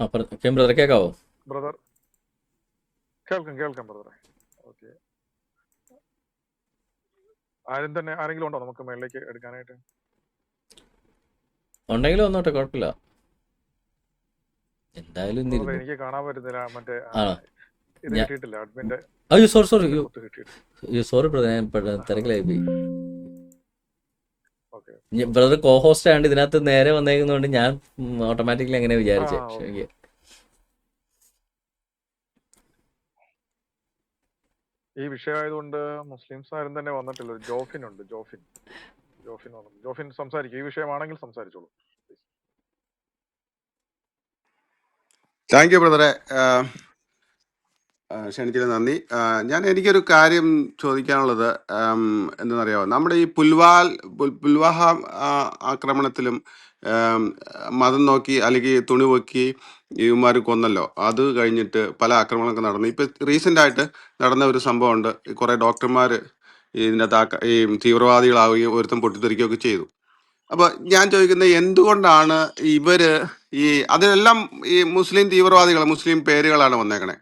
Brother കേൾക്കാവോ? Brother കേൾക്കാം ബ്രദറെ. ഓക്കെ, ആരെങ്കിലും ഉണ്ടോ നമുക്ക് മേളിലേക്ക് എടുക്കാനായിട്ട്? ഉണ്ടെങ്കിലും വന്നോട്ടെ, കുഴപ്പമില്ല. എന്തായാലും ബ്രദറെ ഇന്നിരുന്നു. എനിക്ക് കാണാൻ പറ്റുന്നില്ല, മറ്റേ ആ ഇത് ഞാൻ കിട്ടിയിട്ടില്ല, അഡ്മിന്റെ അയ്യോ സോറി സോറി അയ്യോ കുത്ത് കിട്ടിയിട്ടില്ല. അയ്യോ സോറി ബ്രദർ, ഞാൻ തിരക്കിലായി പോയി. ഓക്കെ, ബ്രദർ കോ ഹോസ്റ്റ് ആയതുകൊണ്ട് ഇതിനകത്ത് നേരെ വന്നേക്കുന്നതുകൊണ്ട് ഞാൻ ഓട്ടോമാറ്റിക്കലി അങ്ങനെ ആ വിചാരിച്ചേ. ഓക്കെ. ശരി. ഈ വിഷയമായതുകൊണ്ട് മുസ്ലിംസ് ആരും തന്നെ വന്നിട്ടില്ല. ജോഫിൻ ഉണ്ട്, ജോഫിൻ വന്നു. ജോഫിൻ സംസാരിക്കും, ഈ വിഷയമാണെങ്കിൽ സംസാരിച്ചോളൂ. താങ്ക് യു ബ്രദറെ. ക്ഷണിച്ചതിന് നന്ദി. എനിക്കൊരു കാര്യം ചോദിക്കാനുള്ളത് എന്തെന്നറിയാമോ, നമ്മുടെ ഈ പുൽവാഹ ആക്രമണത്തിലും മതം നോക്കി അല്ലെങ്കിൽ തുണി പൊക്കി ഇവന്മാർ കൊന്നല്ലോ. അത് കഴിഞ്ഞിട്ട് പല ആക്രമണങ്ങളൊക്കെ നടന്നു. ഇപ്പം റീസെൻ്റായിട്ട് നടന്ന ഒരു സംഭവമുണ്ട്. കുറേ ഡോക്ടർമാർ ഇതിനകത്ത് ഈ തീവ്രവാദികളാവുകയും ഒരുത്തം പൊട്ടിത്തെറിക്കുകയൊക്കെ ചെയ്തു. അപ്പോൾ ഞാൻ ചോദിക്കുന്നത്, എന്തുകൊണ്ടാണ് ഇവര് അതിനെല്ലാം ഈ മുസ്ലിം തീവ്രവാദികൾ, മുസ്ലിം പേരുകളാണ് വന്നേക്കണേ.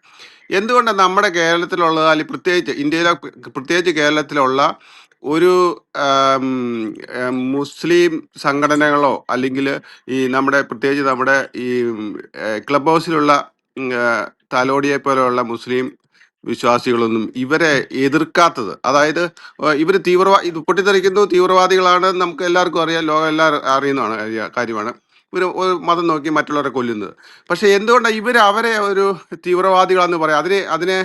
എന്തുകൊണ്ടാണ് നമ്മുടെ കേരളത്തിലുള്ള, അല്ലെങ്കിൽ പ്രത്യേകിച്ച് ഇന്ത്യയിലെ, പ്രത്യേകിച്ച് കേരളത്തിലുള്ള ഒരു മുസ്ലിം സംഘടനകളോ അല്ലെങ്കിൽ പ്രത്യേകിച്ച് നമ്മുടെ ഈ ക്ലബ് ഹൗസിലുള്ള തലോടിയെ പോലെയുള്ള മുസ്ലിം വിശ്വാസികളൊന്നും ഇവരെ എതിർക്കാത്തത്? അതായത് ഇവർ ഇത് പൊട്ടിത്തെറിക്കുന്നു, തീവ്രവാദികളാണ്, നമുക്ക് എല്ലാവർക്കും അറിയാം, ലോകം എല്ലാവരും അറിയുന്നതാണ് കാര്യമാണ്. ഇവർ ഒരു മതം നോക്കി മറ്റുള്ളവരെ കൊല്ലുന്നത്. പക്ഷെ എന്തുകൊണ്ടാണ് അവരെ ഒരു തീവ്രവാദികളെന്ന് പറയാം? അതിനെ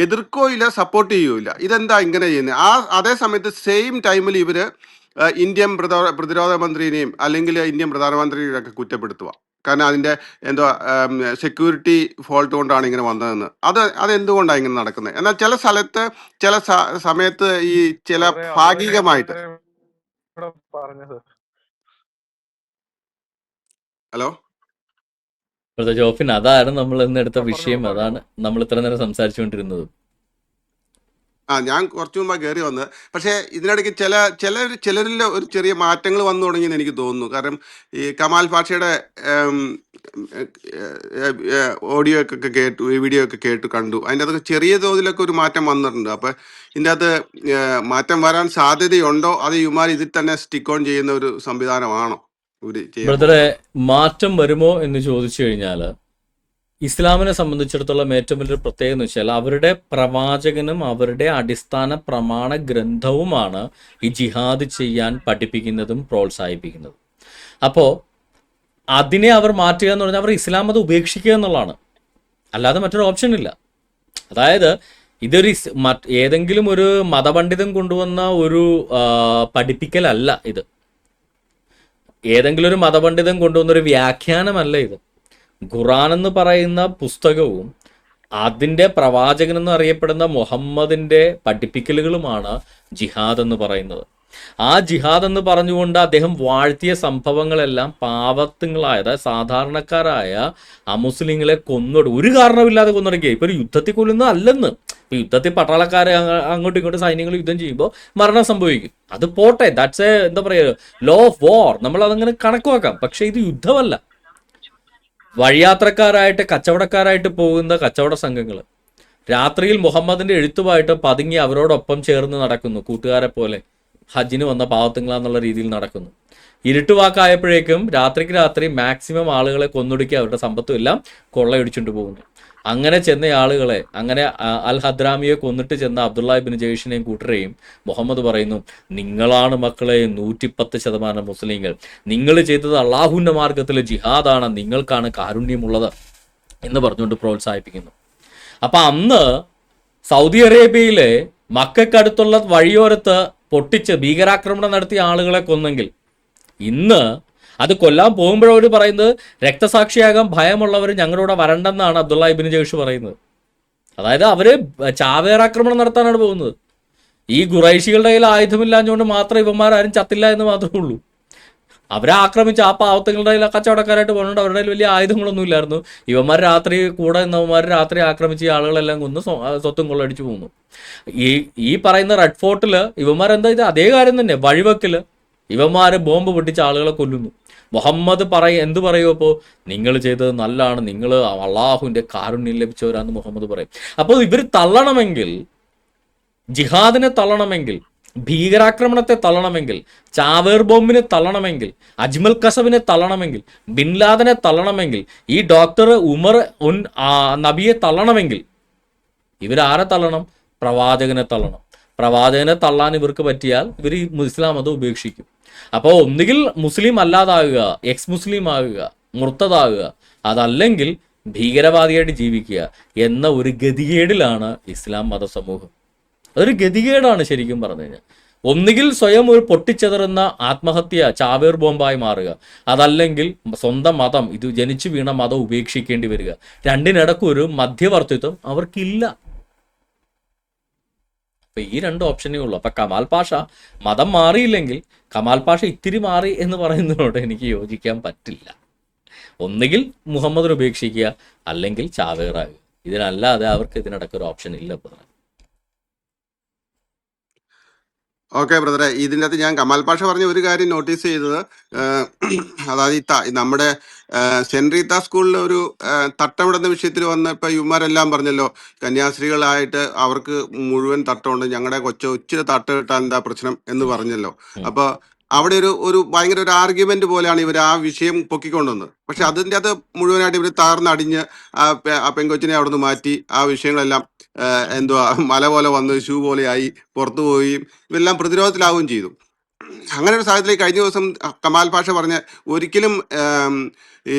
എതിർക്കോ ഇല്ല, സപ്പോർട്ട് ചെയ്യുകയില്ല. ഇതെന്താ ഇങ്ങനെ ചെയ്യുന്നത്? അതേ സമയത്ത് സെയിം ടൈമിൽ ഇവര് ഇന്ത്യൻ പ്രതിരോധ മന്ത്രിനെയും അല്ലെങ്കിൽ ഇന്ത്യൻ പ്രധാനമന്ത്രിയെയും ഒക്കെ കുറ്റപ്പെടുത്തുക. കാരണം അതിൻ്റെ എന്തോ സെക്യൂരിറ്റി ഫോൾട്ട് കൊണ്ടാണ് ഇങ്ങനെ വന്നതെന്ന്. അതെന്തുകൊണ്ടാണ് ഇങ്ങനെ നടക്കുന്നത്? എന്നാൽ ചില സ്ഥലത്ത് ചില സമയത്ത് ഈ ചില ഭാഗികമായിട്ട്. പറഞ്ഞത് ഹലോ ബ്രദർ ജോഫിൻ, അതാണ് നമ്മൾ ഇന്ന് എടുത്ത വിഷയം. പറഞ്ഞോളൂ. അതാണ് നമ്മൾ ഇത്ര നേരം സംസാരിച്ചുകൊണ്ടിരുന്നത്. ഞാൻ കുറച്ചു മുമ്പ് കയറി വന്നത്. പക്ഷേ ഇതിനിടയ്ക്ക് ചിലരിൽ ഒരു ചെറിയ മാറ്റങ്ങൾ വന്നു തുടങ്ങിയെന്ന് എനിക്ക് തോന്നുന്നു. കാരണം ഈ കമാൽ പാഷയുടെ ഓഡിയോ ഒക്കെ കേട്ടു, വീഡിയോ ഒക്കെ കണ്ടു. അതിൻ്റെ അകത്തൊക്കെ ചെറിയ തോതിലൊക്കെ ഒരു മാറ്റം വന്നിട്ടുണ്ട്. അപ്പം ഇതിൻ്റെ അകത്ത് മാറ്റം വരാൻ സാധ്യതയുണ്ടോ? അത് ഇവന്മാർ ഇതിൽ തന്നെ സ്റ്റിക്ക് ഓൺ ചെയ്യുന്ന ഒരു സംവിധാനമാണോ ഇവര് ചെയ്യാൻ ബ്രദറെ, പോകുന്നത്? മാറ്റം വരുമോ എന്ന് ചോദിച്ചു കഴിഞ്ഞാൽ, ഇസ്ലാമിനെ സംബന്ധിച്ചിടത്തോളം ഏറ്റവും വലിയൊരു പ്രത്യേകത എന്ന് വെച്ചാൽ അവരുടെ പ്രവാചകനും അവരുടെ അടിസ്ഥാന പ്രമാണ ഗ്രന്ഥവുമാണ് ഈ ജിഹാദ് ചെയ്യാൻ പഠിപ്പിക്കുന്നതും പ്രോത്സാഹിപ്പിക്കുന്നതും. അപ്പോൾ അതിനെ അവർ മാറ്റുക എന്ന് പറഞ്ഞാൽ അവർ ഇസ്ലാം മതം ഉപേക്ഷിക്കുക എന്നുള്ളതാണ്, അല്ലാതെ മറ്റൊരു ഓപ്ഷൻ ഇല്ല. അതായത് ഇതൊരു ഏതെങ്കിലും ഒരു മതപണ്ഡിതൻ കൊണ്ടുവന്ന ഒരു പഠിപ്പിക്കലല്ല ഇത്. ഏതെങ്കിലും ഒരു മതപണ്ഡിതൻ കൊണ്ടുവന്നൊരു വ്യാഖ്യാനമല്ല ഇത്. ഖുറാൻ എന്ന് പറയുന്ന പുസ്തകവും അതിൻ്റെ പ്രവാചകൻ എന്ന് അറിയപ്പെടുന്ന മുഹമ്മദിൻ്റെ പഠിപ്പിക്കലുകളുമാണ് ജിഹാദ് എന്ന് പറയുന്നത്. ആ ജിഹാദ് എന്ന് പറഞ്ഞുകൊണ്ട് അദ്ദേഹം വാഴ്ത്തിയ സംഭവങ്ങളെല്ലാം പാവത്തുങ്ങളായ, അതായത് സാധാരണക്കാരായ അമുസ്ലിങ്ങളെ ഒരു കാരണമില്ലാതെ കൊന്നൊടുക്കുക. ഇപ്പൊ ഒരു യുദ്ധത്തിൽ കൊല്ലുന്നത് അല്ലെന്ന്. ഇപ്പൊ യുദ്ധത്തിൽ പട്ടാളക്കാരെ അങ്ങോട്ടും ഇങ്ങോട്ടും സൈന്യങ്ങൾ യുദ്ധം ചെയ്യുമ്പോൾ മരണം സംഭവിക്കും, അത് പോട്ടെ, ദാറ്റ്സ് എന്താ പറയുക, ലോ ഓഫ് വാർ, നമ്മൾ അതങ്ങനെ കണക്കുവാക്കാം. പക്ഷെ ഇത് യുദ്ധമല്ല. വഴിയാത്രക്കാരായിട്ട് കച്ചവടക്കാരായിട്ട് പോകുന്ന കച്ചവട സംഘങ്ങൾ രാത്രിയിൽ മുഹമ്മദിന്റെ എഴുത്തുമായിട്ട് പതുങ്ങി അവരോടൊപ്പം ചേർന്ന് നടക്കുന്നു, കൂട്ടുകാരെ പോലെ ഹജ്ജിന് വന്ന പാവത്തുങ്ങളാന്നുള്ള രീതിയിൽ നടക്കുന്നു. ഇരുട്ടുവാക്കായപ്പോഴേക്കും രാത്രിക്ക് രാത്രി മാക്സിമം ആളുകളെ കൊന്നൊടുക്കി അവരുടെ സമ്പത്തും എല്ലാം കൊള്ളയടിച്ചുകൊണ്ട് പോകുന്നു. അങ്ങനെ ചെന്ന ആളുകളെ, അങ്ങനെ അൽ ഹദ്രാമിയെ കൊന്നിട്ട് ചെന്ന അബ്ദുള്ള ഇബ്നു ജയ്ഷിനെയും കൂട്ടരെയും മുഹമ്മദ് പറയുന്നു, നിങ്ങളാണ് മക്കളെ 110% മുസ്ലിങ്ങൾ, നിങ്ങൾ ചെയ്തത് അള്ളാഹുവിൻ്റെ മാർഗത്തിൽ ജിഹാദാണ്, നിങ്ങൾക്കാണ് കാരുണ്യമുള്ളത് എന്ന് പറഞ്ഞുകൊണ്ട് പ്രോത്സാഹിപ്പിക്കുന്നു. അപ്പം അന്ന് സൗദി അറേബ്യയിലെ മക്കൾക്കടുത്തുള്ള വഴിയോരത്ത് പൊട്ടിച്ച് ഭീകരാക്രമണം നടത്തിയ ആളുകളെ കൊന്നെങ്കിൽ, ഇന്ന് അത് കൊല്ലാൻ പോകുമ്പോഴവർ പറയുന്നത് രക്തസാക്ഷിയാകാൻ ഭയമുള്ളവർ ഞങ്ങളുടെ വരണ്ടെന്നാണ് അബ്ദുള്ള ഇബ്നു ജയ്ഷ് പറയുന്നത്. അതായത് അവര് ചാവേറാക്രമണം നടത്താനാണ് പോകുന്നത്. ഈ ഖുറൈശികളുടെ കയ്യിൽ ആയുധമില്ലാഞ്ഞുകൊണ്ട് മാത്രം ഇവന്മാരും ചത്തില്ല എന്ന് മാത്രമേ ഉള്ളൂ. അവരെ ആക്രമിച്ച് ആ പാവത്തുകളുടെ കയ്യിൽ കച്ചവടക്കാരായിട്ട് പോകുന്നുണ്ട്, അവരുടെ കയ്യിൽ വലിയ ആയുധങ്ങളൊന്നും ഇല്ലായിരുന്നു. ഇവന്മാർ രാത്രി കൂടെ നിന്നവന്മാർ രാത്രി ആക്രമിച്ച് ഈ ആളുകളെല്ലാം കൊന്ന് സ്വത്തും കൊള്ളടിച്ചു പോകുന്നു. ഈ പറയുന്ന റെഡ് ഫോർട്ടിൽ ഇവന്മാരെന്താ ഇത് അതേ കാര്യം തന്നെ, വഴിവെക്കല്, ഇവന്മാരെ ബോംബ് പൊട്ടിച്ച ആളുകളെ കൊല്ലുന്നു. മുഹമ്മദ് എന്ത് പറയും? അപ്പോൾ നിങ്ങൾ ചെയ്തത് നല്ലതാണ്, നിങ്ങൾ അള്ളാഹുവിൻ്റെ കാരുണ്യം ലഭിച്ചവരാന്ന് മുഹമ്മദ് പറയും. അപ്പോൾ ഇവർ തള്ളണമെങ്കിൽ, ജിഹാദിനെ തള്ളണമെങ്കിൽ, ഭീകരാക്രമണത്തെ തള്ളണമെങ്കിൽ, ചാവേർ ബോംബിനെ തള്ളണമെങ്കിൽ, അജ്മൽ കസബിനെ തള്ളണമെങ്കിൽ, ബിൻ ലാദനെ തള്ളണമെങ്കിൽ, ഈ ഡോക്ടർ ഉമർ നബിയെ തള്ളണമെങ്കിൽ ഇവരാരെ തള്ളണം? പ്രവാചകനെ തള്ളണം. പ്രവാചകനെ തള്ളാൻ ഇവർക്ക് പറ്റിയാൽ ഇവർ ഇസ്ലാം മതം ഉപേക്ഷിക്കും. അപ്പോൾ ഒന്നുകിൽ മുസ്ലിം അല്ലാതാകുക, എക്സ് മുസ്ലിം ആകുക, മുർത്തതാകുക, അതല്ലെങ്കിൽ ഭീകരവാദിയായിട്ട് ജീവിക്കുക എന്ന ഒരു ഗതികേടിലാണ് ഇസ്ലാം മതസമൂഹം. അതൊരു ഗതികേടാണ് ശരിക്കും പറഞ്ഞു കഴിഞ്ഞാൽ. ഒന്നുകിൽ സ്വയം ഒരു പൊട്ടിച്ചെതറുന്ന ആത്മഹത്യ ചാവേർ ബോംബായി മാറുക, അതല്ലെങ്കിൽ സ്വന്തം മതം, ഇത് ജനിച്ചു വീണ മതം ഉപേക്ഷിക്കേണ്ടി വരിക. രണ്ടിനിടയ്ക്ക് ഒരു മധ്യവർത്തിത്വം അവർക്കില്ല. അപ്പൊ ഈ രണ്ട് ഓപ്ഷനേ ഉള്ളൂ. അപ്പൊ കമാൽ പാഷ മതം മാറിയില്ലെങ്കിൽ കമാൽ പാഷ ഇത്തിരി മാറി എന്ന് പറയുന്നതിനോട് എനിക്ക് യോജിക്കാൻ പറ്റില്ല. ഒന്നുകിൽ മുഹമ്മദിനെ ഉപേക്ഷിക്കുക, അല്ലെങ്കിൽ ചാവേറാകുക. ഇതിനല്ലാതെ അവർക്ക് ഇതിനിടയ്ക്ക് ഒരു ഓപ്ഷൻ ഇല്ല. ഓക്കെ ബ്രദറെ, ഇതിൻ്റെ അകത്ത് ഞാൻ കമാൽ പാഷ പറഞ്ഞ ഒരു കാര്യം നോട്ടീസ് ചെയ്തത്, അതായത് നമ്മുടെ സെൻറ് റീത്ത സ്കൂളിൽ ഒരു തട്ടമിടുന്ന വിഷയത്തിൽ വന്നപ്പോൾ ഇവന്മാരെല്ലാം പറഞ്ഞല്ലോ, കന്യാസ്ത്രീകളായിട്ട് അവർക്ക് മുഴുവൻ തട്ടമുണ്ട്, ഞങ്ങളുടെ ഇച്ചിരി തട്ട് കിട്ടാൻ എന്താ പ്രശ്നം എന്ന് പറഞ്ഞല്ലോ. അപ്പോൾ അവിടെ ഒരു ഭയങ്കര ഒരു ആർഗ്യുമെന്റ് പോലെയാണ് ഇവർ ആ വിഷയം പൊക്കിക്കൊണ്ടുവന്നത്. പക്ഷെ അതിൻ്റെ അത് മുഴുവനായിട്ട് ഇവർ തകർന്നടിഞ്ഞ് ആ പെങ്കൊച്ചിനെ അവിടെ നിന്ന് മാറ്റി ആ വിഷയങ്ങളെല്ലാം എന്തുവാ മല പോലെ വന്ന് ഷൂ പോലെയായി പുറത്തു പോവുകയും ഇവരെല്ലാം പ്രതിരോധത്തിലാവുകയും ചെയ്തു. അങ്ങനെ ഒരു സാഹചര്യത്തിൽ കഴിഞ്ഞ ദിവസം കമാൽ പാഷ പറഞ്ഞ ഒരിക്കലും ഈ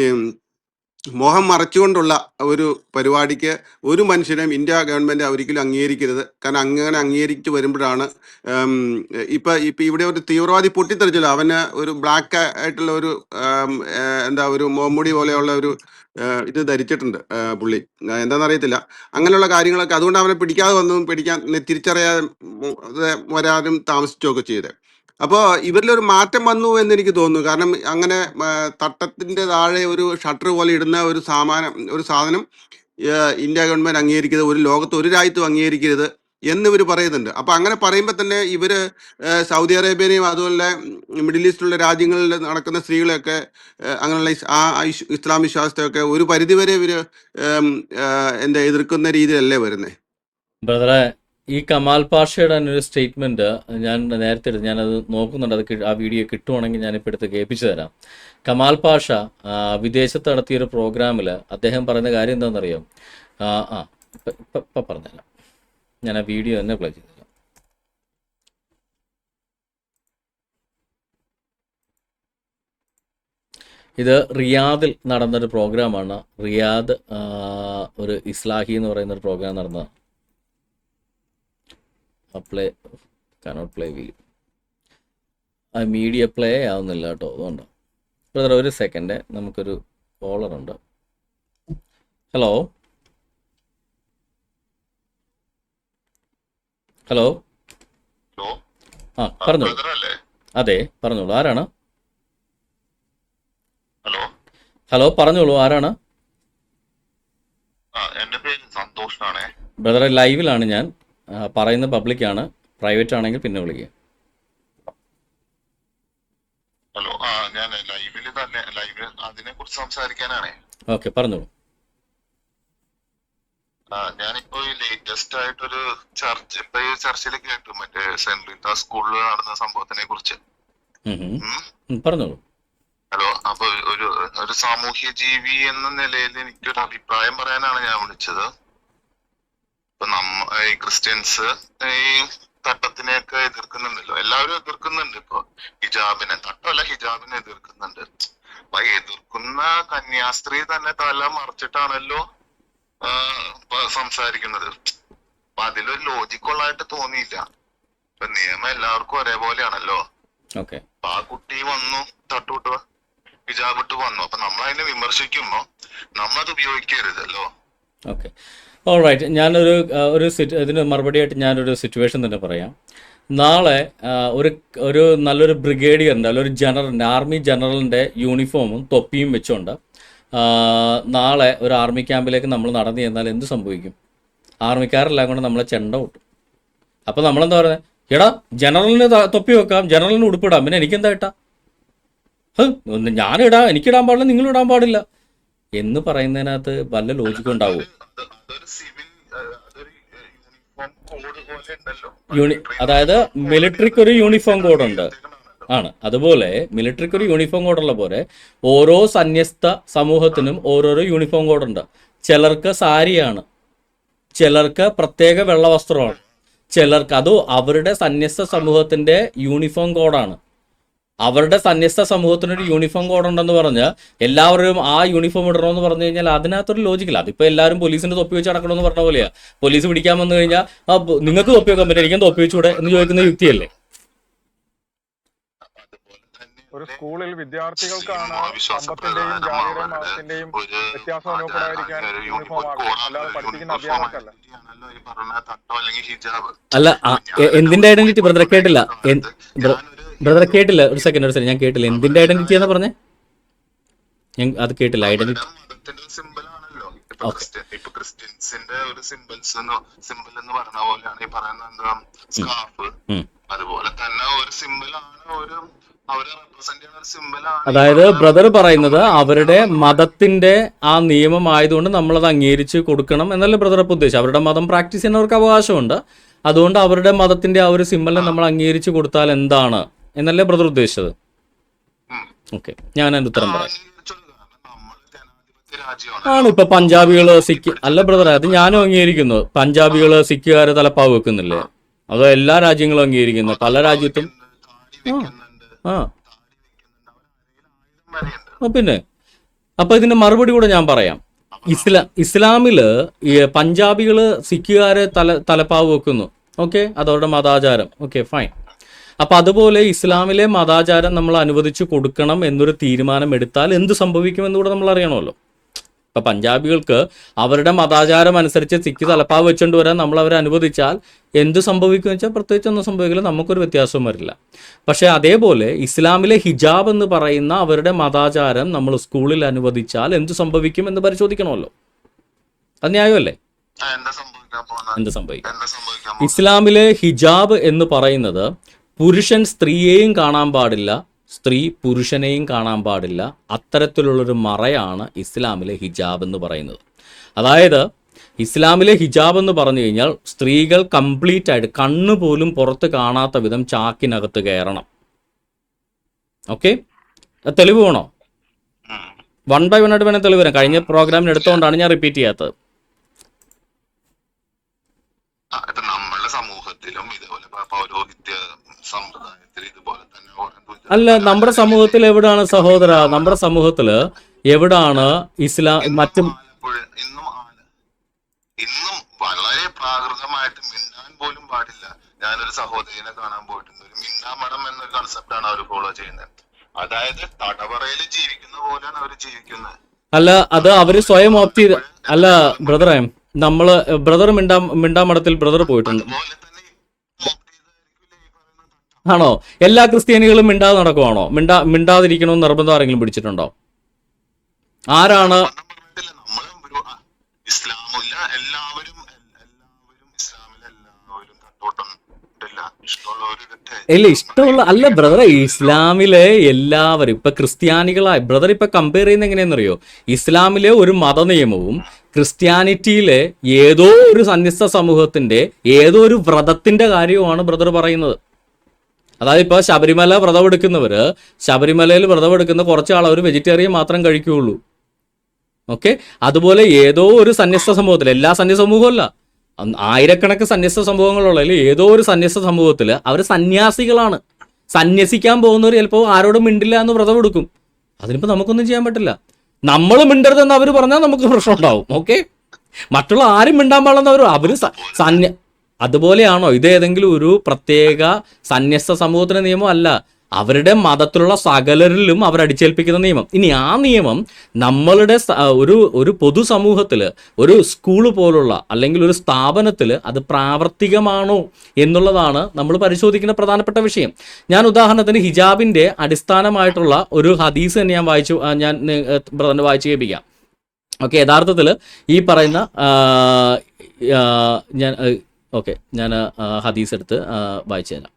മോഹം മറച്ചുകൊണ്ടുള്ള ഒരു പരിപാടിക്ക് ഒരു മനുഷ്യനും ഇന്ത്യ ഗവൺമെൻറ് ഒരിക്കലും അംഗീകരിക്കരുത്. കാരണം അങ്ങനെ അംഗീകരിച്ച് വരുമ്പോഴാണ് ഇപ്പം ഇവിടെ ഒരു തീവ്രവാദി പൊട്ടിത്തെറിച്ചല്ലോ, അവന് ഒരു ബ്ലാക്ക് ആയിട്ടുള്ള ഒരു ഒരു മോമുടി പോലെയുള്ള ഒരു ഇത് ധരിച്ചിട്ടുണ്ട് പുള്ളി, എന്താണെന്നറിയത്തില്ല. അങ്ങനെയുള്ള കാര്യങ്ങളൊക്കെ അതുകൊണ്ട് അവനെ പിടിക്കാതെ വന്നതും തിരിച്ചറിയാതെ വരാനും താമസിച്ചുമൊക്കെ ചെയ്തത്. അപ്പോൾ ഇവരിലൊരു മാറ്റം വന്നു എന്ന് എനിക്ക് തോന്നുന്നു. കാരണം അങ്ങനെ തട്ടത്തിൻ്റെ താഴെ ഒരു ഷട്ടർ പോലെ ഇടുന്ന ഒരു സാധനം ഇന്ത്യ ഗവൺമെൻറ് അംഗീകരിക്കരുത്, ഒരു ലോകത്ത് ഒരു രാജ്യത്തും അംഗീകരിക്കരുത് എന്നിവർ പറയുന്നുണ്ട്. അപ്പോൾ അങ്ങനെ പറയുമ്പോൾ തന്നെ ഇവർ സൗദി അറേബ്യനെയും അതുപോലെ മിഡിൽ ഈസ്റ്റിലുള്ള രാജ്യങ്ങളിൽ നടക്കുന്ന സ്ത്രീകളെയൊക്കെ അങ്ങനെയുള്ള ഇസ്ലാം വിശ്വാസത്തെയൊക്കെ ഒരു പരിധിവരെ ഇവർ എതിർക്കുന്ന രീതിയിലല്ലേ വരുന്നത്. ബ്രദറെ, ഈ കമാൽ പാഷയുടെ തന്നെ ഒരു സ്റ്റേറ്റ്മെൻറ്റ് ഞാൻ നേരത്തെ എടുത്ത് ഞാനത് നോക്കുന്നുണ്ട്. അത് ആ വീഡിയോ കിട്ടുവാണെങ്കിൽ ഞാനിപ്പോൾ എടുത്ത് കേൾപ്പിച്ചു തരാം. കമാൽ പാഷ വിദേശത്ത് നടത്തിയൊരു പ്രോഗ്രാമിൽ അദ്ദേഹം പറയുന്ന കാര്യം എന്താണെന്നറിയാം? ഇപ്പം പറഞ്ഞുതരാം, ഞാൻ ആ വീഡിയോ തന്നെ പ്ലേ ചെയ്തു തരാം. ഇത് റിയാദിൽ നടന്നൊരു പ്രോഗ്രാമാണ്. റിയാദ് ഒരു ഇസ്ലാഹി എന്ന് പറയുന്നൊരു പ്രോഗ്രാം നടന്നതാണ്. പ്ലേ കാനോട്ട് പ്ലേ വീഡിയോ, ആ മീഡിയ പ്ലേ ആവുന്നില്ല കേട്ടോ. അതുകൊണ്ട് ബ്രദർ ഒരു സെക്കൻഡ്, നമുക്കൊരു കോളറുണ്ട്. ഹലോ ഹലോ പറഞ്ഞോളൂ. അതെ പറഞ്ഞോളൂ, ആരാണ്? ഹലോ പറഞ്ഞോളൂ, ആരാണ്? ബ്രദറെ ലൈവിലാണ് ഞാൻ, പറയുന്ന പബ്ലിക്കാണ്, പ്രൈവറ്റ് ആണെങ്കിൽ പിന്നെ വിളിക്കുക. ഹലോ, ഞാൻ ലൈവില് തന്നെ അതിനെ കുറിച്ച് സംസാരിക്കാനാണേ. ഓക്കെ പറഞ്ഞോളൂ. ഞാനിപ്പോ ഈ ലേറ്റസ്റ്റ് ആയിട്ടൊരു ചർച്ചയിൽ കേട്ടു, മറ്റേ സെന്റ് റീത്ത സ്കൂളിൽ നടന്ന സംഭവത്തിനെ കുറിച്ച്. പറഞ്ഞോളൂ. ഹലോ, അപ്പൊ ഒരു സാമൂഹ്യ ജീവി എന്ന നിലയിൽ എനിക്കൊരു അഭിപ്രായം പറയാനാണ് ഞാൻ വിളിച്ചത്. ഇപ്പൊ ഈ ക്രിസ്ത്യൻസ് ഈ തട്ടത്തിനെയൊക്കെ എതിർക്കുന്നുണ്ടല്ലോ, എല്ലാവരും എതിർക്കുന്നുണ്ട്. ഇപ്പൊ ഹിജാബിനെ, തട്ടമല്ല ഹിജാബിനെ എതിർക്കുന്നുണ്ട്. അപ്പൊ എതിർക്കുന്ന കന്യാസ്ത്രീ തന്നെ തല മറച്ചിട്ടാണല്ലോ സംസാരിക്കുന്നത്. അപ്പൊ അതിലൊരു ലോജിക്കുള്ളതായിട്ട് തോന്നിയില്ല. ഇപ്പൊ നിയമം എല്ലാവർക്കും ഒരേപോലെയാണല്ലോ. അപ്പൊ ആ കുട്ടി വന്നു, തട്ടുവിട്ട് ഹിജാബ് ഇട്ട് വന്നു. അപ്പൊ നമ്മളതിനെ വിമർശിക്കുമ്പോ നമ്മളത് ഉപയോഗിക്കരുതല്ലോ. Okay, alright. ഞാനൊരു ഇതിന് മറുപടിയായിട്ട് ഞാനൊരു സിറ്റുവേഷൻ തന്നെ പറയാം. നാളെ ഒരു നല്ലൊരു ബ്രിഗേഡിയറിൻ്റെ അല്ലെങ്കിൽ ഒരു ജനറലിൻ്റെ, ആർമി ജനറലിൻ്റെ യൂണിഫോമും തൊപ്പിയും വെച്ചുകൊണ്ട് നാളെ ഒരു ആർമി ക്യാമ്പിലേക്ക് നമ്മൾ നടന്നു ചെന്നാൽ എന്ത് സംഭവിക്കും? ആർമിക്കാരെല്ലാം കൊണ്ട് നമ്മളെ ചെണ്ട കൊട്ടും. അപ്പോൾ നമ്മളെന്താ പറയുന്നത്? എടാ ജനറലിന് തൊപ്പി വെക്കാം, ജനറലിന് ഉടുപ്പിടാം, പിന്നെ എനിക്കെന്താ ഇട്ടാ? ഞാനിടാം, എനിക്കിടാൻ പാടില്ല, നിങ്ങൾ ഇടാൻ പാടില്ല എന്ന് പറയുന്നതിനകത്ത് വല്ല ലോജിക്കും ഉണ്ടാവുമോ? അതൊരു സിവിൽ അതൊരു യൂണിഫോം കോഡ് പോലെ ഉണ്ടല്ലോ. അതായത് മിലിറ്ററിക്ക് ഒരു യൂണിഫോം കോഡുണ്ട് ആണ്. അതുപോലെ മിലിറ്ററിക്ക് ഒരു യൂണിഫോം കോഡുള്ള പോലെ ഓരോ സന്യസ്ത സമൂഹത്തിനും ഓരോരോ യൂണിഫോം കോഡുണ്ട്. ചിലർക്ക് സാരിയാണ്, ചിലർക്ക് പ്രത്യേക വെള്ള വസ്ത്രമാണ്, ചിലർക്ക് അത് അവരുടെ സന്യസ്ത സമൂഹത്തിന്റെ യൂണിഫോം കോഡാണ്. അവരുടെ സന്യസ്ത സമൂഹത്തിനൊരു യൂണിഫോം കോഡ് ഉണ്ടെന്ന് പറഞ്ഞ് എല്ലാവരും ആ യൂണിഫോം ഇടണമെന്ന് പറഞ്ഞു കഴിഞ്ഞാൽ അതിനകത്തൊരു ലോജിക്കില്ല. അതിപ്പോൾ എല്ലാവരും പോലീസിന്റെ തൊപ്പി വെച്ച് നടക്കണമെന്ന് പറഞ്ഞ പോലെയാ. പോലീസ് പിടിക്കാൻ വന്നു കഴിഞ്ഞാൽ നിങ്ങൾക്ക് തൊപ്പി വെക്കാൻ പറ്റും, എനിക്കും തൊപ്പി വെച്ചൂടെ എന്ന് ചോദിക്കുന്ന യുക്തിയല്ലേ? ഒരു സ്കൂളിൽ വിദ്യാർത്ഥികൾക്കാണ് സമ്പത്തിന്റെയും ജാതിയുടെയും മതത്തിന്റെയും വ്യത്യാസം അനുഭവപ്പെടാതിരിക്കാൻ യൂണിഫോം ആക്കണം, അല്ലാതെ പഠിപ്പിക്കുന്ന അധ്യാപകർക്കല്ല. അല്ല, എന്തിന്റെ ഐഡന്റിറ്റി ബ്രദറെ കേട്ടില്ല? ബ്രദറെ കേട്ടില്ല, ഒരു സെക്കൻഡ് ഞാൻ കേട്ടില്ല. എന്തിന്റെ ഐഡന്റിറ്റി എന്ന് പറഞ്ഞേ? അത് കേട്ടില്ല. ഐഡന്റിറ്റി ഇപ്പൊ ക്രിസ്ത്യൻസിന്റെ ഒരു സിമ്പിൾ എന്ന് പറഞ്ഞ പോലെയാണ് ഈ പറയുന്ന എന്താ സ്കാർഫ്. അതുപോലെ തന്നെ ഒരു സിമ്പിളാണ്, ഒരു അവരെ റെപ്രസെന്റ് ചെയ്യുന്ന ഒരു സിമ്പിളാണ്. അതായത് ബ്രദർ പറയുന്നത് അവരുടെ മതത്തിന്റെ ആ നിയമം ആയതുകൊണ്ട് നമ്മളത് അംഗീകരിച്ച് കൊടുക്കണം എന്നല്ലേ ബ്രദർ ഇപ്പൊ ഉദ്ദേശിച്ചത്? അവരുടെ മതം പ്രാക്ടീസ് ചെയ്യുന്നവർക്ക് അവകാശമുണ്ട്, അതുകൊണ്ട് അവരുടെ മതത്തിന്റെ ആ ഒരു സിമ്പലിനെ നമ്മൾ അംഗീകരിച്ച് കൊടുത്താൽ എന്താണ് എന്നല്ലേ ബ്രദർ ഉദ്ദേശിച്ചത്? ഓക്കെ, ഞാൻ അതിന്റെ ഉത്തരം പറയാം. ആണ് ഇപ്പൊ പഞ്ചാബികള് സിഖ് അല്ല ബ്രദർ, അത് ഞാനും അംഗീകരിക്കുന്നു. പഞ്ചാബികള് സിഖുകാര് തലപ്പാവ് വെക്കുന്നില്ലേ? അതോ എല്ലാ രാജ്യങ്ങളും അംഗീകരിക്കുന്നു? പല രാജ്യത്തും പിന്നെ അപ്പൊ ഇതിന്റെ മറുപടി കൂടെ ഞാൻ പറയാം. ഇസ്ലാമില് ഈ പഞ്ചാബികള് സിഖുകാര് തലപ്പാവ് വെക്കുന്നു, ഓക്കെ, അതവരുടെ മതാചാരം, ഓക്കെ ഫൈൻ. അപ്പൊ അതുപോലെ ഇസ്ലാമിലെ മതാചാരം നമ്മൾ അനുവദിച്ചു കൊടുക്കണം എന്നൊരു തീരുമാനം എടുത്താൽ എന്ത് സംഭവിക്കുമെന്ന് കൂടെ നമ്മൾ അറിയണമല്ലോ. ഇപ്പൊ പഞ്ചാബികൾക്ക് അവരുടെ മതാചാരം അനുസരിച്ച് സിഖ് തലപ്പാവ് വെച്ചുകൊണ്ട് വരാൻ നമ്മൾ അവരെ അനുവദിച്ചാൽ എന്ത് സംഭവിക്കുമെന്ന് വെച്ചാൽ പ്രത്യേകിച്ച് ഒന്നും സംഭവിക്കില്ല, നമുക്കൊരു വ്യത്യാസവും വരില്ല. പക്ഷെ അതേപോലെ ഇസ്ലാമിലെ ഹിജാബ് എന്ന് പറയുന്ന അവരുടെ മതാചാരം നമ്മൾ സ്കൂളിൽ അനുവദിച്ചാൽ എന്ത് സംഭവിക്കും എന്ന് പരിശോധിക്കണമല്ലോ. അത് ന്യായമല്ലേ? എന്ത് സംഭവിക്കും? ഇസ്ലാമിലെ ഹിജാബ് എന്ന് പറയുന്നത് പുരുഷൻ സ്ത്രീയെയും കാണാൻ പാടില്ല, സ്ത്രീ പുരുഷനെയും കാണാൻ പാടില്ല, അത്തരത്തിലുള്ളൊരു മറയാണ് ഇസ്ലാമിലെ ഹിജാബ് എന്ന് പറയുന്നത്. അതായത് ഇസ്ലാമിലെ ഹിജാബ് എന്ന് പറഞ്ഞു കഴിഞ്ഞാൽ സ്ത്രീകൾ കംപ്ലീറ്റ് ആയിട്ട് കണ്ണ് പോലും പുറത്ത് കാണാത്ത വിധം ചാക്കിനകത്ത് കയറണം. ഓക്കെ, തെളിവ് വേണോ? 1 by 1 ആയിട്ട് വേണേൽ തെളിവ് വരാം. കഴിഞ്ഞ പ്രോഗ്രാമിന് എടുത്തുകൊണ്ടാണ് ഞാൻ റിപ്പീറ്റ് ചെയ്യാത്തത്. നമ്മുടെ സമൂഹത്തിലും ഇതുപോലെ പൗരോഹിത്യ സമ്പ്രദായത്തിൽ ഇതുപോലെ തന്നെ അല്ല, നമ്മുടെ സമൂഹത്തിൽ എവിടാണ് സഹോദര, നമ്മുടെ സമൂഹത്തില് എവിടാണ് ഇസ്ലാം മറ്റും ഇന്നും വളരെ പ്രാകൃതമായിട്ട് മിണ്ടാൻ പോലും പാടില്ല. ഞാനൊരു സഹോദരിനെ കാണാൻ പോയിട്ടുണ്ട്. ഒരു മിണ്ടാമടം എന്നൊരു കൺസെപ്റ്റാണ് അവർ ഫോളോ ചെയ്യുന്നത്. അതായത് തടവറയിൽ ജീവിക്കുന്ന പോലെയാണ് അവർ ജീവിക്കുന്നത്. അല്ല, അത് അവര് സ്വയം ഓപ്റ്റ് ചെയ്ത് അല്ല ബ്രദറെ, നമ്മള് ബ്രദർ മിണ്ടാമടത്തിൽ ബ്രദർ പോയിട്ടുണ്ട് ആണോ? എല്ലാ ക്രിസ്ത്യാനികളും മിണ്ടാതെ നടക്കുവാണോ? മിണ്ടാതിരിക്കണമെന്ന് നിർബന്ധം ആരെങ്കിലും പിടിച്ചിട്ടുണ്ടോ? ആരാണ്? ഇല്ല, ഇഷ്ടമുള്ള അല്ല ബ്രദറെ, ഇസ്ലാമിലെ എല്ലാവരും ഇപ്പൊ ക്രിസ്ത്യാനികളായി ബ്രദർ ഇപ്പൊ കമ്പയർ ചെയ്യുന്നത് എങ്ങനെയാണെന്നറിയോ? ഇസ്ലാമിലെ ഒരു മത നിയമവും ക്രിസ്ത്യാനിറ്റിയിലെ ഏതോ ഒരു സന്യസ്ത സമൂഹത്തിന്റെ ഏതോ ഒരു വ്രതത്തിന്റെ കാര്യവുമാണ് ബ്രദർ പറയുന്നത്. അതായത് ഇപ്പോൾ ശബരിമല വ്രതമെടുക്കുന്നവർ ശബരിമലയിൽ വ്രതമെടുക്കുന്ന കുറച്ച് ആൾ അവർ വെജിറ്റേറിയൻ മാത്രം കഴിക്കുകയുള്ളൂ. ഓക്കെ, അതുപോലെ ഏതോ ഒരു സന്യസ്ത സമൂഹത്തിൽ, എല്ലാ സന്യസ്ത സമൂഹമല്ല, ആയിരക്കണക്കിന് സന്യസ്ത സമൂഹങ്ങളുള്ളതിൽ ഏതോ ഒരു സന്യസ്ത സമൂഹത്തിൽ അവർ സന്യാസികളാണ്. സന്യസിക്കാൻ പോകുന്നവർ ചിലപ്പോൾ ആരോടും മിണ്ടില്ല എന്ന് വ്രതം എടുക്കും. അതിനിപ്പോൾ നമുക്കൊന്നും ചെയ്യാൻ പറ്റില്ല. നമ്മൾ മിണ്ടരുതെന്ന് അവർ പറഞ്ഞാൽ നമുക്ക് പ്രശ്നം ഉണ്ടാവും. ഓക്കെ, മറ്റുള്ള ആരും മിണ്ടാൻ പാടുന്നവരും അവർ അതുപോലെയാണോ? ഇത് ഏതെങ്കിലും ഒരു പ്രത്യേക സന്യസ്ത സമൂഹത്തിന്റെ നിയമം അല്ല, അവരുടെ മതത്തിലുള്ള സകലരിലും അവർ അടിച്ചേൽപ്പിക്കുന്ന നിയമം. ഇനി ആ നിയമം നമ്മളുടെ ഒരു പൊതുസമൂഹത്തിൽ, ഒരു സ്കൂൾ പോലുള്ള അല്ലെങ്കിൽ ഒരു സ്ഥാപനത്തിൽ അത് പ്രാവർത്തികമാണോ എന്നുള്ളതാണ് നമ്മൾ പരിശോധിക്കുന്ന പ്രധാനപ്പെട്ട വിഷയം. ഞാൻ ഉദാഹരണത്തിന് ഹിജാബിന്റെ അടിസ്ഥാനമായിട്ടുള്ള ഒരു ഹദീസ് തന്നെ ഞാൻ ബ്രദറിന് വായിച്ചു കേൾപ്പിക്കാം. ഓക്കെ, യഥാർത്ഥത്തിൽ ഈ പറയുന്ന ഓക്കെ, ഞാൻ ഹദീസ് എടുത്ത് വായിച്ചു തരാം.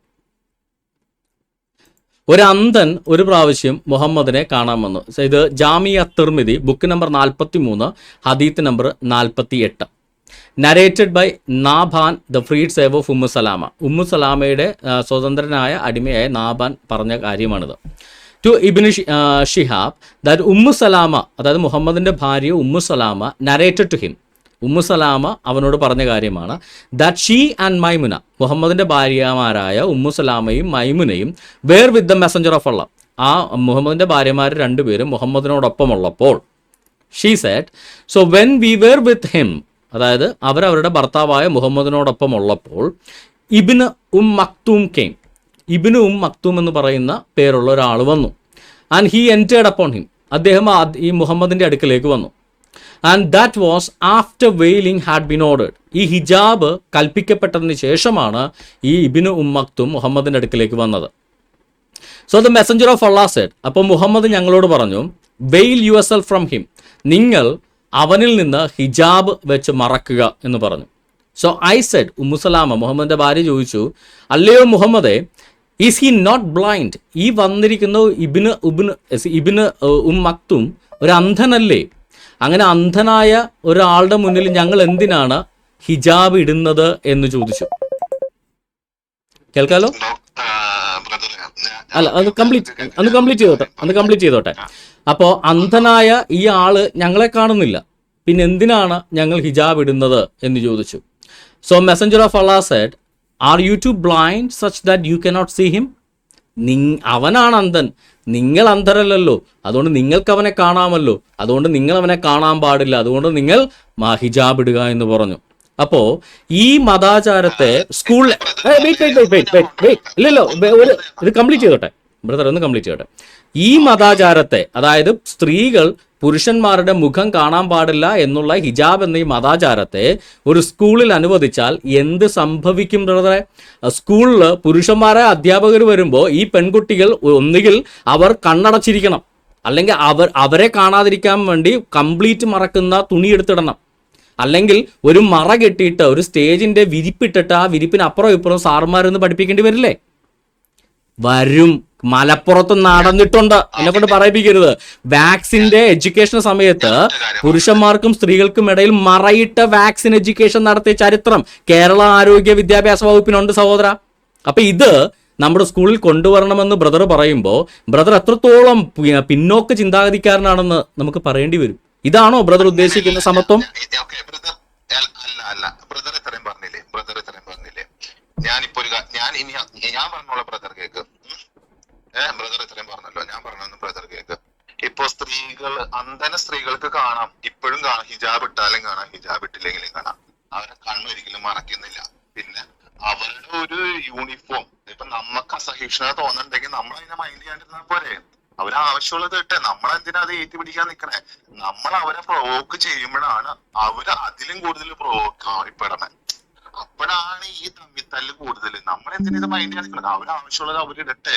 ഒരു അന്ധൻ ഒരു പ്രാവശ്യം മുഹമ്മദിനെ കാണാൻ വന്നു. ഇത് ജാമിയ തിർമിദി ബുക്ക് നമ്പർ 43 ഹദീത്ത് നമ്പർ 48. നരേറ്റഡ് ബൈ നാബാൻ the freed slave of Umm Salama. Umm സലാമയുടെ സ്വതന്ത്രനായ അടിമയായ നാബാൻ പറഞ്ഞ കാര്യമാണിത്. To Ibn Shihab that Umm Salama, അതായത് മുഹമ്മദിൻ്റെ ഭാര്യ Umm Salama, narrated to him, Umm Salama അവനോട് പറഞ്ഞ കാര്യമാണ്. ദാറ്റ് ഷീ ആൻഡ് മൈമുന, മുഹമ്മദിൻ്റെ ഭാര്യമാരായ ഉമ്മു സലാമയും മൈമുനയും were with the messenger of Allah, ആ മുഹമ്മദിൻ്റെ ഭാര്യമാർ രണ്ടുപേരും മുഹമ്മദിനോടൊപ്പമുള്ളപ്പോൾ, she said, so when we were with him, അതായത് അവരവരുടെ ഭർത്താവായ മുഹമ്മദിനോടൊപ്പം ഉള്ളപ്പോൾ, Ibn Maktoum came, Ibn Maktoum എന്ന് പറയുന്ന പേരുള്ള ഒരാൾ വന്നു. And he entered upon him, അദ്ദേഹം ഈ മുഹമ്മദിൻ്റെ അടുക്കലേക്ക് വന്നു. And that was after veiling had been ordered. ഈ ഹിജാബ് കൽപ്പിക്കപ്പെട്ടതിന് ശേഷമാണ് ഈ ഇബ്നു മക്തൂം മുഹമ്മദിൻ്റെ അടുക്കലേക്ക് വന്നത്. So the messenger of Allah said, അപ്പോൾ മുഹമ്മദ് ഞങ്ങളോട് പറഞ്ഞു, വെയിൽ യുവർ സെൽഫ് ഫ്രം ഹിം, നിങ്ങൾ അവനിൽ നിന്ന് ഹിജാബ് വെച്ച് മറക്കുക എന്ന് പറഞ്ഞു. സോ ഐ സെഡ്, ഉമ്മുസലാമ മുഹമ്മദിൻ്റെ ഭാര്യ ചോദിച്ചു, അല്ലയോ മുഹമ്മദേ, ഈസ് ഹി നോട്ട് ബ്ലൈൻഡ്, ഈ വന്നിരിക്കുന്ന ഇബ്നു മക്തൂം ഒരു അന്ധനല്ലേ? അങ്ങനെ അന്ധനായ ഒരാളുടെ മുന്നിൽ ഞങ്ങൾ എന്തിനാണ് ഹിജാബ് ഇടുന്നത് എന്ന് ചോദിച്ചു. കേൾക്കാലോ? അല്ല, അത് കംപ്ലീറ്റ് ചെയ്തോട്ടെ. അപ്പോൾ അന്ധനായ ഈ ആള് ഞങ്ങളെ കാണുന്നില്ല, പിന്നെ എന്തിനാണ് ഞങ്ങൾ ഹിജാബ് ഇടുന്നത് എന്ന് ചോദിച്ചു. So messenger of Allah said, are you two blind such that you cannot see him? അവനാണ് അന്ധൻ, നിങ്ങൾ അന്ധരല്ലല്ലോ, അതുകൊണ്ട് നിങ്ങൾക്ക് അവനെ കാണാമല്ലോ, അതുകൊണ്ട് നിങ്ങൾ അവനെ കാണാൻ പാടില്ല, അതുകൊണ്ട് നിങ്ങൾ ഹിജാബ് ഇടുക എന്ന് പറഞ്ഞു. അപ്പോ ഈ മതാചാരത്തെ സ്കൂളിൽ ഇല്ലല്ലോ, ഇത് കംപ്ലീറ്റ് ചെയ്തോട്ടെ ബ്രദർ, ഒന്ന് കംപ്ലീറ്റ് ചെയ്തോട്ടെ. ഈ മതാചാരത്തെ, അതായത് സ്ത്രീകൾ പുരുഷന്മാരുടെ മുഖം കാണാൻ പാടില്ല എന്നുള്ള ഹിജാബ് എന്ന ഈ മതാചാരത്തെ ഒരു സ്കൂളിൽ അനുവദിച്ചാൽ എന്ത് സംഭവിക്കും ബ്രദറെ? സ്കൂളിൽ പുരുഷന്മാരെ അധ്യാപകർ വരുമ്പോൾ ഈ പെൺകുട്ടികൾ ഒന്നുകിൽ അവർ കണ്ണടച്ചിരിക്കണം, അല്ലെങ്കിൽ അവരെ കാണാതിരിക്കാൻ വേണ്ടി കംപ്ലീറ്റ് മറക്കുന്ന തുണി എടുത്തിടണം, അല്ലെങ്കിൽ ഒരു മറ കെട്ടിയിട്ട് ഒരു സ്റ്റേജിന്റെ വിരിപ്പിട്ടിട്ട് ആ വിരിപ്പിന് അപ്പുറം ഇപ്പുറം സാറുമാരൊന്ന് പഠിപ്പിക്കേണ്ടി വരില്ലേ? വരും. മലപ്പുറത്ത് നടന്നിട്ടുണ്ട്, എന്നെ കൊണ്ട് പറയിപ്പിക്കരുത്. വാക്സിന്റെ എഡ്യൂക്കേഷൻ സമയത്ത് പുരുഷന്മാർക്കും സ്ത്രീകൾക്കും ഇടയിൽ മറയിട്ട വാക്സിൻ എഡ്യൂക്കേഷൻ നടത്തിയ ചരിത്രം കേരള ആരോഗ്യ വിദ്യാഭ്യാസ വകുപ്പിനുണ്ട് സഹോദര. അപ്പൊ ഇത് നമ്മുടെ സ്കൂളിൽ കൊണ്ടുവരണമെന്ന് ബ്രദർ പറയുമ്പോൾ ബ്രദർ എത്രത്തോളം പിന്നോക്ക ചിന്താഗതിക്കാരനാണെന്ന് നമുക്ക് പറയേണ്ടി വരും. ഇതാണോ ബ്രദർ ഉദ്ദേശിക്കുന്ന സമത്വം? ഞാൻ പറഞ്ഞോളെ ബ്രദർ കേക്ക്, ബ്രദർ ഇത്രയും പറഞ്ഞല്ലോ, ഞാൻ പറഞ്ഞു ബ്രദർ കേക്ക്. ഇപ്പൊ സ്ത്രീകൾ, അന്ധന സ്ത്രീകൾക്ക് കാണാം, ഇപ്പോഴും കാണാം, ഹിജാബ് ഇട്ടാലും കാണാം, ഹിജാബ് ഇട്ടില്ലെങ്കിലും കാണാം, അവരെ കണ്ണൊരിക്കലും മറക്കുന്നില്ല. പിന്നെ അവരുടെ ഒരു യൂണിഫോം, ഇപ്പൊ നമുക്ക് അസഹിഷ്ണുത തോന്നുന്നുണ്ടെങ്കിൽ നമ്മൾ അതിനെ മൈൻഡ് ചെയ്യാണ്ടിരുന്നാൽ പോരെ? അവര് ആവശ്യമുള്ളത് ഇട്ടെ, നമ്മളെന്തിനാ അത് ഏറ്റി പിടിക്കാൻ നിക്കണേ? നമ്മൾ അവരെ പ്രൊവോക്ക് ചെയ്യുമ്പോഴാണ് അവര് അതിലും കൂടുതൽ പ്രൊവോക്കപ്പെടണേ. അപ്പോഴാണ് ഈ തമ്മിത്തല്ല് കൂടുതൽ. നമ്മളെന്തിനാ ഇത് മൈൻഡ് ചെയ്യാൻ നിൽക്കുന്നത്? അവര് ആവശ്യമുള്ളത് അവരിടട്ടെ,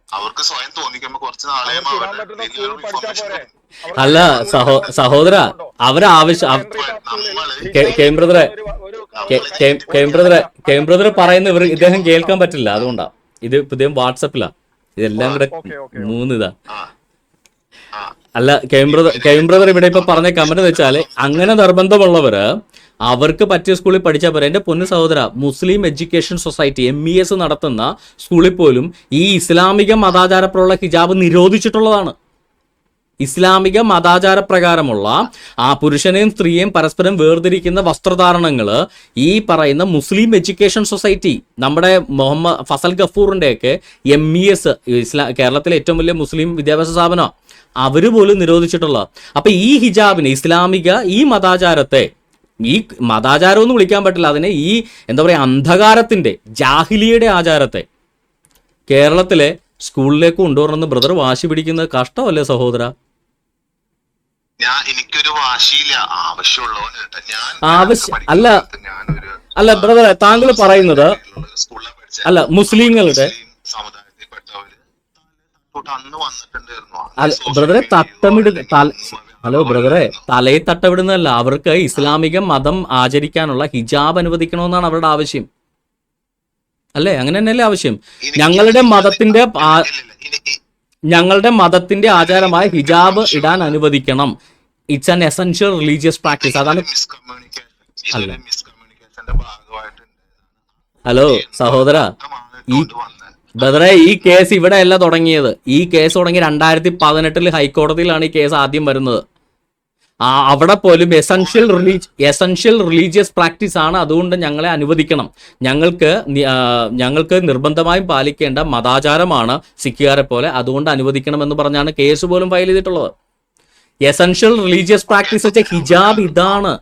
അവർക്ക് സ്വയം തോന്നിക്കുമ്പോ കുറച്ച് നാളെ അല്ല സഹോദര, അവരാവശ്യം കേംബ്രദറെ പറയുന്ന ഇദ്ദേഹം കേൾക്കാൻ പറ്റില്ല, അതുകൊണ്ടാ. ഇത് ഇദ്ദേഹം വാട്സപ്പിലാ, ഇതെല്ലാം കൂടെ 3 ഇതാ. അല്ല കേംബ്രദർ ഇവിടെ ഇപ്പൊ പറഞ്ഞ കമന്റ് എന്ന് വെച്ചാല്, അങ്ങനെ നിർബന്ധമുള്ളവര് അവർക്ക് പറ്റിയ സ്കൂളിൽ പഠിച്ചാൽ പോരാ. എൻ്റെ പൊന്നു സഹോദര, മുസ്ലിം എഡ്യൂക്കേഷൻ സൊസൈറ്റി MES നടത്തുന്ന സ്കൂളിൽ പോലും ഈ ഇസ്ലാമിക മതാചാരപ്രമുള്ള ഹിജാബ് നിരോധിച്ചിട്ടുള്ളതാണ്. ഇസ്ലാമിക മതാചാരപ്രകാരമുള്ള ആ പുരുഷനെയും സ്ത്രീയെയും പരസ്പരം വേർതിരിക്കുന്ന വസ്ത്രധാരണങ്ങൾ ഈ പറയുന്ന മുസ്ലിം എഡ്യൂക്കേഷൻ സൊസൈറ്റി, നമ്മുടെ മുഹമ്മദ് ഫസൽ ഗഫൂറിൻ്റെയൊക്കെ MES, കേരളത്തിലെ ഏറ്റവും വലിയ മുസ്ലിം വിദ്യാഭ്യാസ സ്ഥാപനം, അവർ പോലും നിരോധിച്ചിട്ടുള്ള. അപ്പം ഈ ഹിജാബിനെ, ഇസ്ലാമിക ഈ മതാചാരത്തെ, ഈ മതാചാരം ഒന്നും വിളിക്കാൻ പറ്റില്ല അതിനെ, ഈ എന്താ പറയുക അന്ധകാരത്തിൻ്റെ ജാഹിലിയുടെ ആചാരത്തെ കേരളത്തിലെ സ്കൂളിലേക്ക് കൊണ്ടുവരണമെന്ന് ബ്രദർ വാശി പിടിക്കുന്നത് കഷ്ടമല്ലേ സഹോദര? എനിക്കൊരു വാശിയില്ല, അല്ല ബ്രദറെ, താങ്കൾ പറയുന്നത് അല്ല മുസ്ലിങ്ങളുടെ സമുദായത്തിൽപ്പെട്ടവര് അന്ന് വന്നിട്ടുണ്ടായിരുന്നു. ബ്രദറെ തട്ടമിട് ഹലോ ബ്രദറെ, തലയിൽ തട്ടവിടുന്നതല്ല, അവർക്ക് ഇസ്ലാമിക മതം ആചരിക്കാനുള്ള ഹിജാബ് അനുവദിക്കണമെന്നാണ് അവരുടെ ആവശ്യം. അല്ലേ? അങ്ങനെ തന്നെയല്ലേ ആവശ്യം? ഞങ്ങളുടെ മതത്തിന്റെ ഞങ്ങളുടെ മതത്തിന്റെ ആചാരമായ ഹിജാബ് ഇടാൻ അനുവദിക്കണം. It's an essential religious practice. അതാണ്. അല്ല, ഹലോ സഹോദര, ഈ ബ്രദറെ, ഈ കേസ് ഇവിടെ അല്ല തുടങ്ങിയത്. ഈ കേസ് തുടങ്ങി 2018 ഹൈക്കോടതിയിലാണ് ഈ കേസ് ആദ്യം വരുന്നത്. അവിടെ പോലും എസെൻഷ്യൽ റിലീജിയസ് പ്രാക്ടീസ് ആണ്, അതുകൊണ്ട് ഞങ്ങളെ അനുവദിക്കണം. ഞങ്ങൾക്ക് നിർബന്ധമായും പാലിക്കേണ്ട മതാചാരമാണ് സിഖുകാരെ പോലെ, അതുകൊണ്ട് അനുവദിക്കണം എന്ന് പറഞ്ഞാണ് കേസ് പോലും ഫയൽ ചെയ്തിട്ടുള്ളത്. എസെൻഷ്യൽ റിലീജിയസ് പ്രാക്ടീസ് വെച്ച ഹിജാബ് ഇതാണ്.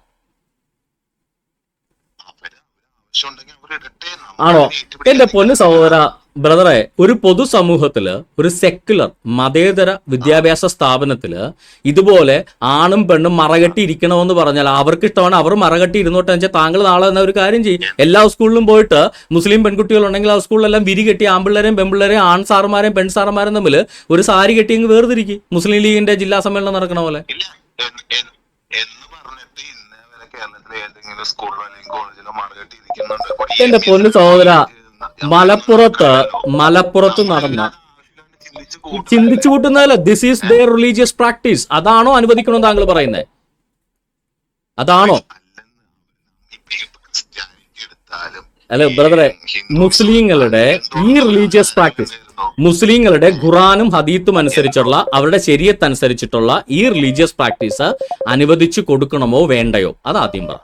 ആണോ? എന്റെ പൊന്നു സഹോദര ബ്രദറെ, ഒരു പൊതുസമൂഹത്തില്, ഒരു സെക്യുലർ മതേതര വിദ്യാഭ്യാസ സ്ഥാപനത്തില് ഇതുപോലെ ആണും പെണ്ണും മറകെട്ടി ഇരിക്കണമെന്ന് പറഞ്ഞാൽ അവർക്ക് ഇഷ്ടമാണ്, അവർ മറകെട്ടി ഇരുന്നോട്ടെ വെച്ചാൽ താങ്കൾ നാളെ എന്ന ഒരു കാര്യം ചെയ്യും. എല്ലാ സ്കൂളിലും പോയിട്ട് മുസ്ലിം പെൺകുട്ടികളുണ്ടെങ്കിൽ ആ സ്കൂളിലെല്ലാം വിരി കെട്ടി ആൺപിള്ളേരെയും പെൺപിള്ളേരെയും, ആൺ സാറുമാരെയും പെൺ സാറുമാരും തമ്മിൽ ഒരു സാരി കെട്ടി അങ്ങ് വേർതിരിക്കും, മുസ്ലിം ലീഗിന്റെ ജില്ലാ സമ്മേളനം നടക്കണ പോലെ. എന്റെ പൊന്നു സഹോദര, മലപ്പുറത്ത് നടന്ന ചിന്തിച്ചു കൂട്ടുന്നതല്ല, this is their religious practice. അതാണോ അനുവദിക്കണമെന്ന് താങ്കൾ പറയുന്നത്? അതാണോ? അല്ല ബ്രദറെ, മുസ്ലിങ്ങളുടെ ഈ റിലീജിയസ് പ്രാക്ടീസ്, മുസ്ലിങ്ങളുടെ ഖുറാനും ഹദീത്തും അനുസരിച്ചുള്ള അവരുടെ ശരീഅത്ത് അനുസരിച്ചിട്ടുള്ള ഈ റിലീജിയസ് പ്രാക്ടീസ് അനുവദിച്ചു കൊടുക്കണമോ വേണ്ടയോ? അതാദ്യം പറ.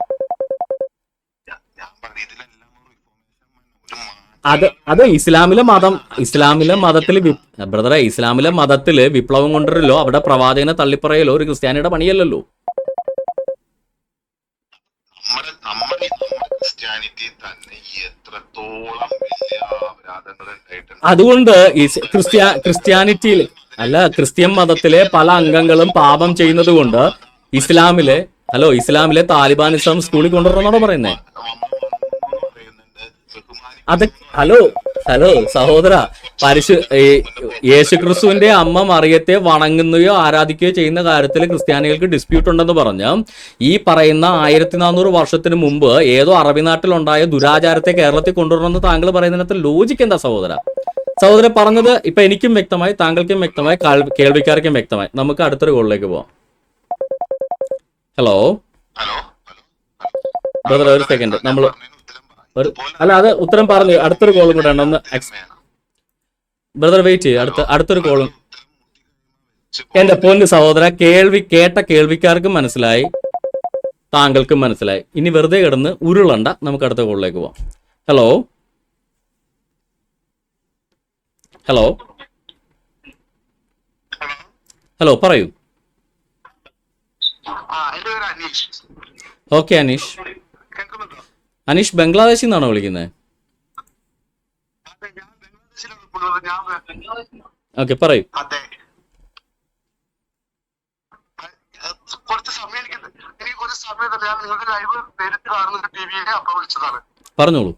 അത് ഇസ്ലാമിലെ മതത്തിൽ ബ്രദറെ, ഇസ്ലാമിലെ മതത്തില് വിപ്ലവം കൊണ്ടുവരല്ലോ, അവിടെ പ്രവാചകനെ തള്ളിപ്പറയലോ ഒരു ക്രിസ്ത്യാനിയുടെ പണിയല്ലല്ലോ. അതുകൊണ്ട് ക്രിസ്ത്യാനിറ്റിയിൽ അല്ല, ക്രിസ്ത്യൻ മതത്തിലെ പല അംഗങ്ങളും പാപം ചെയ്യുന്നത് കൊണ്ട് ഇസ്ലാമിലെ താലിബാനിസം സ്കൂളിൽ കൊണ്ടുവരണമെന്നാണോ പറയുന്നേ? അത് ഹലോ സഹോദര, യേശുക്രിസ്തുവിന്റെ അമ്മ മറിയത്തെ വണങ്ങുകയോ ആരാധിക്കുകയോ ചെയ്യുന്ന കാര്യത്തിൽ ക്രിസ്ത്യാനികൾക്ക് ഡിസ്പ്യൂട്ട് ഉണ്ടെന്ന് പറഞ്ഞ് ഈ പറയുന്ന 1400 വർഷത്തിന് മുമ്പ് ഏതോ അറബി നാട്ടിലുണ്ടായ ദുരാചാരത്തെ കേരളത്തിൽ കൊണ്ടുവരണമെന്ന് താങ്കൾ പറയുന്നതിനകത്ത് ലോജിക്ക് എന്താ സഹോദര പറഞ്ഞത്? ഇപ്പൊ എനിക്കും വ്യക്തമായി, താങ്കൾക്കും വ്യക്തമായി, കേൾവിക്കാർക്കും വ്യക്തമായി. നമുക്ക് അടുത്തൊരു കോളിലേക്ക് പോവാം. ഹലോ ബ്രദർ, ഒരു സെക്കൻഡ്. അത് ഉത്തരം പറഞ്ഞു. അടുത്തൊരു കോളും കൂടെ ഉണ്ട്, ഒന്ന് ബ്രദർ വെയിറ്റ് ചെയ്യും. അടുത്തൊരു കോളും. എന്റെ പൊന്ന് സഹോദര, കേട്ട കേൾവിക്കാർക്കും മനസ്സിലായി, താങ്കൾക്കും മനസ്സിലായി. ഇനി വെറുതെ കിടന്ന് ഉരുളണ്ട, നമുക്ക് അടുത്ത കോളിലേക്ക് പോവാം. ഹലോ പറയൂ. ഓക്കെ അനീഷ് ബംഗ്ലാദേശിൽ നിന്നാണോ വിളിക്കുന്നത്? ഓക്കെ പറയൂ. പറഞ്ഞോളൂ.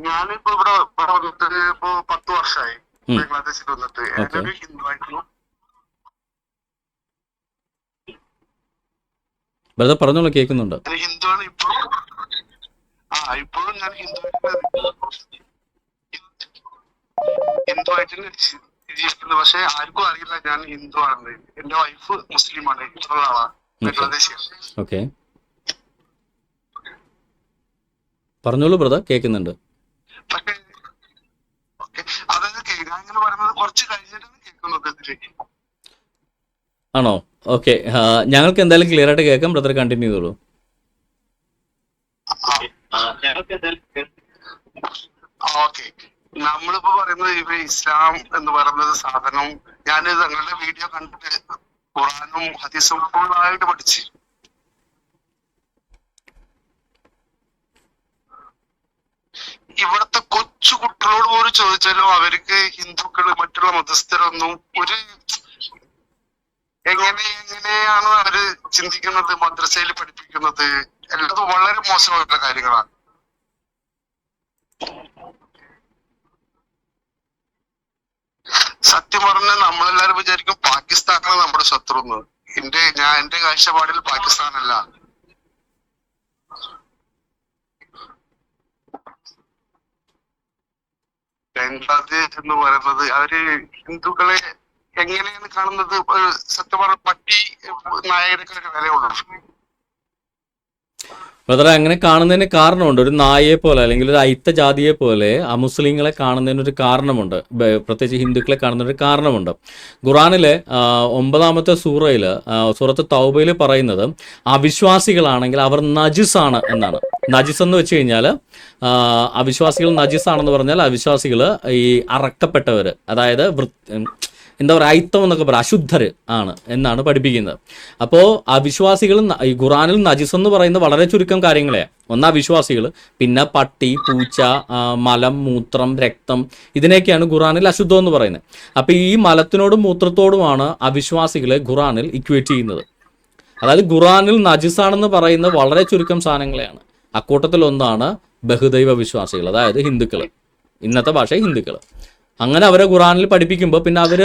ഞാനിപ്പോ ഇവിടെ വന്നിട്ട് ഇപ്പൊ 10 വർഷമായി ബംഗ്ലാദേശിൽ വന്നിട്ട്. ഞാനൊരു ഹിന്ദുവായിരുന്നു. ബ്രദർ പറഞ്ഞോളൂ, കേൾക്കുന്നുണ്ട്. ഹിന്ദുവാണ് ഇപ്പോഴും ഞാൻ ഹിന്ദുവായിട്ട് ജീവിക്കുന്നത്. പക്ഷെ ആർക്കും അറിയില്ല ഞാൻ ഹിന്ദു ആണെന്ന്. എന്റെ വൈഫ് മുസ്ലിമാണ്, ഇത്ര ആളാണ് ബംഗ്ലാദേശിയാണ്. ഓക്കെ പറഞ്ഞോളൂ ബ്രദർ, കേൾക്കുന്നുണ്ട്. പക്ഷെ അതായത് ഞാൻ ഇങ്ങനെ പറയുന്നത് കുറച്ച് കഴിഞ്ഞിട്ടാണ് കേൾക്കുന്നത് ഇതിലേക്ക്. ആണോ? ഓക്കെ, ഞങ്ങൾക്ക് എന്തായാലും ക്ലിയർ ആയിട്ട് കേൾക്കാം. ബ്രദർ കണ്ടിന്യൂ ചെയ്തോളൂ. ഓക്കെ, നമ്മളിപ്പോ പറയുന്നത് ഇപ്പൊ ഇസ്ലാം എന്ന് പറയുന്നത് സാധനം, ഞാൻ നിങ്ങളുടെ വീഡിയോ കണ്ടിട്ട് ഖുറാനും ഹദീസും ഫുള്ളായിട്ട് പഠിച്ചു. ഇവിടുത്തെ കൊച്ചു കുട്ടികളോട് പോലും ചോദിച്ചാലും അവർക്ക് ഹിന്ദുക്കള് മറ്റുള്ള മതസ്ഥരൊന്നും ഒരു എങ്ങനെയാണ് അവര് ചിന്തിക്കുന്നത്, മദ്രസയിൽ പഠിപ്പിക്കുന്നത് എല്ലാതും വളരെ മോശമായിട്ടുള്ള കാര്യങ്ങളാണ്. സത്യം പറഞ്ഞാൽ നമ്മളെല്ലാരും വിചാരിക്കും പാകിസ്ഥാനാണ് നമ്മുടെ ശത്രു എന്ന്. എന്റെ കാഴ്ചപ്പാടിൽ പാകിസ്ഥാനല്ല. ബംഗ്ലാദേശ് എന്ന് പറയുന്നത് അവര് ഹിന്ദുക്കളെ എങ്ങനെയാണ് കാണുന്നത്? സത്യം പറഞ്ഞ പട്ടി നായകനൊക്കെ ഒരു വിലയുള്ളൂ. ബ്രദറെ, അങ്ങനെ കാണുന്നതിന് കാരണമുണ്ട്. ഒരു നായയെ പോലെ അല്ലെങ്കിൽ ഒരു അയിത്ത ജാതിയെ പോലെ അമുസ്ലിങ്ങളെ കാണുന്നതിനൊരു കാരണമുണ്ട്. പ്രത്യേകിച്ച് ഹിന്ദുക്കളെ കാണുന്നതിനൊരു കാരണമുണ്ട്. ഖുറാനിലെ 9-ാമത്തെ സൂറത്ത് തൗബയിൽ പറയുന്നത് അവിശ്വാസികളാണെങ്കിൽ അവർ നജിസാണ് എന്നാണ്. നജിസ് എന്ന് വെച്ച് കഴിഞ്ഞാൽ അവിശ്വാസികൾ നജിസാണെന്ന് പറഞ്ഞാൽ അവിശ്വാസികൾ ഈ അറക്കപ്പെട്ടവർ, അതായത് എന്താ പറയുക, അയിത്തം എന്നൊക്കെ പറയാം, അശുദ്ധർ ആണ് എന്നാണ് പഠിപ്പിക്കുന്നത്. അപ്പോൾ അവിശ്വാസികൾ ഈ ഖുറാനിൽ നജിസ് എന്ന് പറയുന്നത് വളരെ ചുരുക്കം കാര്യങ്ങളെ. ഒന്ന് അവിശ്വാസികൾ, പിന്നെ പട്ടി, പൂച്ച, മലം, മൂത്രം, രക്തം, ഇതിനെയൊക്കെയാണ് ഖുറാനിൽ അശുദ്ധം എന്ന് പറയുന്നത്. അപ്പോൾ ഈ മലത്തിനോടും മൂത്രത്തോടുമാണ് അവിശ്വാസികളെ ഖുറാനിൽ ഇക്വേറ്റ് ചെയ്യുന്നത്. അതായത് ഖുറാനിൽ നജിസാണെന്ന് പറയുന്നത് വളരെ ചുരുക്കം സാധനങ്ങളെയാണ്. അക്കൂട്ടത്തിലൊന്നാണ് ബഹുദൈവ വിശ്വാസികൾ, അതായത് ഹിന്ദുക്കൾ, ഇന്നത്തെ ഭാഷ ഹിന്ദുക്കൾ. അങ്ങനെ അവരെ ഖുറാനിൽ പഠിപ്പിക്കുമ്പോൾ പിന്നെ അവർ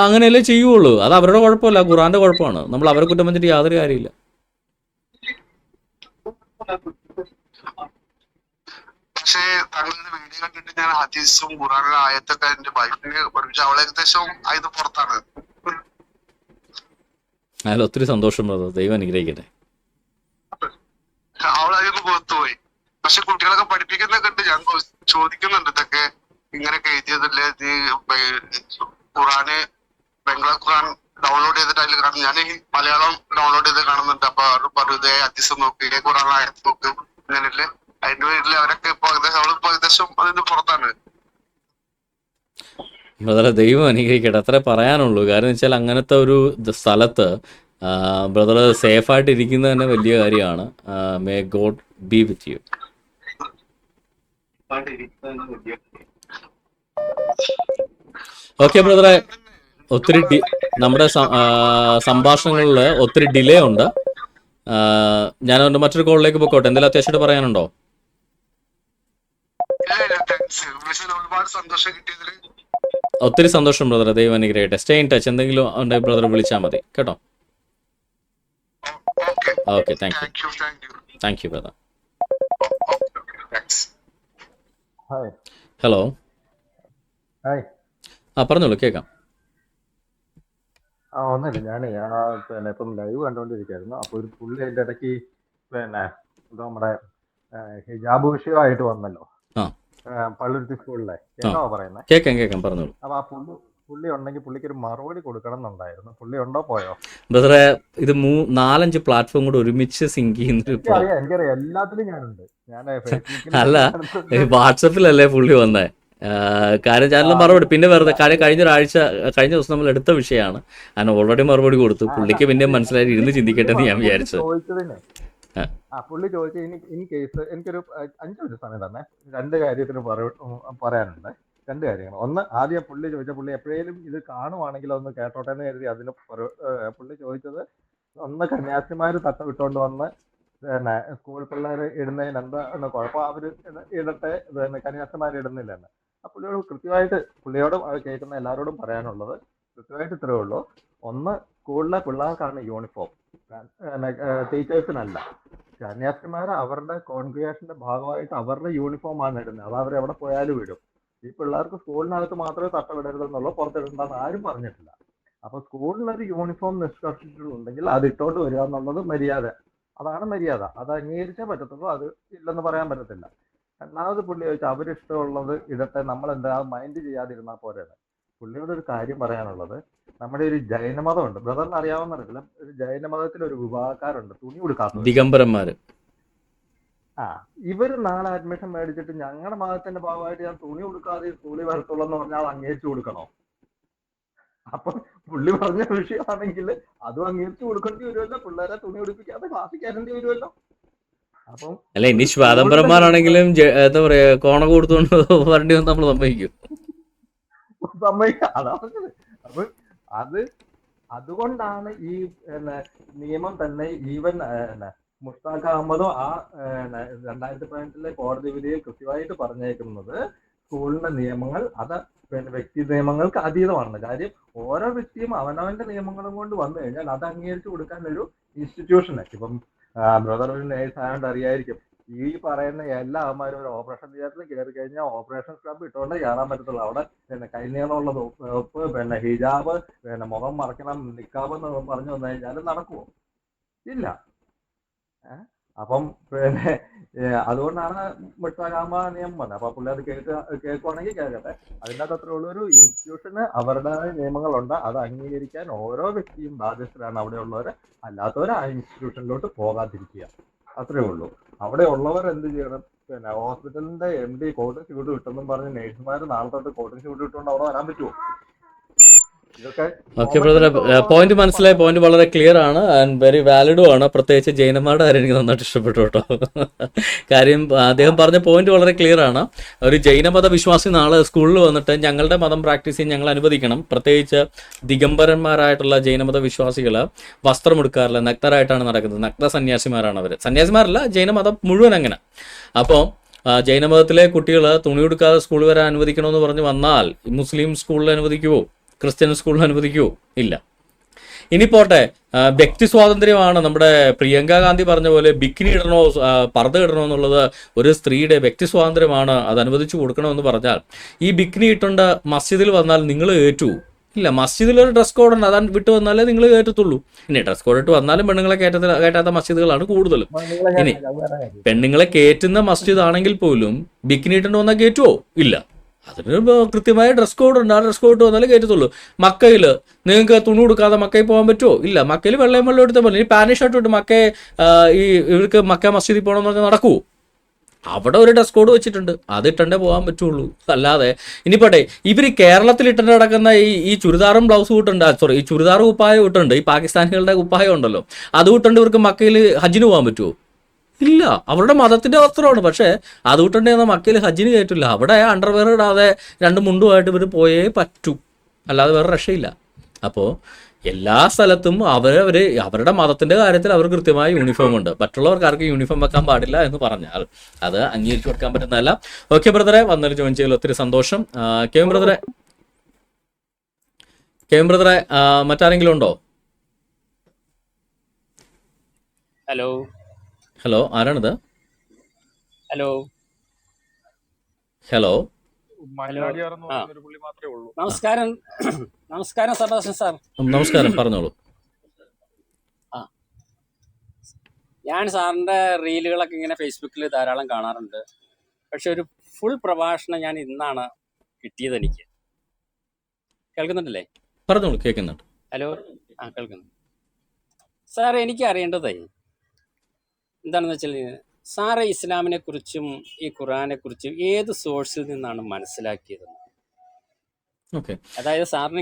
അങ്ങനെയല്ലേ ചെയ്യുള്ളൂ. അത് അവരുടെ കുഴപ്പമല്ല, ഖുറാന്റെ കുഴപ്പമാണ്. നമ്മൾ അവരെ കുറ്റം വെച്ചിട്ട് യാതൊരു കാര്യമില്ല. പക്ഷേ താങ്കളുടെ വീഡിയോ കണ്ടിട്ട് ഞാൻ ഹദീസും ഖുറാനിലെ ആയത്തൊക്കെ എന്റെ വൈഫിനെ പഠിപ്പിച്ചു. അവൾ ഏകദേശം ഇത് പുറത്താണ്. അതിൽ ഒത്തിരി സന്തോഷം ബ്രദർ, ദൈവം അനുഗ്രഹിക്കട്ടെ. അവളതിന് പുറത്തുപോയി. പക്ഷെ കുട്ടികളൊക്കെ പഠിപ്പിക്കുന്നതൊക്കെ ഉണ്ട്. ഞാൻ ചോദിക്കുന്നുണ്ട്, ഇതൊക്കെ ഇങ്ങനെയൊക്കെ എഴുതിയതല്ലേ ഖുറാന് ഖുറാൻ ഡൗൺലോഡ് ചെയ്തിട്ട് അതിൽ കാണും. ഞാൻ ഈ മലയാളം ഡൗൺലോഡ് ചെയ്ത് കാണുന്നുണ്ട്. അപ്പൊ അവർ പറയുന്നത് ഹദീസ് നോക്ക്, ഖുറാൻ ആയത്ത് നോക്ക്, അങ്ങനെയല്ലേ. അതിന്റെ പേരിൽ അവരൊക്കെ ഇപ്പൊ ഏകദേശം അതിന് പുറത്താണ്. ബ്രദറെ, ദൈവം അനുഗ്രഹിക്കട്ടെ, അത്രേ പറയാനുള്ളൂ. കാരണം വെച്ചാൽ അങ്ങനത്തെ ഒരു സ്ഥലത്ത് ബ്രദർ സേഫായിട്ട് ഇരിക്കുന്നത് തന്നെ വലിയ കാര്യമാണ്. May God B with you. Okay ബ്രദറെ, ഒത്തിരി നമ്മുടെ സംഭാഷണങ്ങളിൽ ഒത്തിരി ഡിലേ ഉണ്ട്. ഞാനതുകൊണ്ട് മറ്റൊരു കോളിലേക്ക് പോയിക്കോട്ടെ. എന്തെങ്കിലും അത്യാവശ്യമായിട്ട് പറയാനുണ്ടോ? ഒരുപാട് സന്തോഷം കിട്ടിയതിൽ. ഒത്തിരി സന്തോഷം ബ്രദറെ, ദൈവം അനുഗ്രഹിക്കട്ടെ. Stay in touch. എന്തെങ്കിലും ഉണ്ടെങ്കിൽ ബ്രദർ വിളിച്ചാൽ മതി കേട്ടോ. Okay, thank you brother. Hello, പറഞ്ഞോളൂ, കേൾക്കാം. ഒന്നുമില്ല, ഞാൻ ഇപ്പം ലൈവ് കണ്ടുകൊണ്ടിരിക്കുകയായിരുന്നു. അപ്പോൾ ഒരു പുള്ളി അതിൻ്റെ ഇടയ്ക്ക് നമ്മുടെ ഹിജാബ് വിഷയമായിട്ട് വന്നല്ലോ, പള്ളുരുത്തി സ്കൂളിലെ. കേൾക്കാമോ പറയുന്നത്? കേൾക്കാം, പറഞ്ഞോളൂ. അപ്പോൾ ആ പുള്ളി ഉണ്ടെങ്കിൽ പുള്ളിക്ക് ഒരു മറുപടി കൊടുക്കണം എന്നുണ്ടായിരുന്നു. പുള്ളി ഉണ്ടോ, പോയോ? ബ്രദറെ, ഇത് 4-5 പ്ലാറ്റ്ഫോം കൂടെ ഒരുമിച്ച് സിങ്ക് ചെയ്യുന്നൊരു എനിക്കറിയാം, എല്ലാത്തിലും ഞാനുണ്ട്. ഞാൻ അല്ല, വാട്സപ്പിലല്ലേ പുള്ളി വന്നേ. കാര്യം ചാനലിൽ മറുപടി പിന്നെ വെറുതെ കഴിഞ്ഞ ദിവസം നമ്മൾ എടുത്ത വിഷയമാണ്. ഞാൻ ഓൾറെഡി മറുപടി കൊടുത്തു. പുള്ളിക്ക് പിന്നെ മനസ്സിലായി ഇരുന്ന് ചിന്തിക്കട്ടെ എന്ന് ഞാൻ വിചാരിച്ചത്. പുള്ളി ചോദിച്ചു, ഇൻ കേസ് എനിക്കൊരു 5 മിനിറ്റ് സമയം തന്നെ 2 കാര്യത്തിന് പറയാനുണ്ട്. 2 കാര്യങ്ങൾ. ഒന്ന്, ആദ്യം പുള്ളി ചോദിച്ച, പുള്ളി എപ്പോഴേലും ഇത് കാണുവാണെങ്കിൽ ഒന്ന് കേട്ടോട്ടെ എന്ന് കരുതി അതിന് പുള്ളി ചോദിച്ചത്, ഒന്ന് കന്യാസ്ത്രീമാര് തട്ടവിട്ടോണ്ട് വന്ന് സ്കൂൾ പിള്ളേർ ഇടുന്നതിന് എന്താ കുഴപ്പം, അവര് ഇടട്ടെ, കന്യാസ്ത്രീമാർ ഇടുന്നില്ലെന്ന്. ആ പുള്ളിയോട് കൃത്യമായിട്ട്, പുള്ളിയോടും കേൾക്കുന്ന എല്ലാവരോടും പറയാനുള്ളത് കൃത്യമായിട്ട് ഇത്രേ ഉള്ളൂ. ഒന്ന്, സ്കൂളിലെ പിള്ളേർക്കാണ് യൂണിഫോം, ടീച്ചേഴ്സിനല്ല. കന്യാസ്ത്രീമാർ അവരുടെ കോൺഗ്രിഗേഷന്റെ ഭാഗമായിട്ട് അവരുടെ യൂണിഫോമാണ് ഇടുന്നത്. അത് അവരെവിടെ പോയാലും ഇടും. ഈ പിള്ളേർക്ക് സ്കൂളിനകത്ത് മാത്രമേ തട്ടമിടരുതെന്നുള്ളൂ, പുറത്തിടണ്ടെന്ന് ആരും പറഞ്ഞിട്ടില്ല. അപ്പൊ സ്കൂളിലൊരു യൂണിഫോം നിഷ്കർഷിച്ചിട്ടുണ്ടെങ്കിൽ അത് ഇട്ടോണ്ട് വരിക എന്നുള്ളത് മര്യാദ. അതാണ് മര്യാദ. അത് അംഗീകരിച്ചേ പറ്റത്തുള്ളൂ, അത് ഇല്ലെന്ന് പറയാൻ പറ്റത്തില്ല. രണ്ടാമത് പുള്ളി ചോദിച്ചാൽ അവരിഷ്ടമുള്ളത് ഇടട്ടെ, നമ്മൾ എന്താ മൈൻഡ് ചെയ്യാതിരുന്നാൽ പോരെ. പുള്ളിയോട് ഒരു കാര്യം പറയാനുള്ളത്, നമ്മുടെ ഒരു ജൈനമതമുണ്ട്, ബ്രദറിന് അറിയാവുന്നറിയില്ല, ഒരു ജൈനമതത്തിൽ ഒരു വിഭാഗക്കാരുണ്ട് തുണി കൊടുക്കാത്ത ദിഗംബരന്മാര്. ഇവര് നാളെ അഡ്മിഷൻ മേടിച്ചിട്ട് ഞങ്ങളുടെ മതത്തിന്റെ ഭാഗമായിട്ട് ഞാൻ തുണി കൊടുക്കാതെ സ്കൂളിൽ വരത്തുള്ളൂ എന്ന് പറഞ്ഞാൽ അംഗീകരിച്ചു കൊടുക്കണോ? അപ്പൊ പുള്ളി പറഞ്ഞ വിഷയമാണെങ്കിൽ അതും അംഗീകരിച്ചു കൊടുക്കേണ്ടി വരുമല്ലോ. പിള്ളേരെ തുണി ഉടുപ്പിക്കാതെ ക്ലാസ്സിൽ കയറേണ്ടി വരുമല്ലോ. അപ്പം അല്ല, ഇനി ശ്വാതംബരന്മാരാണെങ്കിലും എന്താ പറയാ, കോണ കൊടുത്തുകൊണ്ട് വരണ്ടി വന്ന് നമ്മൾ സമ്മതിക്കും. അതാ പറഞ്ഞത്. അപ്പൊ അതുകൊണ്ടാണ് ഈ നിയമം തന്നെ ഈവൻ മുസ്താഖ് അഹമ്മദും ആ 2018 കോടതി വിധിയിൽ കൃത്യമായിട്ട് പറഞ്ഞേക്കുന്നത്, സ്കൂളിന്റെ നിയമങ്ങൾ അത് പിന്നെ വ്യക്തി നിയമങ്ങൾക്ക് അതീതമാണ്. കാര്യം ഓരോ വ്യക്തിയും അവനവന്റെ നിയമങ്ങളും കൊണ്ട് വന്നു കഴിഞ്ഞാൽ അത് അംഗീകരിച്ചു കൊടുക്കാൻ ഒരു ഇൻസ്റ്റിറ്റ്യൂഷന് ഇപ്പം ബ്രദർ ഒരു നേഴ്സ് ആയതുകൊണ്ട് അറിയായിരിക്കും. ഈ പറയുന്ന എല്ലാ അവന്മാരും ഒരു ഓപ്പറേഷൻ തിയേറ്ററിൽ കയറി കഴിഞ്ഞാൽ ഓപ്പറേഷൻ സ്ക്രബ് ഇട്ടുകൊണ്ട് കയറാൻ പറ്റത്തുള്ളൂ. അവിടെ പിന്നെ കൈനീളമുള്ള ഉപ്പ്, പിന്നെ ഹിജാബ്, പിന്നെ മുഖം മറക്കണം, നിക്കാബ് എന്ന് പറഞ്ഞു വന്നു കഴിഞ്ഞാൽ നടക്കുമോ? ഇല്ല. അപ്പം പിന്നെ അതുകൊണ്ടാണ് മിട്ടാകാമ നിയമം വന്നത്. അപ്പൊ പുള്ളി അത് കേൾക്കുവാണെങ്കിൽ കേൾക്കട്ടെ. അതിനകത്ത് അത്ര ഉള്ള ഒരു ഇൻസ്റ്റിറ്റ്യൂഷന് അവരുടേതായ നിയമങ്ങളുണ്ട്. അത് അംഗീകരിക്കാൻ ഓരോ വ്യക്തിയും ബാധ്യസ്ഥരാണ് അവിടെ ഉള്ളവർ. അല്ലാത്തവർ ആ ഇൻസ്റ്റിറ്റ്യൂഷനിലോട്ട് പോകാതിരിക്കുക, അത്രേ ഉള്ളൂ. അവിടെ ഉള്ളവർ എന്ത് ചെയ്യണം? പിന്നെ ഹോസ്പിറ്റലിന്റെ MD കോട്ടും സ്യൂട്ട് കിട്ടുമെന്നും പറഞ്ഞ് നേഴ്സുമാർ നാളെ തൊട്ട് കോട്ടും സ്യൂട്ട് ഇട്ടുകൊണ്ട് അവിടെ വരാൻ പറ്റുമോ? ഇതൊക്കെ ഓക്കെ ബ്രദറെ, പോയിന്റ് മനസ്സിലായി. പോയിന്റ് വളരെ ക്ലിയർ ആണ് ആൻഡ് വെരി വാലിഡും ആണ്. പ്രത്യേകിച്ച് ജൈനന്മാരുടെ കാര്യം എനിക്ക് നന്നായിട്ട് ഇഷ്ടപ്പെട്ടു കേട്ടോ. കാര്യം അദ്ദേഹം പറഞ്ഞ പോയിന്റ് വളരെ ക്ലിയർ ആണ്. ഒരു ജൈനമത വിശ്വാസി നാളെ സ്കൂളിൽ വന്നിട്ട് ഞങ്ങളുടെ മതം പ്രാക്ടീസ് ചെയ്യാൻ ഞങ്ങൾ അനുവദിക്കണം. പ്രത്യേകിച്ച് ദിഗംബരന്മാരായിട്ടുള്ള ജൈനമത വിശ്വാസികൾ വസ്ത്രം എടുക്കാറില്ല, നഗ്നരായിട്ടാണ് നടക്കുന്നത്. നഗ്ന സന്യാസിമാരാണ് അവർ. സന്യാസിമാരല്ല, ജൈനമതം മുഴുവൻ അങ്ങനെ. അപ്പോൾ ജൈനമതത്തിലെ കുട്ടികൾ തുണി എടുക്കാതെ സ്കൂളിൽ വരാൻ അനുവദിക്കണമെന്ന് പറഞ്ഞ് വന്നാൽ മുസ്ലിം സ്കൂളിൽ അനുവദിക്കുമോ? ക്രിസ്ത്യൻ സ്കൂളിൽ അനുവദിക്കുമോ? ഇല്ല. ഇനി പോട്ടെ, വ്യക്തി സ്വാതന്ത്ര്യമാണ്. നമ്മുടെ പ്രിയങ്ക ഗാന്ധി പറഞ്ഞ പോലെ ബിക്കിനി ഇടണോ പർദ്ദ ഇടണോ എന്നുള്ളത് ഒരു സ്ത്രീയുടെ വ്യക്തി സ്വാതന്ത്ര്യമാണ്, അത് അനുവദിച്ചു കൊടുക്കണമെന്ന് പറഞ്ഞാൽ ഈ ബിക്കിനി ഇട്ടുകൊണ്ട് മസ്ജിദിൽ വന്നാൽ നിങ്ങൾ ഏറ്റു? ഇല്ല. മസ്ജിദിൽ ഒരു ഡ്രസ് കോഡ് ഉണ്ട്, അതാണ് വിട്ട് വന്നാലേ നിങ്ങൾ കയറ്റത്തുള്ളൂ. ഇനി ഡ്രസ് കോഡ് ഇട്ട് വന്നാലും പെണ്ണുങ്ങളെ കയറ്റാത്ത മസ്ജിദുകളാണ് കൂടുതലും. ഇനി പെണ്ണുങ്ങളെ കയറ്റുന്ന മസ്ജിദ് ആണെങ്കിൽ പോലും ബിക്കിനി ഇട്ടുകൊണ്ട് വന്നാൽ കയറ്റുമോ? ഇല്ല. അതിന് കൃത്യമായ ഡ്രസ് കോഡ് ഉണ്ട്. ആ ഡ്രസ് കോഡ് വന്നാലേ കയറ്റത്തുള്ളൂ. മക്കയിൽ നിങ്ങൾക്ക് തുണി കൊടുക്കാതെ മക്കയിൽ പോകാൻ പറ്റുമോ? ഇല്ല. മക്കയിൽ വെള്ളം എടുത്താൽ പോലെ. ഈ പാന്റ് ഷർട്ട് ഇട്ട് മക്കയെ ഇവർക്ക് മക്ക മസ്ജിദിൽ പോകണമെന്ന് പറഞ്ഞാൽ നടക്കുമോ? അവിടെ ഒരു ഡ്രസ് കോഡ് വെച്ചിട്ടുണ്ട്, അത് ഇട്ടേ പോകാൻ പറ്റുള്ളൂ. അല്ലാതെ ഇനിപ്പോട്ടെ ഇവർ കേരളത്തിൽ ഇട്ടിട്ട് നടക്കുന്ന ഈ ചുരിദാറും ബ്ലൗസും ഇട്ടുണ്ട്, സോറി ഈ ചുരിദാർ കുപ്പായം ഇട്ടുണ്ട്, ഈ പാകിസ്ഥാനികളുടെ കുപ്പായം ഉണ്ടല്ലോ, അത് ഇട്ടുണ്ട് ഇവർക്ക് മക്കയിൽ ഹജ്ജിന് പോകാൻ പറ്റുമോ? ഇല്ല. അവരുടെ മതത്തിന്റെ വസ്ത്രമാണ്. പക്ഷേ അത് വിട്ടുണ്ടെങ്കിൽ മക്കയിൽ ഹജ്ജിന് കയറ്റില്ല. അവിടെ അണ്ടർവെയർ ഇടാതെ രണ്ട് മുണ്ടുമായിട്ട് ഇവർ പോയേ പറ്റൂ, അല്ലാതെ വേറെ രക്ഷയില്ല. അപ്പോൾ എല്ലാ സ്ഥലത്തും അവരുടെ മതത്തിന്റെ കാര്യത്തിൽ അവർ കൃത്യമായ യൂണിഫോം ഉണ്ട്. മറ്റുള്ളവർക്ക് ആർക്കും യൂണിഫോം വെക്കാൻ പാടില്ല എന്ന് പറഞ്ഞാൽ അത് അംഗീകരിച്ചു കൊടുക്കാൻ പറ്റുന്നതല്ല. ഓക്കെ ബ്രദറെ, വന്നൊരു ജോയിൻ ചെയ്യൽ ഒത്തിരി സന്തോഷം. കെവിൻ ബ്രദറെ മറ്റാരെങ്കിലും ഉണ്ടോ? ഹലോ, ആരാണിത്? ഹലോ. നമസ്കാരം. നമസ്കാരം സദാശൻ സാർ. നമസ്കാരം, പറഞ്ഞോളൂ. ഞാൻ സാറിന്റെ റീലുകളൊക്കെ ഇങ്ങനെ ഫേസ്ബുക്കിൽ ധാരാളം കാണാറുണ്ട്. പക്ഷെ ഒരു ഫുൾ പ്രഭാഷണം ഞാൻ ഇന്നാണ് കിട്ടിയത്. എനിക്ക് കേൾക്കുന്നുണ്ടല്ലേ? പറഞ്ഞോളൂ, കേൾക്കുന്നുണ്ട്. ഹലോ, കേൾക്കുന്നു സാർ. എനിക്ക് അറിയേണ്ടതേ എന്താണെന്ന് വെച്ചാൽ, സാറ് ഇസ്ലാമിനെ കുറിച്ചും ഈ ഖുറാനെ കുറിച്ചും ഏത് സോഴ്സിൽ നിന്നാണ് മനസ്സിലാക്കിയത്? അതായത് സാറിന്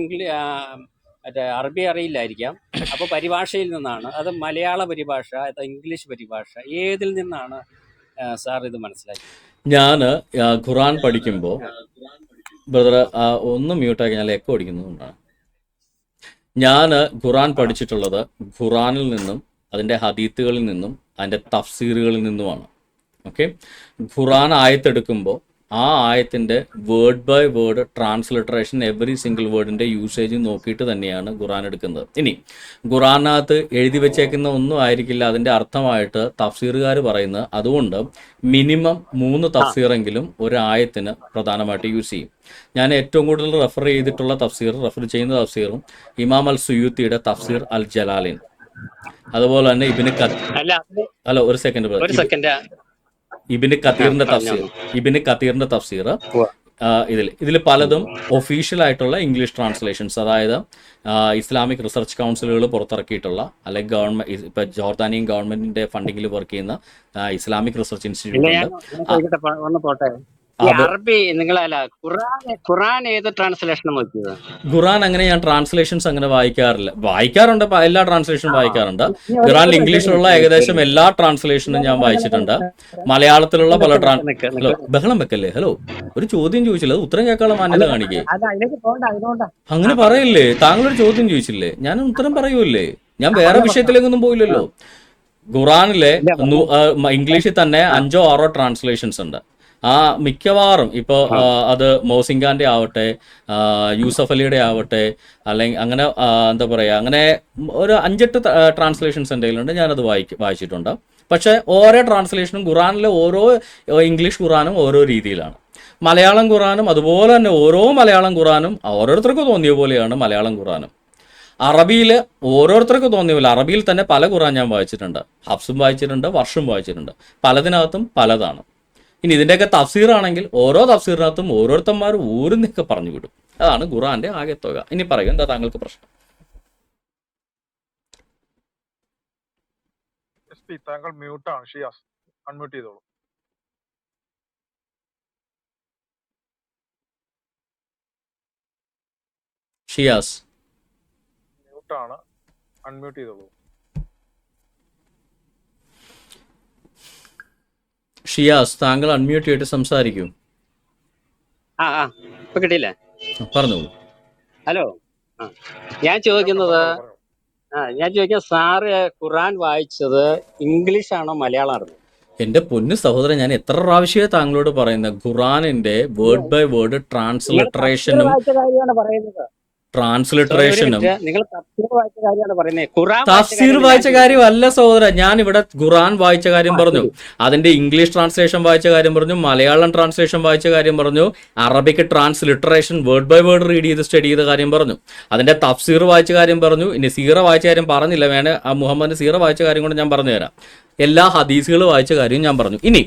മറ്റേ അറബി അറിയില്ലായിരിക്കാം, അപ്പോൾ പരിഭാഷയിൽ നിന്നാണ് അത്? മലയാള പരിഭാഷ, അത് ഇംഗ്ലീഷ് പരിഭാഷ, ഏതിൽ നിന്നാണ് സാർ ഇത് മനസ്സിലാക്കിയത്? ഞാൻ ഖുറാൻ പഠിക്കുമ്പോൾ ബ്രദർ ഒന്ന് മ്യൂട്ടാക്കി, ഞാൻ എക്കോ അടിക്കുന്നതുകൊണ്ടാണ്. ഞാൻ ഖുറാൻ പഠിച്ചിട്ടുള്ളത് ഖുറാനിൽ നിന്നും അതിൻ്റെ ഹദീത്തുകളിൽ നിന്നും അതിൻ്റെ തഫ്സീറുകളിൽ നിന്നുമാണ്. ഓക്കെ. ഖുറാൻ ആയത്തെടുക്കുമ്പോൾ ആ ആയത്തിൻ്റെ word by word transliteration, every single വേർഡിൻ്റെ യൂസേജ് നോക്കിയിട്ട് തന്നെയാണ് ഖുറാൻ എടുക്കുന്നത്. ഇനി ഖുറാനകത്ത് എഴുതി വെച്ചേക്കുന്ന ഒന്നും ആയിരിക്കില്ല അതിൻ്റെ അർത്ഥമായിട്ട് തഫ്സീറുകാർ പറയുന്നത്. അതുകൊണ്ട് മിനിമം 3 തഫ്സീറെങ്കിലും ഒരു ആയത്തിന് പ്രധാനമായിട്ട് യൂസ് ചെയ്യും. ഞാൻ ഏറ്റവും കൂടുതൽ റെഫർ ചെയ്യുന്ന തഫ്സീറും ഇമാം അൽ സുയൂത്തിയുടെ തഫ്സീർ അൽ ജലാലിൻ, അതുപോലെ തന്നെ ഇബ്നു കത്തീറിന്റെ തഫ്സീർ. ഇതിൽ പലതും ഒഫീഷ്യൽ ആയിട്ടുള്ള ഇംഗ്ലീഷ് ട്രാൻസ്ലേഷൻസ്, അതായത് ഇസ്ലാമിക് റിസർച്ച് കൗൺസിലുകൾ പുറത്തിറക്കിയിട്ടുള്ള, അല്ലെങ്കിൽ ഗവൺമെന്റ്, ഇപ്പൊ ജോർദാനിയൻ ഗവൺമെന്റിന്റെ ഫണ്ടിങ്ങിൽ വർക്ക് ചെയ്യുന്ന ഇസ്ലാമിക് റിസർച്ച് ഇൻസ്റ്റിറ്റ്യൂട്ട്. അറബി നിങ്ങളല്ല ഖുറാൻ ഏത് ട്രാൻസ്ലേഷൻ നോക്കിയത്? ഖുറാൻ അങ്ങനെ ഞാൻ ട്രാൻസ്ലേഷൻസ് അങ്ങനെ വായിക്കാറുണ്ട്, എല്ലാ ട്രാൻസ്ലേഷനും വായിക്കാറുണ്ട്. ഖുറാനിൽ ഇംഗ്ലീഷിലുള്ള ഏകദേശം എല്ലാ ട്രാൻസ്ലേഷനും ഞാൻ വായിച്ചിട്ടുണ്ട്. മലയാളത്തിലുള്ള പല ബഹളം വെക്കല്ലേ. ഹലോ, ഒരു ചോദ്യം ചോദിച്ചില്ല, അത് ഉത്തരം കേൾക്കാനുള്ള മാന്യത കാണിക്കേ. അങ്ങനെ പറയില്ലേ? താങ്കളൊരു ചോദ്യം ചോദിച്ചില്ലേ, ഞാൻ ഉത്തരം പറയൂല്ലേ? ഞാൻ വേറെ വിഷയത്തിലേക്കൊന്നും പോയില്ലല്ലോ. ഖുറാനിലെ ഇംഗ്ലീഷിൽ തന്നെ 5 or 6 ട്രാൻസ്ലേഷൻസ് ഉണ്ട്. ആ മിക്കവാറും ഇപ്പോൾ അത് മോസിൻഖാൻ്റെ ആവട്ടെ, യൂസഫ് അലിയുടെ ആവട്ടെ, അല്ലെങ്കിൽ അങ്ങനെ എന്താ പറയുക, അങ്ങനെ ഒരു 5-8 ട്രാൻസ്ലേഷൻസ് എൻ്റെ കയ്യിലുണ്ട്, ഞാനത് വായിച്ചിട്ടുണ്ട്. പക്ഷേ ഓരോ ട്രാൻസ്ലേഷനും ഖുറാനിലെ ഓരോ ഇംഗ്ലീഷ് ഖുറാനും ഓരോ രീതിയിലാണ്. മലയാളം ഖുറാനും അതുപോലെ തന്നെ ഓരോ മലയാളം ഖുറാനും ഓരോരുത്തർക്കും തോന്നിയ പോലെയാണ് മലയാളം ഖുറാനും. അറബിയിൽ ഓരോരുത്തർക്ക് തോന്നിയ പോലെ അറബിയിൽ തന്നെ പല ഖുറാൻ ഞാൻ വായിച്ചിട്ടുണ്ട്. ഹഫ്സും വായിച്ചിട്ടുണ്ട്, വർഷും വായിച്ചിട്ടുണ്ട്. പലതിനകത്തും പലതാണ്. ഇനി ഇതിൻ്റെയൊക്കെ തഫ്സീർ ആണെങ്കിൽ ഓരോ തഫ്സീറിനകത്തും ഓരോരുത്തന്മാർ ഓരോന്നൊക്കെ പറഞ്ഞു വിടും. അതാണ് ഖുറാന്റെ ആകെ തുക. ഇനി പറയൂ, എന്താ താങ്കൾക്ക് പ്രശ്നം? താങ്കൾ മ്യൂട്ടാണ്. ഷിയാസ് അൺമ്യൂട്ട് ചെയ്തോളൂ. ഷിയാസ് മ്യൂട്ടാണ്, അൺമ്യൂട്ട് ചെയ്തോളൂ. ഷിയാസ് താങ്കൾ അൺമ്യൂട്ട് ചെയ്തിട്ട് സംസാരിക്കൂ. ഇപ്പൊ കിട്ടിയില്ലേ? പറഞ്ഞോളൂ. ഹലോ. ഞാൻ ചോദിക്കുന്നത് സാറ് ഖുറാൻ വായിച്ചത് ഇംഗ്ലീഷ് ആണോ മലയാളമാണോ? എൻ്റെ പൊന്നു സഹോദരൻ, ഞാൻ എത്ര പ്രാവശ്യമേ താങ്കളോട് പറയുന്നത് ഖുറാനിന്റെ വേർഡ് ബൈ വേർഡ് ട്രാൻസ്ലിട്രേഷനും നിങ്ങൾ തഫ്സീർ വായിച്ച കാര്യമല്ല സഹോദര. ഞാൻ ഇവിടെ ഖുറാൻ വായിച്ച കാര്യം പറഞ്ഞു, അതിന്റെ ഇംഗ്ലീഷ് ട്രാൻസ്ലേഷൻ വായിച്ച കാര്യം പറഞ്ഞു, മലയാളം ട്രാൻസ്ലേഷൻ വായിച്ച കാര്യം പറഞ്ഞു, Arabic transliteration word by word read ചെയ്ത് സ്റ്റഡി ചെയ്ത കാര്യം പറഞ്ഞു, അതിന്റെ തഫ്സീർ വായിച്ച കാര്യം പറഞ്ഞു. ഇനി സീറ വായിച്ച കാര്യം പറഞ്ഞില്ല, വേണേ ആ മുഹമ്മദിന്റെ സീറ വായിച്ച കാര്യം കൊണ്ട് ഞാൻ പറഞ്ഞു തരാം. എല്ലാ ഹദീസുകൾ വായിച്ച കാര്യം ഞാൻ പറഞ്ഞു. ഇനി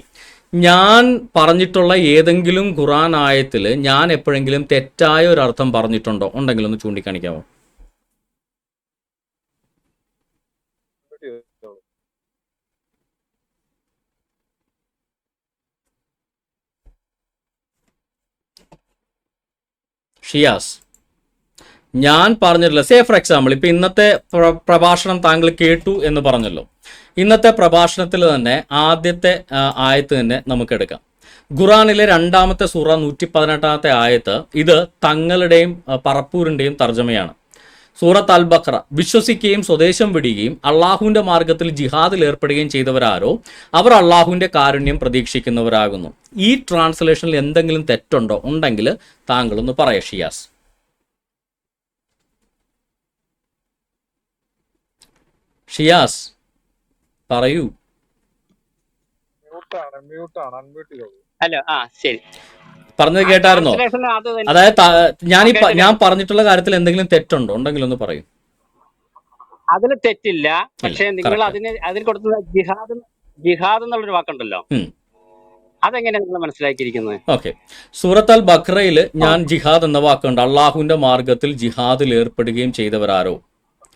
ഞാൻ പറഞ്ഞിട്ടുള്ള ഏതെങ്കിലും ഖുറാൻ ആയത്തിൽ ഞാൻ എപ്പോഴെങ്കിലും തെറ്റായ ഒരു അർത്ഥം പറഞ്ഞിട്ടുണ്ടോ? ഉണ്ടെങ്കിൽ ഒന്ന് ചൂണ്ടിക്കാണിക്കാമോ? ഷിയാസ്, ഞാൻ പറഞ്ഞിട്ടില്ല. സേ ഫോർ എക്സാമ്പിൾ, ഇപ്പൊ ഇന്നത്തെ പ്രഭാഷണം താങ്കൾ കേട്ടു എന്ന് പറഞ്ഞല്ലോ. ഇന്നത്തെ പ്രഭാഷണത്തിൽ തന്നെ ആദ്യത്തെ ആയത്ത് തന്നെ നമുക്കെടുക്കാം. ഖുറാനിലെ 2-ാമത്തെ സൂറ 118-ാമത്തെ ആയത്ത്. ഇത് തങ്ങളുടെയും പറപ്പൂരിന്റെയും തർജ്ജമയാണ്. സൂറത്ത് അൽ ബഖറ. വിശ്വസിക്കുകയും സ്വദേശം വിടുകയും അള്ളാഹുവിന്റെ മാർഗത്തിൽ ജിഹാദിൽ ഏർപ്പെടുകയും ചെയ്തവരാരോ അവർ അള്ളാഹുവിന്റെ കാരുണ്യം പ്രതീക്ഷിക്കുന്നവരാകുന്നു. ഈ ട്രാൻസ്ലേഷനിൽ എന്തെങ്കിലും തെറ്റുണ്ടോ? ഉണ്ടെങ്കിൽ താങ്കളൊന്ന് പറയ ഷിയാസ്. ഷിയാസ് പറയൂ. ഹലോ. ശരി, പറഞ്ഞത് കേട്ടായിരുന്നോ? അതായത് ഞാൻ പറഞ്ഞിട്ടുള്ള കാര്യത്തിൽ എന്തെങ്കിലും തെറ്റുണ്ടോ? ഉണ്ടെങ്കിൽ ഒന്ന് പറയൂ. അതിൽ തെറ്റില്ല. പക്ഷെ നിങ്ങൾ അതിൽ കൊടുത്ത ജിഹാദ് എന്നുള്ളൊരു വാക്കുണ്ടല്ലോ, അതെങ്ങനെ നിങ്ങൾ മനസ്സിലാക്കിയിരിക്കുന്നത്? ഓക്കെ, സൂറത്ത് അൽ ബഖറയിൽ ഞാൻ ജിഹാദ് എന്ന വാക്കുണ്ട്. അള്ളാഹുവിന്റെ മാർഗത്തിൽ ജിഹാദിൽ ഏർപ്പെടുകയും ചെയ്തവരാരോ,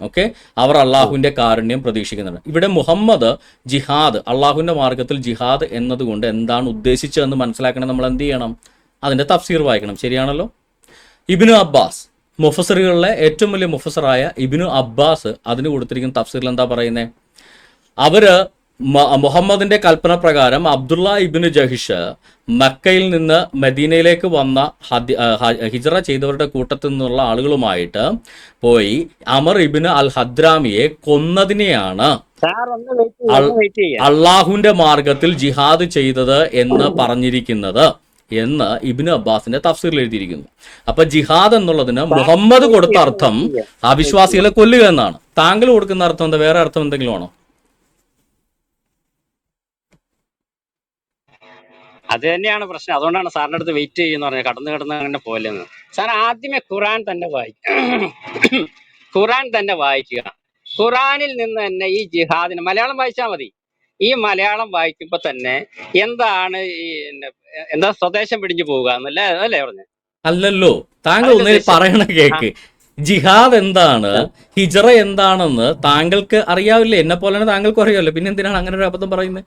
ഓക്കെ, അവർ അള്ളാഹുവിന്റെ കാരുണ്യം പ്രതീക്ഷിക്കുന്നുണ്ട്. ഇവിടെ മുഹമ്മദ് ജിഹാദ്, അള്ളാഹുവിന്റെ മാർഗത്തിൽ ജിഹാദ് എന്നതുകൊണ്ട് എന്താണ് ഉദ്ദേശിച്ചതെന്ന് മനസ്സിലാക്കണം. നമ്മൾ എന്ത് ചെയ്യണം? അതിന്റെ തഫ്സീർ വായിക്കണം. ശരിയാണല്ലോ. ഇബ്നു അബ്ബാസ്, മുഫസറുകളിലെ ഏറ്റവും വലിയ മുഫസറായ ഇബ്നു അബ്ബാസ് അതിന് കൊടുത്തിരിക്കുന്ന തഫ്സീറിൽ എന്താ പറയുന്നത്? അവര് മുഹമ്മദിന്റെ കൽപ്പന പ്രകാരം അബ്ദുള്ള ഇബ്നു ജഹിഷ് മക്കയിൽ നിന്ന് മദീനയിലേക്ക് വന്ന ഹിജ്റ ചെയ്തവരുടെ കൂട്ടത്തിൽ നിന്നുള്ള ആളുകളുമായിട്ട് പോയി അമർ ഇബ്നു അൽ ഹദ്രാമിയെ കൊന്നതിനെയാണ് അള്ളാഹുവിന്റെ മാർഗത്തിൽ ജിഹാദ് ചെയ്തത് എന്ന് പറഞ്ഞിരിക്കുന്നത് എന്ന് ഇബ്നു അബ്ബാസിന്റെ തഫ്സീറിൽ എഴുതിയിരിക്കുന്നു. അപ്പൊ ജിഹാദ് എന്നുള്ളതിന് മുഹമ്മദ് കൊടുത്ത അർത്ഥം അവിശ്വാസികളെ കൊല്ലുക എന്നാണ്. താങ്കൾ കൊടുക്കുന്ന അർത്ഥം എന്താ? വേറെ അർത്ഥം എന്തെങ്കിലും ആണോ? അത് തന്നെയാണ് പ്രശ്നം. അതുകൊണ്ടാണ് സാറിന്റെ അടുത്ത് വെയിറ്റ് ചെയ്യുന്ന പറഞ്ഞത്, കടന്ന് അങ്ങനെ പോലെന്ന്. സാർ ആദ്യമേ ഖുറാൻ തന്നെ വായിക്കുക. ഖുറാനിൽ നിന്ന് തന്നെ ഈ ജിഹാദിന് മലയാളം വായിച്ചാൽ മതി. ഈ മലയാളം വായിക്കുമ്പോ തന്നെ എന്താണ് എന്താ സ്വദേശം പിടിഞ്ഞു പോവുക എന്നല്ലേ അതല്ലേ പറഞ്ഞത്? അല്ലല്ലോ, താങ്കൾ ഒന്നേ പറയണ കേക്ക്. ജിഹാദ് എന്താണ്, ഹിജ്റ എന്താണെന്ന് താങ്കൾക്ക് അറിയാവില്ലേ? എന്നെ പോലെ താങ്കൾക്കും അറിയാമല്ലോ. പിന്നെ എന്തിനാണ് അങ്ങനെ ഒരു അബദ്ധം പറയുന്നത്?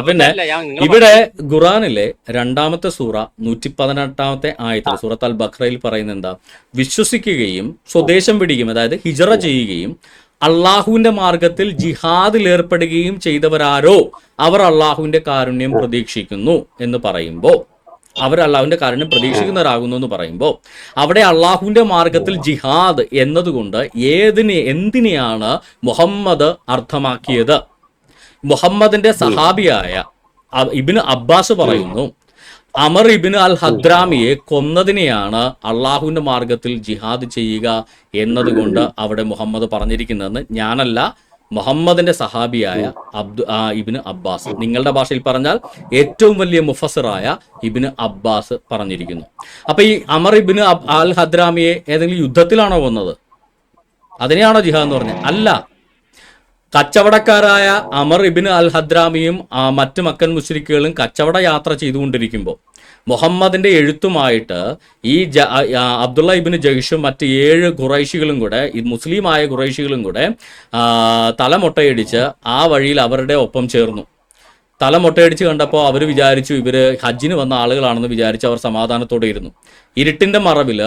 പിന്നെ ഇവിടെ ഖുറാനിലെ 2-ാമത്തെ സൂറ 118-ാമത്തെ ആയത്തിൽ സൂറത്ത് അൽ ബഖറയിൽ പറയുന്നത് എന്താ? വിശ്വസിക്കുകയും സ്വദേശം വിടുകയും, അതായത് ഹിജ്റ ചെയ്യുകയും അള്ളാഹുവിന്റെ മാർഗത്തിൽ ജിഹാദിൽ ഏർപ്പെടുകയും ചെയ്തവരാരോ അവർ അള്ളാഹുവിന്റെ കാരുണ്യം പ്രതീക്ഷിക്കുന്നു എന്ന് പറയുമ്പോൾ, അവർ അള്ളാഹുവിന്റെ കാരുണ്യം പ്രതീക്ഷിക്കുന്നവരാകുന്നു എന്ന് പറയുമ്പോൾ, അവിടെ അള്ളാഹുവിന്റെ മാർഗത്തിൽ ജിഹാദ് എന്നതുകൊണ്ട് എന്തിനെയാണ് മുഹമ്മദ് അർത്ഥമാക്കിയത്? മുഹമ്മദിന്റെ സഹാബിയായ ഇബ്നു അബ്ബാസ് പറയുന്നു, അമർ ഇബ്നു അൽ ഹദ്രാമിയെ കൊന്നതിനെയാണ് അള്ളാഹുവിന്റെ മാർഗത്തിൽ ജിഹാദ് ചെയ്യുക എന്നതുകൊണ്ട് അവിടെ മുഹമ്മദ് പറഞ്ഞിരിക്കുന്നതെന്ന് ഞാനല്ല, മുഹമ്മദിന്റെ സഹാബിയായ ഇബ്നു അബ്ബാസ്, നിങ്ങളുടെ ഭാഷയിൽ പറഞ്ഞാൽ ഏറ്റവും വലിയ മുഫസ്സിറായ ഇബ്നു അബ്ബാസ് പറഞ്ഞിരിക്കുന്നു. അപ്പൊ ഈ അമർ ഇബ്നു അൽ ഹദ്രാമിയെ ഏതെങ്കിലും യുദ്ധത്തിലാണോ കൊന്നത്? അതിനെയാണോ ജിഹാദ് എന്ന് പറഞ്ഞത്? അല്ല. കച്ചവടക്കാരായ അമർ ഇബ്നു അൽ ഹദ്രാമിയും മറ്റ് മക്കൻ മുശ്രിക്കുകളും കച്ചവട യാത്ര ചെയ്തുകൊണ്ടിരിക്കുമ്പോൾ മുഹമ്മദിന്റെ എഴുത്തുമായിട്ട് ഈ അബ്ദുള്ള ഇബ്നു ജയ്ഷും മറ്റ് 7 ഖുറൈശികളും കൂടെ, ഈ മുസ്ലിമായ ഖുറൈശികളും കൂടെ തലമൊട്ടയടിച്ച് ആ വഴിയിൽ അവരുടെ ഒപ്പം ചേർന്നു. തലമൊട്ടയടിച്ച് കണ്ടപ്പോൾ അവർ വിചാരിച്ചു ഇവർ ഹജ്ജിന് വന്ന ആളുകളാണെന്ന് വിചാരിച്ച് അവർ സമാധാനത്തോടെ ഇരുന്നു. ഇരുട്ടിന്റെ മറവിൽ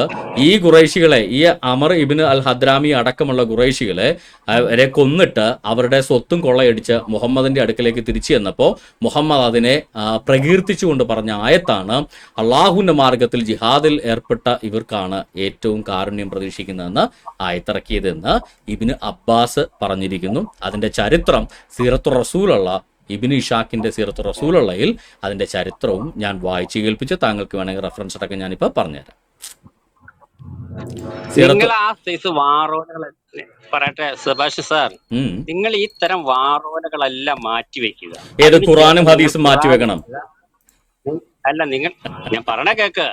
ഈ ഖുറൈശികളെ, ഈ അമർ ഇബ്നു അൽ ഹദ്രാമി അടക്കമുള്ള ഖുറൈശികളെ അവരെ കൊന്നിട്ട് അവരുടെ സ്വത്തും കൊള്ളയടിച്ച് മുഹമ്മദിന്റെ അടുക്കലേക്ക് തിരിച്ചു ചെന്നപ്പോൾ മുഹമ്മദ് അതിനെ പ്രകീർത്തിച്ചുകൊണ്ട് പറഞ്ഞ ആയത്താണ്, അള്ളാഹുവിന്റെ മാർഗത്തിൽ ജിഹാദിൽ ഏർപ്പെട്ട ഇവർക്കാണ് ഏറ്റവും കാരുണ്യം പ്രതീക്ഷിക്കുന്നതെന്ന് ആയത്തിറക്കിയതെന്ന് ഇബ്നു അബ്ബാസ് പറഞ്ഞിരിക്കുന്നു. അതിന്റെ ചരിത്രം സീറത്തു റസൂലുള്ള ഇബ്നു ഇഷാഖിന്റെ സീറത്തു റസൂലുള്ളയിൽ അതിന്റെ ചരിത്രവും ഞാൻ വായിച്ചു കേൾപ്പിച്ച് താങ്കൾക്ക് വേണമെങ്കിൽ റെഫറൻസ് അടക്കം ഞാനിപ്പോ പറഞ്ഞുതരാം. നിങ്ങൾ ആ സൈസ് വാറോലകൾ പറയട്ടെ സുഭാഷ് സാർ, നിങ്ങൾ ഈ തരം വാറോലകളെല്ലാം മാറ്റിവെക്കുക. ഏത് ഖുറാനും ഹദീസും മാറ്റിവെക്കണം? അല്ല, ഞാൻ പറഞ്ഞ കേക്ക്,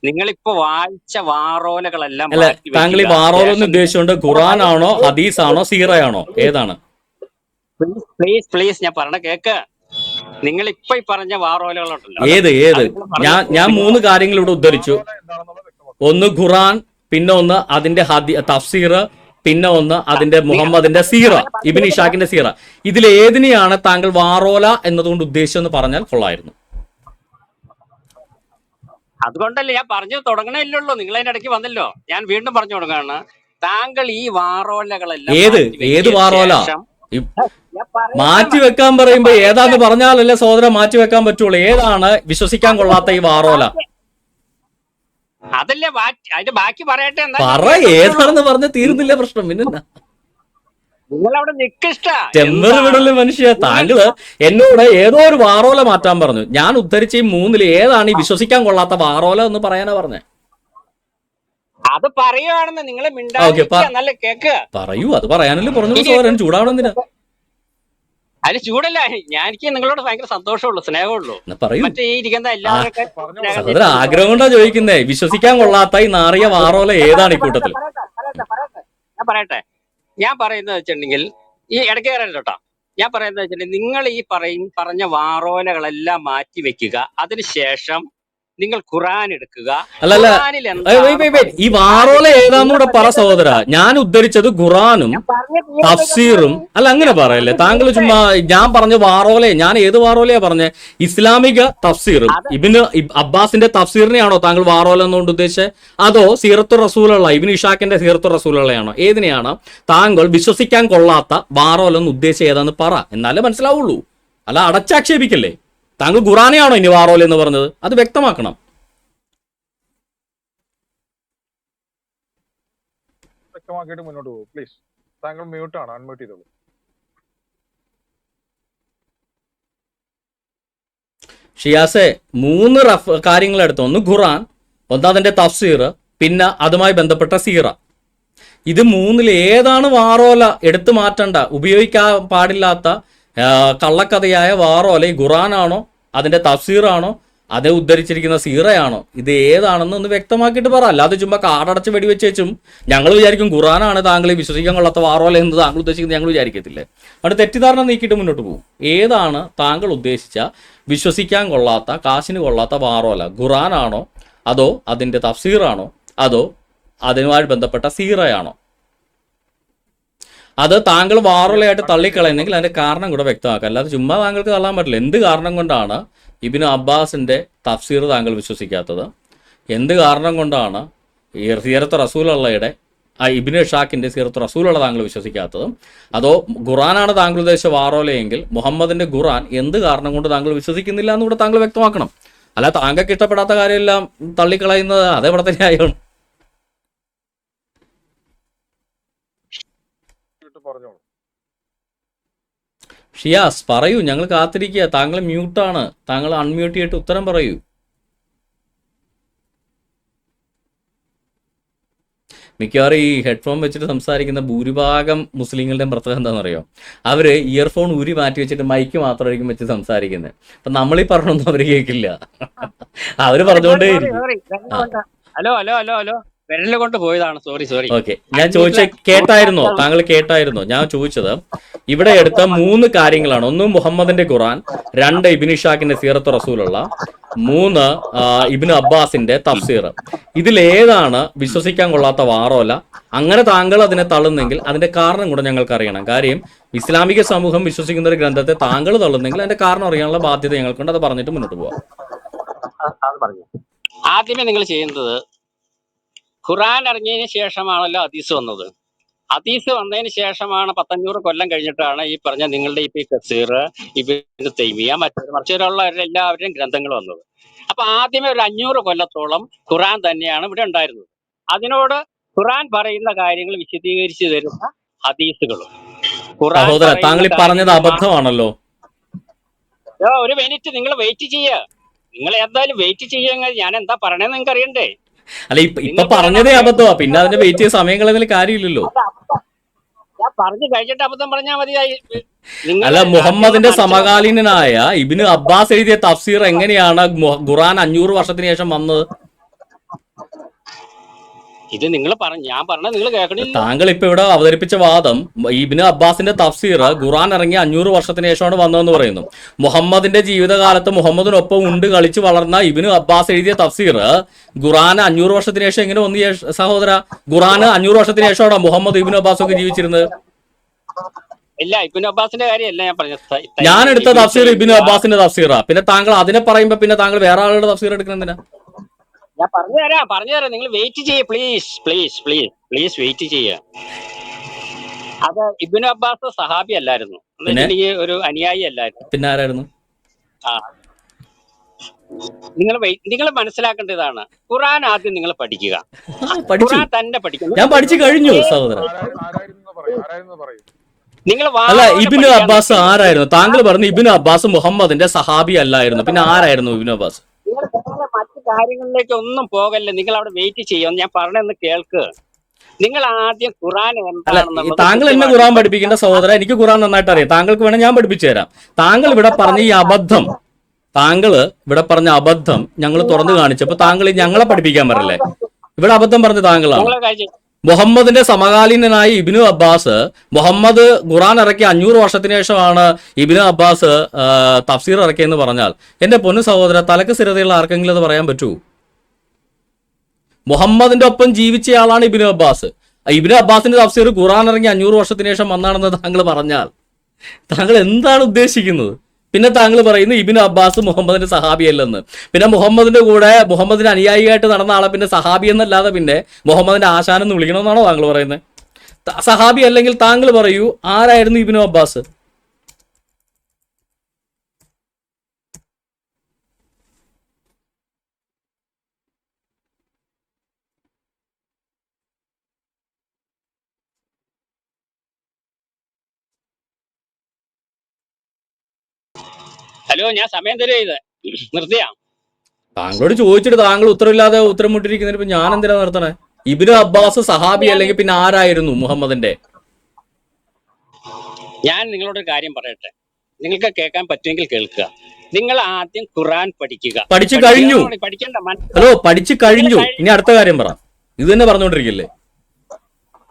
നിങ്ങളിപ്പോ വായിച്ച വാറോലകളെല്ലാം അല്ല, താങ്കൾ ഈ വാറോലെന്ന് ഉദ്ദേശിച്ചുകൊണ്ട് ഖുറാനാണോ ഹദീസാണോ സീറയാണോ ഏതാണ്? പ്ലീസ് ഞാൻ പറഞ്ഞ കേക്ക്. നിങ്ങൾ ഇപ്പൊ ഈ പറഞ്ഞ വാറോലകളുണ്ടല്ലോ, ഏത് ഞാൻ 3 കാര്യങ്ങൾ ഇവിടെ ഉദ്ധരിച്ചു. ഒന്ന് ഖുറാൻ, പിന്നെ ഒന്ന് അതിന്റെ തഫ്സീർ, പിന്നെ ഒന്ന് അതിന്റെ മുഹമ്മദിന്റെ സീറ, ഇബ്നു ഇഷാഖിന്റെ സീറ. ഇതിൽ ഏതിനെയാണ് താങ്കൾ വാറോല എന്നതുകൊണ്ട് ഉദ്ദേശിച്ചെന്ന് പറഞ്ഞാൽ കൊള്ളായിരുന്നു. അതുകൊണ്ടല്ലേ ഞാൻ പറഞ്ഞു തുടങ്ങണല്ലോ, നിങ്ങൾ അതിന്റെ ഇടയ്ക്ക് വന്നല്ലോ. ഞാൻ വീണ്ടും പറഞ്ഞു തുടങ്ങാണ്, താങ്കൾ ഈ വാറോലകളെല്ലാം ഏത് വാറോല മാറ്റി വെക്കാൻ പറയുമ്പോ ഏതാന്ന് പറഞ്ഞാലല്ലേ സഹോദര മാറ്റി വെക്കാൻ പറ്റുള്ളൂ. ഏതാണ് വിശ്വസിക്കാൻ കൊള്ളാത്ത ഈ വാറോല? അതല്ലേ അതിന്റെ ബാക്കി പറയട്ടെ. ഏതാണെന്ന് പറഞ്ഞ തീരുന്നില്ല പ്രശ്നം. പിന്നെ നിങ്ങളവിടെ ചെമ്മറ് വിടല് മനുഷ്യ. താങ്കള് എന്നോട് ഏതോ ഒരു വാറോല മാറ്റാൻ പറഞ്ഞു. ഞാൻ ഉദ്ധരിച്ച ഈ 3 ഏതാണ് ഈ വിശ്വസിക്കാൻ കൊള്ളാത്ത വാറോല എന്ന് പറയാനാ പറഞ്ഞേ. അത് പറയുവാണെന്ന് നിങ്ങളെ നല്ല കേക്ക് പറയൂ. അത് പറയാനല്ലേ പറഞ്ഞു സോരൻ. ചൂടാവണെന്തിനാ? അതിന് ചൂടല്ല, എനിക്ക് നിങ്ങളോട് ഭയങ്കര സന്തോഷമുള്ളൂ, സ്നേഹമുള്ളൂ. മറ്റേ ഈ ഇരിക്കുന്ന എല്ലാവരും ആഗ്രഹം കൊണ്ടാ ചോദിക്കുന്നേ. വിശ്വസിക്കാൻ കൊള്ളാത്ത ഈ നാറിയ വാറോല ഏതാണ് ഈ കൂട്ടത്തിൽ? ഞാൻ പറയുന്നത് വെച്ചിട്ടുണ്ടെങ്കിൽ ഈ ഇടയ്ക്ക് കയറല്ലോ കേട്ടോ. ഞാൻ പറയുന്നത് വെച്ചിട്ടുണ്ടെങ്കിൽ നിങ്ങൾ ഈ പറഞ്ഞ വാറോലകളെല്ലാം മാറ്റി വെക്കുക. അതിനുശേഷം നിങ്ങൾ ഖുറാൻ എടുക്കുക. അല്ലല്ല, ഈ വാറോല ഏതാന്നൂടെ പറ സഹോദര. ഞാൻ ഉദ്ധരിച്ചത് ഖുറാനും തഫ്സീറും. അല്ല, അങ്ങനെ പറയല്ലേ താങ്കൾ. ചുമ്മാ ഞാൻ പറഞ്ഞ വാറോല, ഞാൻ ഏത് വാറോലയാ പറഞ്ഞ? ഇസ്ലാമിക തഫ്സീറും ഇബ്നു അബ്ബാസിന്റെ തഫ്സീറിനെയാണോ താങ്കൾ വാറോല എന്നുകൊണ്ട് ഉദ്ദേശിച്ചത്? അതോ സീറത്തു റസൂലുള്ള ഇബ്നു ഇഷാഖിന്റെ സീറത്തു റസൂലുള്ളയാണോ? ഏതിനെയാണ് താങ്കൾ വിശ്വസിക്കാൻ കൊള്ളാത്ത വാറോല എന്ന് ഉദ്ദേശിച്ച ഏതാന്ന് പറ, എന്നാലേ മനസ്സിലാവുള്ളൂ. അല്ല അടച്ചാക്ഷേപിക്കല്ലേ. താങ്കൾ ഖുറാനെയാണോ ഇനി വാറോല എന്ന് പറഞ്ഞത്? അത് വ്യക്തമാക്കണം. വ്യക്തമാക്കിയിട്ട് മുന്നോട്ട് പോകും പ്ലീസ്. താങ്കൾ മ്യൂട്ടാണ്, അൺമ്യൂട്ട് ചെയ്തോളൂ. ഷിയാസെ 3 കാര്യങ്ങൾ എടുത്തു. ഒന്ന് ഖുറാൻ, ഒന്ന് അതിന്റെ തഫ്സീർ, പിന്നെ അതുമായി ബന്ധപ്പെട്ട സീറ. ഇത് 3 ഏതാണ് വാറോല? എടുത്തു മാറ്റണ്ട, ഉപയോഗിക്കാൻ പാടില്ലാത്ത കള്ളക്കഥയായ വാറോല ഈ ഖുറാനാണോ, അതിന്റെ തഫ്സീറാണോ, അത് ഉദ്ധരിച്ചിരിക്കുന്ന സീറയാണോ? ഇത് ഏതാണെന്ന് ഒന്ന് വ്യക്തമാക്കിയിട്ട് പറ. അല്ലാതെ ചുമ്മാ കാടടച്ച് വെടിവെച്ച് വെച്ചും ഞങ്ങൾ വിചാരിക്കും ഖുറാനാണ് താങ്കൾ ഈ വിശ്വസിക്കാൻ കൊള്ളാത്ത വാറോല എന്ന് താങ്കൾ ഉദ്ദേശിക്കുന്നത് ഞങ്ങൾ വിചാരിക്കത്തില്ലേ? അവിടെ തെറ്റിദ്ധാരണ നീക്കിയിട്ട് മുന്നോട്ട് പോകും. ഏതാണ് താങ്കൾ ഉദ്ദേശിച്ച വിശ്വസിക്കാൻ കൊള്ളാത്ത, കാശിന് കൊള്ളാത്ത വാറോല? ഖുറാനാണോ, അതോ അതിന്റെ തഫ്സീറാണോ, അതോ അതുമായി ബന്ധപ്പെട്ട സീറയാണോ? അത് താങ്കൾ വാറോലയായിട്ട് തള്ളിക്കളയുന്നെങ്കിൽ അതിന്റെ കാരണം കൂടെ വ്യക്തമാക്കുക. അല്ലാതെ ചുമ്മാ താങ്കൾക്ക് തള്ളാൻ പറ്റില്ല. എന്ത് കാരണം കൊണ്ടാണ് ഇബ്നു അബ്ബാസിന്റെ തഫ്സീർ താങ്കൾ വിശ്വസിക്കാത്തത്? എന്ത് കാരണം കൊണ്ടാണ് ഈ സീറത്ത് റസൂലുള്ളയുടെ ഇബ്നു ഇഷാഖിന്റെ സീറത്ത് റസൂലുള്ള താങ്കൾ വിശ്വസിക്കാത്തത്? അതോ ഖുറാനാണ് താങ്കൾ ഉദ്ദേശിച്ച വാറോലയെങ്കിൽ മുഹമ്മദിന്റെ ഖുറാൻ എന്ത് കാരണം കൊണ്ട് താങ്കൾ വിശ്വസിക്കുന്നില്ല എന്നുകൂടെ താങ്കൾ വ്യക്തമാക്കണം. അല്ല താങ്കൾക്ക് ഇഷ്ടപ്പെടാത്ത കാര്യമെല്ലാം തള്ളിക്കളയുന്നത് അതെവിടെ തന്നെയായാണ്. ഷിയാസ് പറയൂ, ഞങ്ങൾ കാത്തിരിക്കുക. താങ്കൾ മ്യൂട്ടാണ്, താങ്കൾ അൺമ്യൂട്ട് ചെയ്തിട്ട് ഉത്തരം പറയൂ. മിക്കവാറും ഈ ഹെഡ്ഫോൺ വെച്ചിട്ട് സംസാരിക്കുന്ന ഭൂരിഭാഗം മുസ്ലിങ്ങളുടെ പ്രത്യേകത എന്താണെന്നറിയോ? അവര് ഇയർഫോൺ ഊരി മാറ്റി വെച്ചിട്ട് മൈക്ക് മാത്രമായിരിക്കും വെച്ച് സംസാരിക്കുന്നത്. അപ്പൊ നമ്മളീ പറഞ്ഞൊന്നും അവർ കേൾക്കില്ല. അവര് പറഞ്ഞുകൊണ്ടേ ഇരിക്കും. ഹലോ ഹലോ ഹലോ ഹലോ വിരല് കൊണ്ട് പോയതാണ്. സോറി. ഓക്കെ, ഞാൻ കേട്ടായിരുന്നോ? താങ്കൾ കേട്ടായിരുന്നോ? ഞാൻ ചോദിച്ചത് ഇവിടെ എടുത്ത 3 കാര്യങ്ങളാണ്. 1 മുഹമ്മദിന്റെ ഖുറാൻ, 2 ഇബ്നു ഇഷാഖിന്റെ സീറത്ത് റസൂലുള്ള, 3 ഇബ്നു അബ്ബാസിന്റെ തഫ്സീർ. ഇതിലേതാണ് വിശ്വസിക്കാൻ കൊള്ളാത്ത വാറോല? അങ്ങനെ താങ്കൾ അതിനെ തള്ളുന്നെങ്കിൽ അതിന്റെ കാരണം കൂടെ ഞങ്ങൾക്ക് അറിയണം. കാര്യം ഇസ്ലാമിക സമൂഹം വിശ്വസിക്കുന്ന ഒരു ഗ്രന്ഥത്തെ താങ്കൾ തള്ളുന്നെങ്കിൽ അതിന്റെ കാരണം അറിയാനുള്ള ബാധ്യത ഞങ്ങൾക്കുണ്ട്. അത് പറഞ്ഞിട്ട് മുന്നോട്ട് പോവാം. ആദ്യമേ നിങ്ങൾ ചെയ്യുന്നത്, ഖുറാൻ ഇറങ്ങിയതിന് ശേഷമാണല്ലോ ഹദീസ് വന്നത്. ഹദീസ് വന്നതിന് ശേഷമാണ് 1500 കൊല്ലം കഴിഞ്ഞിട്ടാണ് ഈ പറഞ്ഞ നിങ്ങളുടെ ഇപ്പൊ ഈ തഫ്സീർ, ഇബ്നു തൈമിയ, മറ്റുള്ള എല്ലാവരുടെയും ഗ്രന്ഥങ്ങൾ വന്നത്. അപ്പൊ ആദ്യമേ ഒരു 500 കൊല്ലത്തോളം ഖുറാൻ തന്നെയാണ് ഇവിടെ ഉണ്ടായിരുന്നത്. അതിനോട് ഖുറാൻ പറയുന്ന കാര്യങ്ങൾ വിശദീകരിച്ചു തരുന്ന ഹദീസുകളും. ഖുറാൻ സഹോദര, താങ്കൾ ഈ പറയുന്ന പറഞ്ഞത് കാര്യങ്ങൾ അബദ്ധമാണല്ലോ. ഒരു മിനിറ്റ് നിങ്ങൾ വെയിറ്റ് ചെയ്യുക. നിങ്ങൾ എന്തായാലും വെയിറ്റ് ചെയ്യുക. ഞാൻ എന്താ പറയണേന്ന് നിങ്ങൾക്ക് അറിയണ്ടേ? അല്ല, ഇപ്പൊ പറഞ്ഞതേ അബദ്ധമാ. പിന്നെ അതിന്റെ വെയിറ്റ് ചെയ്ത് സമയം കളയുന്നതിൽ കാര്യമില്ലല്ലോ. ഞാൻ പറഞ്ഞു കഴിഞ്ഞിട്ട് അബദ്ധം പറഞ്ഞാൽ മതിയായി. അല്ല, മുഹമ്മദിന്റെ സമകാലീനനായ ഇബ്നു അബ്ബാസ് എഴുതിയ തഫ്സീർ എങ്ങനെയാണ് ഖുറാൻ 500 വർഷത്തിന് ശേഷം വന്നത്? ഇത് നിങ്ങൾ ഞാൻ പറഞ്ഞത് നിങ്ങൾ കേൾക്കണില്ല. താങ്കൾ ഇപ്പൊ ഇവിടെ അവതരിപ്പിച്ച വാദം ഇബ്നു അബ്ബാസിന്റെ തഫ്സീർ ഖുറാൻ ഇറങ്ങി 500 വർഷത്തിന് ശേഷമാണ് വന്നതെന്ന് പറയുന്നു. മുഹമ്മദിന്റെ ജീവിതകാലത്ത് മുഹമ്മദിനൊപ്പം ഉണ്ട് കളിച്ച് വളർന്ന ഇബ്നു അബ്ബാസ് എഴുതിയ തഫ്സീർ ഖുറാൻ 500 വർഷത്തിന് ശേഷം എങ്ങനെ വന്നു സഹോദര? ഖുറാൻ 500 വർഷത്തിന് ശേഷമാണോ മുഹമ്മദ് ഇബ്നു അബ്ബാസ് ഒക്കെ ജീവിച്ചിരുന്നത്? ഇല്ല, ഇബ്നു അബ്ബാസിന്റെ കാര്യമല്ല ഞാൻ പറഞ്ഞത്. ഞാൻ എടുത്ത തഫ്സീർ ഇബ്നു അബ്ബാസിന്റെ തഫ്സീറാ. പിന്നെ താങ്കൾ അതിനെ പറയുമ്പോ പിന്നെ താങ്കൾ വേറെ ആളുടെ തഫ്സീർ എടുക്കുന്നതിനാ? ഞാൻ പറഞ്ഞുതരാം. നിങ്ങൾ വെയിറ്റ് ചെയ്യേ, പ്ലീസ് വെയിറ്റ് ചെയ്യുക. അത് ഇബ്നു അബ്ബാസ് സഹാബി അല്ലായിരുന്നു, ഒരു അനുയായി അല്ലായിരുന്നു. പിന്നെ ആരായിരുന്നു? നിങ്ങൾ മനസ്സിലാക്കേണ്ടതാണ്, ഖുറാൻ ആദ്യം നിങ്ങൾ പഠിക്കുക. ഖുറാൻ തന്നെ പഠിക്കണം. ഞാൻ പഠിച്ചു കഴിഞ്ഞു സഹോദര. നിങ്ങൾ അല്ല, ഇബ്നു അബ്ബാസ് ആരായിരുന്നു? താങ്കൾ പറഞ്ഞു ഇബ്നു അബ്ബാസ് മുഹമ്മദിന്റെ സഹാബി അല്ലായിരുന്നു. പിന്നെ ആരായിരുന്നു ഇബ്നു അബ്ബാസ്? മറ്റു കാര്യങ്ങളിലേക്ക് ഒന്നും പോകല്ലേ. നിങ്ങൾ അവിടെ വെയിറ്റ് ചെയ്യാം. ഞാൻ പറഞ്ഞെന്ന് കേൾക്ക്. നിങ്ങൾ ആദ്യം ഖുറാൻ എന്താണെന്നുള്ളത്. താങ്കൾ എന്നെ ഖുറാൻ പഠിപ്പിക്കേണ്ട സഹോദര. എനിക്ക് ഖുറാൻ നന്നായിട്ട് അറിയാം. താങ്കൾക്ക് വേണേൽ ഞാൻ പഠിപ്പിച്ചു തരാം. താങ്കൾ ഇവിടെ പറഞ്ഞ ഈ അബദ്ധം, ഞങ്ങൾ തുറന്നു കാണിച്ചപ്പോ താങ്കൾ ഞങ്ങളെ പഠിപ്പിക്കാൻ പറ്റില്ലേ? ഇവിടെ അബദ്ധം പറഞ്ഞ താങ്കളാണ്. മുഹമ്മദിന്റെ സമകാലീനനായ ഇബ്നു അബ്ബാസ്, മുഹമ്മദ് ഖുറാൻ ഇറക്കിയ 500 വർഷത്തിന് ശേഷമാണ് ഇബ്നു അബ്ബാസ് തഫ്സീർ ഇറക്കിയെന്ന് പറഞ്ഞാൽ എന്റെ പൊന്നു സഹോദര, തലക്ക് സ്ഥിരതയുള്ള ആർക്കെങ്കിലും അത് പറയാൻ പറ്റൂ? മുഹമ്മദിന്റെ ഒപ്പം ജീവിച്ചയാളാണ് ഇബ്നു അബ്ബാസ്. ഇബ്നു അബ്ബാസിന്റെ തഫ്സീർ ഖുറാൻ ഇറങ്ങി 500 വർഷത്തിന് ശേഷം വന്നാണെന്ന് താങ്കൾ പറഞ്ഞാൽ താങ്കൾ എന്താണ് ഉദ്ദേശിക്കുന്നത്? പിന്നെ താങ്കൾ പറയുന്നു ഇബ്നു അബ്ബാസ് മുഹമ്മദിന്റെ സഹാബി അല്ലെന്ന്. പിന്നെ മുഹമ്മദിന്റെ കൂടെ മുഹമ്മദിന്റെ അനുയായിയായിട്ട് നടന്ന ആളെ പിന്നെ സഹാബി എന്നല്ലാതെ പിന്നെ മുഹമ്മദിന്റെ ആശാനെന്ന് വിളിക്കണമെന്നാണോ താങ്കൾ പറയുന്നത്? സഹാബി അല്ലെങ്കിൽ താങ്കൾ പറയൂ, ആരായിരുന്നു ഇബ്നു അബ്ബാസ്? ഹലോ, ഞാൻ സമയം തരുക. ഇത് നിർത്തിയാ? താങ്കളോട് ചോദിച്ചിട്ട് താങ്കൾ ഉത്തരവില്ലാതെ ഉത്തരം മുട്ടിരിക്കുന്നതിന് ഇപ്പൊ ഞാൻ എന്തിനാ നിർത്തണേ? ഇബ്നു അബ്ബാസ് സഹാബി അല്ലെങ്കിൽ പിന്നെ ആരായിരുന്നു മുഹമ്മദിന്റെ? ഞാൻ നിങ്ങളോട് കാര്യം പറയട്ടെ, നിങ്ങൾക്ക് കേൾക്കാൻ പറ്റുമെങ്കിൽ കേൾക്കുക. നിങ്ങൾ ആദ്യം ഖുറാൻ പഠിക്കുക. പഠിച്ചു കഴിഞ്ഞു. പഠിക്കണ്ട. ഹലോ, പഠിച്ചു കഴിഞ്ഞു. ഇനി അടുത്ത കാര്യം പറ. ഇത് തന്നെ പറഞ്ഞോണ്ടിരിക്കില്ലേ?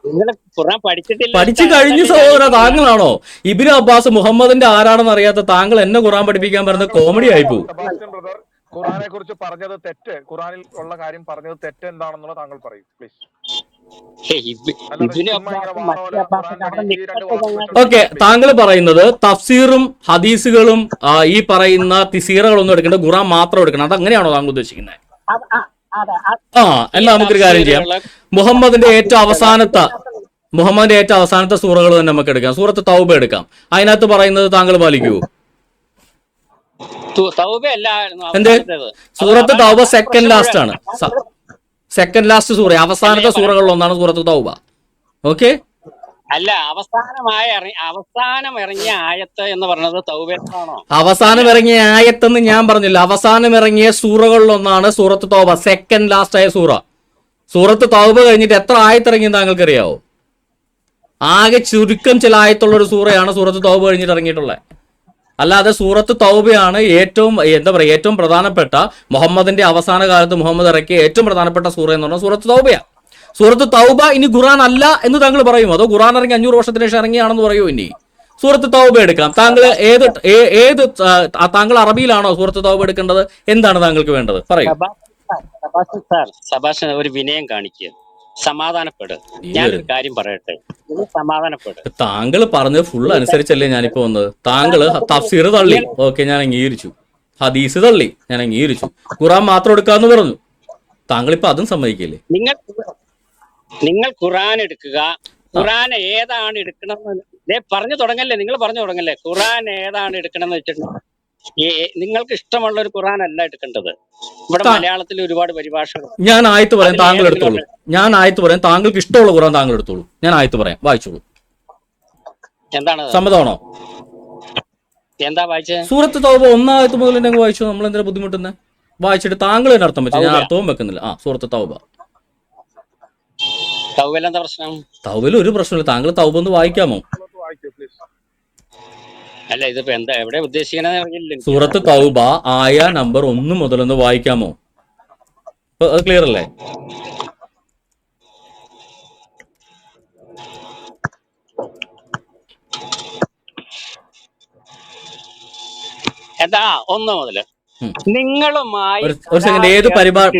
നിങ്ങൾ ഖുറാൻ പഠിച്ചിട്ടില്ല. പഠിച്ചു കഴിഞ്ഞു സഹോദര. താങ്കളാണോ ഇബ്നു അബ്ബാസ് മുഹമ്മദിന്റെ ആരാണെന്ന് അറിയാത്ത താങ്കൾ എന്നെ ഖുറാൻ പഠിപ്പിക്കാൻ പറഞ്ഞ കോമഡി ആയിപ്പോ? ഖുറാനെ കുറിച്ച് പറഞ്ഞത് തെറ്റ്, ഖുറാനിൽ ഉള്ള കാര്യം പറഞ്ഞത് തെറ്റ് എന്താണെന്നുള്ള താങ്കൾ പറയൂ പ്ലീസ്. ഓക്കെ, താങ്കൾ പറയുന്നത് തഫ്സീറും ഹദീസുകളും ഈ പറയുന്ന തിസീറകളൊന്നും എടുക്കേണ്ട, ഖുറാൻ മാത്രം എടുക്കണം, അതങ്ങനെയാണോ താങ്കൾ ഉദ്ദേശിക്കുന്നത്? എന്നാ നമുക്കൊരു കാര്യം ചെയ്യാം. മുഹമ്മദിന്റെ ഏറ്റവും അവസാനത്തെ സൂറകൾ തന്നെ നമുക്ക് എടുക്കാം. സൂറത്ത് തൗബ എടുക്കാം. അതിനകത്ത് പറയുന്നത് താങ്കൾ പാലിക്കുവോ? എന്ത്? സൂറത്ത് തൗബ സെക്കൻഡ് ലാസ്റ്റ് ആണ്. സെക്കൻഡ് ലാസ്റ്റ് സൂറ, അവസാനത്തെ സൂറകളിൽ ഒന്നാണ് സൂറത്ത് തൗബ. ഓക്കെ, അല്ല, അവസാനം ഇറങ്ങിയ ആയത്ത് എന്ന് പറഞ്ഞത് തൗബയാണോ? അവസാനം ഇറങ്ങിയ ആയത്തെന്ന് ഞാൻ പറഞ്ഞില്ല. അവസാനം ഇറങ്ങിയ സൂറകളിലൊന്നാണ് സൂറത്ത് തൗബ, സെക്കൻഡ് ലാസ്റ്റ് ആയ സൂറ. സൂറത്ത് തൗബ കഴിഞ്ഞിട്ട് എത്ര ആയത്തിറങ്ങിയെന്ന് താങ്കൾക്ക് അറിയാവോ? ആകെ ചുരുക്കം ചില ആയത്തുള്ള ഒരു സൂറയാണ് സൂറത്ത് തൗബ കഴിഞ്ഞിട്ട് ഇറങ്ങിയിട്ടുള്ളത്. അല്ലാതെ സൂറത്ത് തൗബയാണ് ഏറ്റവും ഏറ്റവും പ്രധാനപ്പെട്ട, മുഹമ്മദിന്റെ അവസാന കാലത്ത് മുഹമ്മദ് ഇറക്കിയ ഏറ്റവും പ്രധാനപ്പെട്ട സൂറ എന്ന് പറഞ്ഞാൽ സൂറത്ത് തൗബയാണ്. സൂറത്ത് തൗബ ഇനി ഖുറാൻ അല്ല എന്ന് താങ്കൾ പറയുമോ? അതോ ഖുറാൻ ഇറങ്ങി 500 വർഷത്തിന് ശേഷം ഇറങ്ങിയാണെന്ന് പറയുമോ? ഇനി സൂറത്ത് തൗബ എടുക്കാം. താങ്കൾ താങ്കൾ അറബിയിലാണോ സൂറത്ത് തൗബ എടുക്കേണ്ടത്? എന്താണ് താങ്കൾക്ക് വേണ്ടത്? പറയൂ. സബാഷ് ഒരു വിനയം കാണിക്കുക, സമാധാനപ്പെട്. ഞാനൊരു കാര്യം പറയട്ടെ, സമാധാനപ്പെട്. താങ്കൾ പറഞ്ഞത് ഫുൾ അനുസരിച്ചല്ലേ ഞാനിപ്പോ വന്നത്. താങ്കൾ തഫ്സീർ തള്ളി, ഓക്കെ, ഞാൻ അംഗീകരിച്ചു. ഹദീസ് തള്ളി, ഞാൻ അംഗീകരിച്ചു. ഖുറാൻ മാത്രം എടുക്കാന്ന് പറഞ്ഞു. താങ്കൾ ഇപ്പൊ അതും സമ്മതിക്കില്ലേ? നിങ്ങൾ ഖുറാൻ എടുക്കുക. ഖുറാൻ ഏതാണ് എടുക്കണമെന്ന് പറഞ്ഞു തുടങ്ങല്ലേ, നിങ്ങൾ പറഞ്ഞു തുടങ്ങല്ലേ. ഖുറാൻ ഏതാണ് എടുക്കണമെന്ന് വെച്ചിട്ടുണ്ട്, നിങ്ങൾക്ക് ഇഷ്ടമുള്ള ഒരു ഖുറാൻ അല്ല എടുക്കേണ്ടത്. ഇവിടെ മലയാളത്തിൽ ഒരുപാട് പരിഭാഷകൾ. ഞാൻ ആയത്ത് പറയാം, താങ്കൾ എടുത്തോളൂ. ഞാൻ ആയത്ത് പറയാം, താങ്കൾക്ക് ഇഷ്ടമുള്ള ഖുറാൻ താങ്കൾ എടുത്തോളൂ. ഞാൻ ആയത്ത് പറയാം, വായിച്ചോളൂ. എന്താണ് സമ്മതമാണോ? എന്താ വായിച്ചത്? സൂറത്ത് തൗബ 1 ആയത്ത് മുതൽ തന്നെ വായിച്ചു. നമ്മൾ എന്തിനാ ബുദ്ധിമുട്ടുന്നത്? വായിച്ചിട്ട് താങ്കൾ തന്നെ അർത്ഥം വെച്ചു, ഞാൻ അർത്ഥവും വെക്കുന്നില്ല. സൂറത്ത് തൗബ. തൗബയിൽ എന്താ പ്രശ്നം? തൗബയിൽ ഒരു പ്രശ്നമില്ല. താങ്കൾ തൗബ ഒന്ന് വായിക്കാമോ? അല്ല, ഇതിപ്പോ എന്താ എവിടെ ഉദ്ദേശിക്കണ? സൂറത്ത് തൗബ ആയ നമ്പർ 1 മുതലൊന്ന് വായിക്കാമോ? അത് ക്ലിയർ അല്ലേ? എന്താ 1 മുതല്? നിങ്ങളുമായി ഒരു സെക്കൻഡ്. ഏത്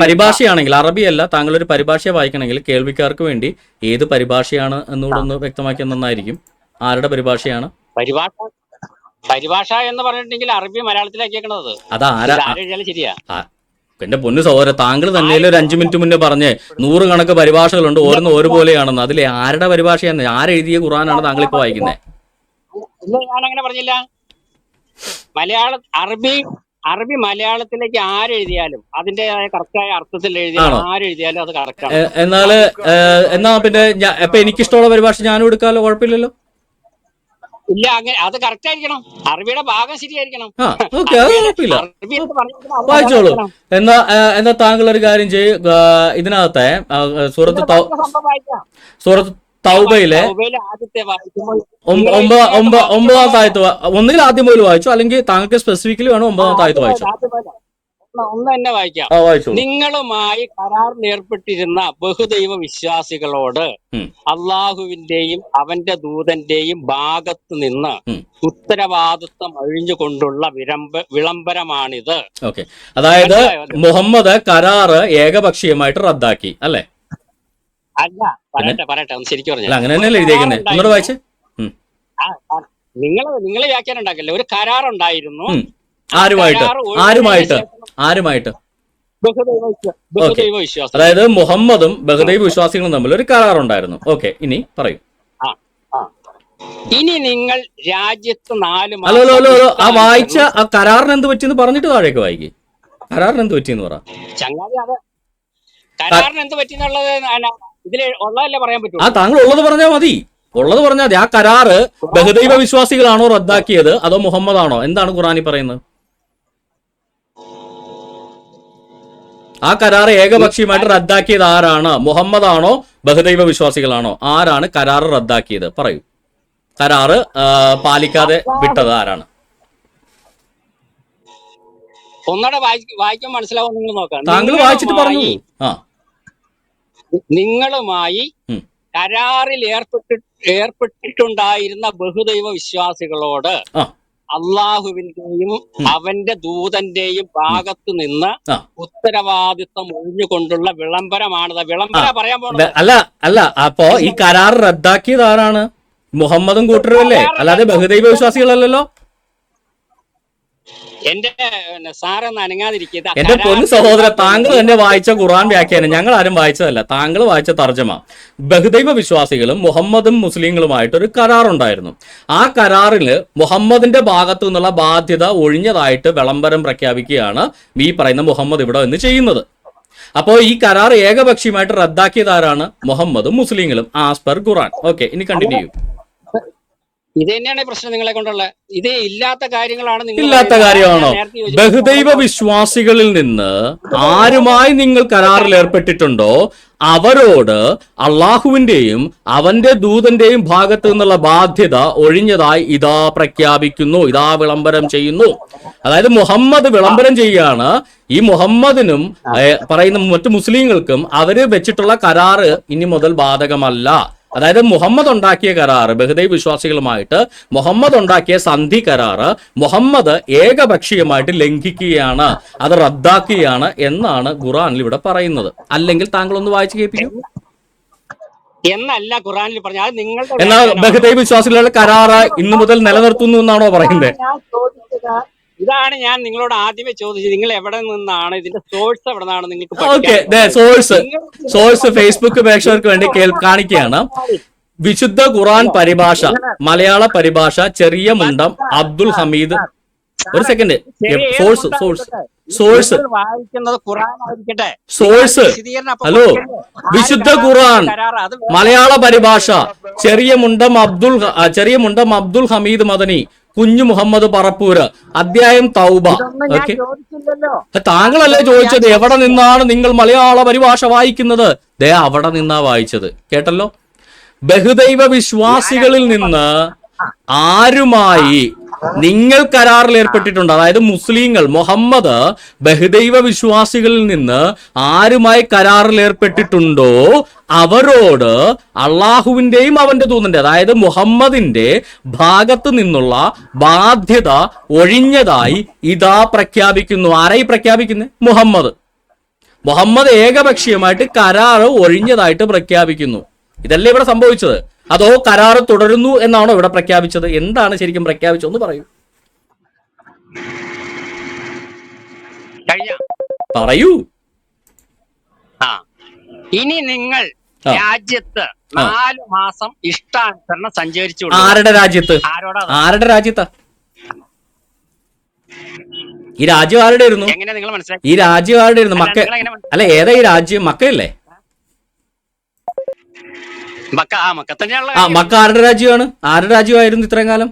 പരിഭാഷയാണെങ്കിൽ, അറബിയല്ല, താങ്കൾ ഒരു പരിഭാഷ വായിക്കണമെങ്കിൽ കേൾവിക്കാർക്ക് വേണ്ടി ഏത് പരിഭാഷയാണ് എന്നുകൂടെ ഒന്ന് വ്യക്തമാക്കിയാൽ നന്നായിരിക്കും. ആരുടെ പരിഭാഷയാണ്? പരിഭാഷ എന്ന് പറഞ്ഞിട്ടുണ്ടെങ്കിൽ അറബി മലയാളത്തിലാക്കിയേക്കണത്. അതാരാ? ശരിയാ. എന്റെ പൊന്നു സഹോദരൻ, താങ്കൾ തന്നെ ഒരു 5 മിനിറ്റ് മുന്നേ പറഞ്ഞേ 100 കണക്ക് പരിഭാഷകളുണ്ട്, ഓരോന്ന് ഒരുപോലെയാണെന്ന്. അതിലെ ആരുടെ പരിഭാഷയാണ്? ആരെഴുതിയ ഖുറാനാണ് താങ്കൾ ഇപ്പൊ വായിക്കുന്നത്? ഞാൻ അങ്ങനെ പറഞ്ഞില്ല. അറബി മലയാളത്തിലേക്ക് ആരെഴുതിയാലും അതിന്റേതായ കറക്റ്റായ അർത്ഥത്തിൽ എഴുതിയാലും ആരെഴുതിയാലും അത് കറക്റ്റാണ്. എന്നാ പിന്നെ ഇപ്പൊ എനിക്കിഷ്ടമുള്ള പരിഭാഷ ഞാനും എടുക്കാമല്ലോ, കുഴപ്പമില്ലല്ലോ. ഇല്ല, അങ്ങനെ അത് കറക്റ്റ് ആയിരിക്കണം. അറബിയുടെ ഭാഗം ശരിയായിരിക്കണം. വായിച്ചോളൂ. എന്നാ താങ്കൾ ഒരു കാര്യം ചെയ്യും. ഇതിനകത്തെ സൂറത്ത് തൗബയിലെ 9-ാമത്തെ ആയത്ത് ഒന്നുകിൽ ആദ്യം പോലും വായിച്ചു, അല്ലെങ്കിൽ താങ്കൾക്ക് സ്പെസിഫിക്കലി വേണം 9-ാമത്തെ ആയത്ത് വായിച്ചു. ഒന്ന് തന്നെ വായിക്കാം. നിങ്ങളുമായി കരാറിൽ ഏർപ്പെട്ടിരുന്ന ബഹുദൈവ വിശ്വാസികളോട് അള്ളാഹുവിന്റെയും അവന്റെ ദൂതന്റെയും ഭാഗത്ത് നിന്ന് ഉത്തരവാദിത്വം ഒഴിഞ്ഞുകൊണ്ടുള്ള വിളംബരമാണിത്. ഓക്കെ, അതായത് മുഹമ്മദ് കരാറ് ഏകപക്ഷീയമായിട്ട് റദ്ദാക്കി അല്ലേ? അല്ല, പറയട്ടെ ഒന്ന് ശരിക്കും പറഞ്ഞു. അങ്ങനെ തന്നെയല്ലേ എഴുതിയേക്കുന്നത്? ഒന്നുകൂടെ വായിച്ച്. നിങ്ങൾ വ്യാഖ്യാനം ഉണ്ടാക്കല്ലേ. ഒരു കരാറുണ്ടായിരുന്നു. ആരുമായിട്ട്? ബഹുദൈവ വിശ്വാസം. അതായത് മുഹമ്മദും ബഹുദൈവ വിശ്വാസികളും തമ്മിൽ ഒരു കരാറുണ്ടായിരുന്നു. ഓക്കെ, ഇനി പറയൂ. ഇനി നിങ്ങൾ രാജ്യത്ത് 4 അല്ലോ ആ വായിച്ച ആ കരാറിന് എന്ത് പറ്റിയെന്ന് പറഞ്ഞിട്ട് താഴേക്ക് വായിക്കും. കരാറിന് എന്ത് പറ്റിയെന്ന് പറ. ചങ്ങാതി, അത് കരാറിന് എന്ത് പറ്റിയെന്നുള്ളത് ഇതിൽ ഉള്ളതല്ലേ പറയാൻ പറ്റൂ. താങ്കൾ ഉള്ളത് പറഞ്ഞാൽ മതി. ആ കരാറ് ബഹുദൈവ വിശ്വാസികളാണോ റദ്ദാക്കിയത് അതോ മുഹമ്മദാണോ? എന്താണ് ഖുറാനിൽ പറയുന്നത്? ആ കരാറ് ഏകപക്ഷീയമായിട്ട് റദ്ദാക്കിയത് ആരാണ്? മുഹമ്മദാണോ ബഹുദൈവ വിശ്വാസികളാണോ? ആരാണ് കരാറ് റദ്ദാക്കിയത്? പറയൂ. കരാറ് പാലിക്കാതെ വിട്ടത് ആരാണ്? ഒന്നൂടെ വായിക്കാൻ മനസ്സിലാവും. നിങ്ങൾ നോക്കാം. താങ്കൾ വായിച്ചിട്ട് പറഞ്ഞു. നിങ്ങളുമായി കരാറിൽ ഏർപ്പെട്ടിട്ടുണ്ടായിരുന്ന ബഹുദൈവ വിശ്വാസികളോട് അള്ളാഹുവിന്റെയും അവന്റെ ദൂതന്റെയും ഭാഗത്ത് നിന്ന് ഉത്തരവാദിത്വം ഒഴിഞ്ഞുകൊണ്ടുള്ള വിളംബരമാണിത്. വിളംബരം പറയാൻ പോകുന്നത് അല്ല. അപ്പോ ഈ കരാർ റദ്ദാക്കിയത് ആരാണ്? മുഹമ്മദും കൂട്ടരുമല്ലേ, അല്ലാതെ ബഹുദൈവ വിശ്വാസികളല്ലല്ലോ. എന്റെ സാറൊന്ന് അനങ്ങാതിരിക്കുക. എന്റെ പൊന്നു സഹോദര, താങ്കൾ തന്നെ വായിച്ച ഖുർആൻ വ്യാഖ്യാനം, ഞങ്ങൾ ആരും വായിച്ചതല്ല, താങ്കൾ വായിച്ച തർജ്ജമ. ബഹുദൈവ വിശ്വാസികളും മുഹമ്മദും മുസ്ലിങ്ങളുമായിട്ടൊരു കരാറുണ്ടായിരുന്നു. ആ കരാറിൽ മുഹമ്മദിന്റെ ഭാഗത്തു നിന്നുള്ള ബാധ്യത ഒഴിഞ്ഞതായിട്ട് വിളംബരം പ്രഖ്യാപിക്കുകയാണ് ഈ പറയുന്ന മുഹമ്മദ് ഇവിടെ നിന്ന് ചെയ്യുന്നത്. അപ്പോൾ ഈ കരാർ ഏകപക്ഷീയമായിട്ട് റദ്ദാക്കിയതാരാണ്? മുഹമ്മദും മുസ്ലിങ്ങളും ആസ് പെർ ഖുറാൻ. ഓക്കെ, ഇനി കണ്ടിന്യൂ ചെയ്യും. ഇത് തന്നെയാണ് പ്രശ്നം നിങ്ങളെ കൊണ്ടുള്ള. ഇതേ ഇല്ലാത്ത കാര്യങ്ങളാണ് നിങ്ങൾ ഇല്ലാത്ത കാര്യമാണോ? ബഹുദൈവ വിശ്വാസികളിൽ നിന്ന് ആരുമായി നിങ്ങൾ കരാറിൽ ഏർപ്പെട്ടിട്ടുണ്ടോ അവരോട് അള്ളാഹുവിന്റെയും അവന്റെ ദൂതന്റെയും ഭാഗത്തു നിന്നുള്ള ബാധ്യത ഒഴിഞ്ഞതായി ഇതാ പ്രഖ്യാപിക്കുന്നു, ഇതാ വിളംബരം ചെയ്യുന്നു. അതായത് മുഹമ്മദ് വിളംബരം ചെയ്യുകയാണ്. ഈ മുഹമ്മദിനും പറയുന്ന മറ്റു മുസ്ലിങ്ങൾക്കും അവര് വെച്ചിട്ടുള്ള കരാറ് ഇനി മുതൽ ബാധകമല്ല. അതായത് മുഹമ്മദ് ഉണ്ടാക്കിയ കരാറ്, ബഹുദൈവ വിശ്വാസികളുമായിട്ട് മുഹമ്മദ് ഉണ്ടാക്കിയ സന്ധി കരാറ് മുഹമ്മദ് ഏകപക്ഷീയമായിട്ട് ലംഘിക്കുകയാണ്, അത് റദ്ദാക്കുകയാണ് എന്നാണ് ഖുറാനിൽ ഇവിടെ പറയുന്നത്. അല്ലെങ്കിൽ താങ്കൾ ഒന്ന് വായിച്ചു കേൾപ്പിക്കും. എന്നല്ല ഖുറാനിൽ പറഞ്ഞാൽ നിങ്ങളുടെ എന്നാൽ ബഹുദൈവ വിശ്വാസികളുടെ കരാറ് ഇന്നു മുതൽ നിലനിർത്തുന്നു എന്നാണോ പറയുന്നത്? ഇതാണ് ഞാൻ നിങ്ങളോട് ആദ്യമേ ചോദിച്ചത്. നിങ്ങൾ എവിടെ നിന്നാണ് ഇതിന്റെ സോഴ്സ് എവിടെ നിന്നാണ് നിങ്ങൾക്ക് ഓക്കെ, സോഴ്സ് ഫേസ്ബുക്ക് പ്രേക്ഷകർക്ക് വേണ്ടി കാണിക്കുകയാണ്. വിശുദ്ധ ഖുറാൻ പരിഭാഷ, മലയാള പരിഭാഷ, ചെറിയ മുണ്ടം അബ്ദുൽ ഹമീദ്. ഒരു സെക്കൻഡ്, സോഴ്സ് ഹലോ, വിശുദ്ധ ഖുറാൻ മലയാള പരിഭാഷ, ചെറിയ മുണ്ടം അബ്ദുൽ ഹമീദ് മദനി, കുഞ്ഞു മുഹമ്മദ് പറപ്പൂര്, അധ്യായം തൗബ. ഓക്കെ, താങ്കളല്ലേ ചോദിച്ചത് എവിടെ നിന്നാണ് നിങ്ങൾ മലയാള പരിഭാഷ വായിക്കുന്നത്? ദേ അവിടെ നിന്നാ വായിച്ചത്. കേട്ടല്ലോ, ബഹുദൈവ വിശ്വാസികളിൽ നിന്ന് ആരുമായി നിങ്ങൾ കരാറിൽ ഏർപ്പെട്ടിട്ടുണ്ട്, അതായത് മുസ്ലിങ്ങൾ, മുഹമ്മദ് ബഹുദൈവ വിശ്വാസികളിൽ നിന്ന് ആരുമായി കരാറിൽ ഏർപ്പെട്ടിട്ടുണ്ടോ അവരോട് അള്ളാഹുവിന്റെയും അവന്റെ ദൂതന്റെ, അതായത് മുഹമ്മദിന്റെ ഭാഗത്ത് നിന്നുള്ള ബാധ്യത ഒഴിഞ്ഞതായി ഇതാ പ്രഖ്യാപിക്കുന്നു. ആരായി പ്രഖ്യാപിക്കുന്നത്? മുഹമ്മദ് ഏകപക്ഷീയമായിട്ട് കരാറ് ഒഴിഞ്ഞതായിട്ട് പ്രഖ്യാപിക്കുന്നു. ഇതല്ലേ ഇവിടെ സംഭവിച്ചത്? അതോ കരാറ് തുടരുന്നു എന്നാണോ ഇവിടെ പ്രഖ്യാപിച്ചത്? എന്താണ് ശരിക്കും പ്രഖ്യാപിച്ചതെന്ന് പറയൂ. പറയൂ. ഇനി നിങ്ങൾ രാജ്യത്ത് 4 മാസം ഇഷ്ടാനുസരണം സഞ്ചരിച്ചു. ആരുടെ രാജ്യത്ത്? ആരുടെ രാജ്യത്താ? ഈ രാജ്യം ആരുടെ ആയിരുന്നു? എങ്ങനെ നിങ്ങൾ മനസ്സിലാക്കി? ഈ രാജ്യം ആരുടെ ആയിരുന്നു? മക്ക അല്ല, ഏതാ ഈ രാജ്യം? മക്കയല്ലേ? മക്ക ആരുടെ രാജ്യമാണ്? ആരുടെ രാജ്യമായിരുന്നു ഇത്രയും കാലം?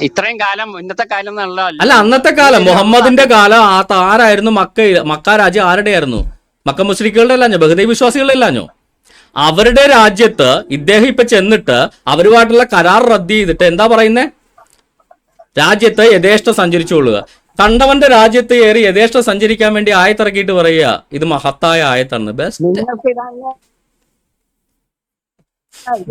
ഇത്രയും കാലം ഇന്നത്തെ കാലം അല്ല, അന്നത്തെ കാലം മുഹമ്മദിന്റെ കാലം. ആരായിരുന്നു മക്ക രാജ്യം? ആരുടെ ആയിരുന്നു? മക്ക മുശ്രിക്കുകളുടെ അല്ലാഞ്ഞോ? ബഹുദൈവ വിശ്വാസികളുടെ അല്ലാഞ്ഞോ? അവരുടെ രാജ്യത്ത് ഇദ്ദേഹം ഇപ്പൊ ചെന്നിട്ട് അവരുമായിട്ടുള്ള കരാർ റദ്ദ് ചെയ്തിട്ട് എന്താ പറയുന്നേ? രാജ്യത്ത് യഥേഷ്ടം സഞ്ചരിച്ചുകൊള്ളുക. കണ്ടവന്റെ രാജ്യത്ത് കയറി യഥേഷ്ടം സഞ്ചരിക്കാൻ വേണ്ടി ആയത്തിറക്കിയിട്ട് പറയുക ഇത് മഹത്തായ ആയത്താണ്. ബെസ്റ്റ്.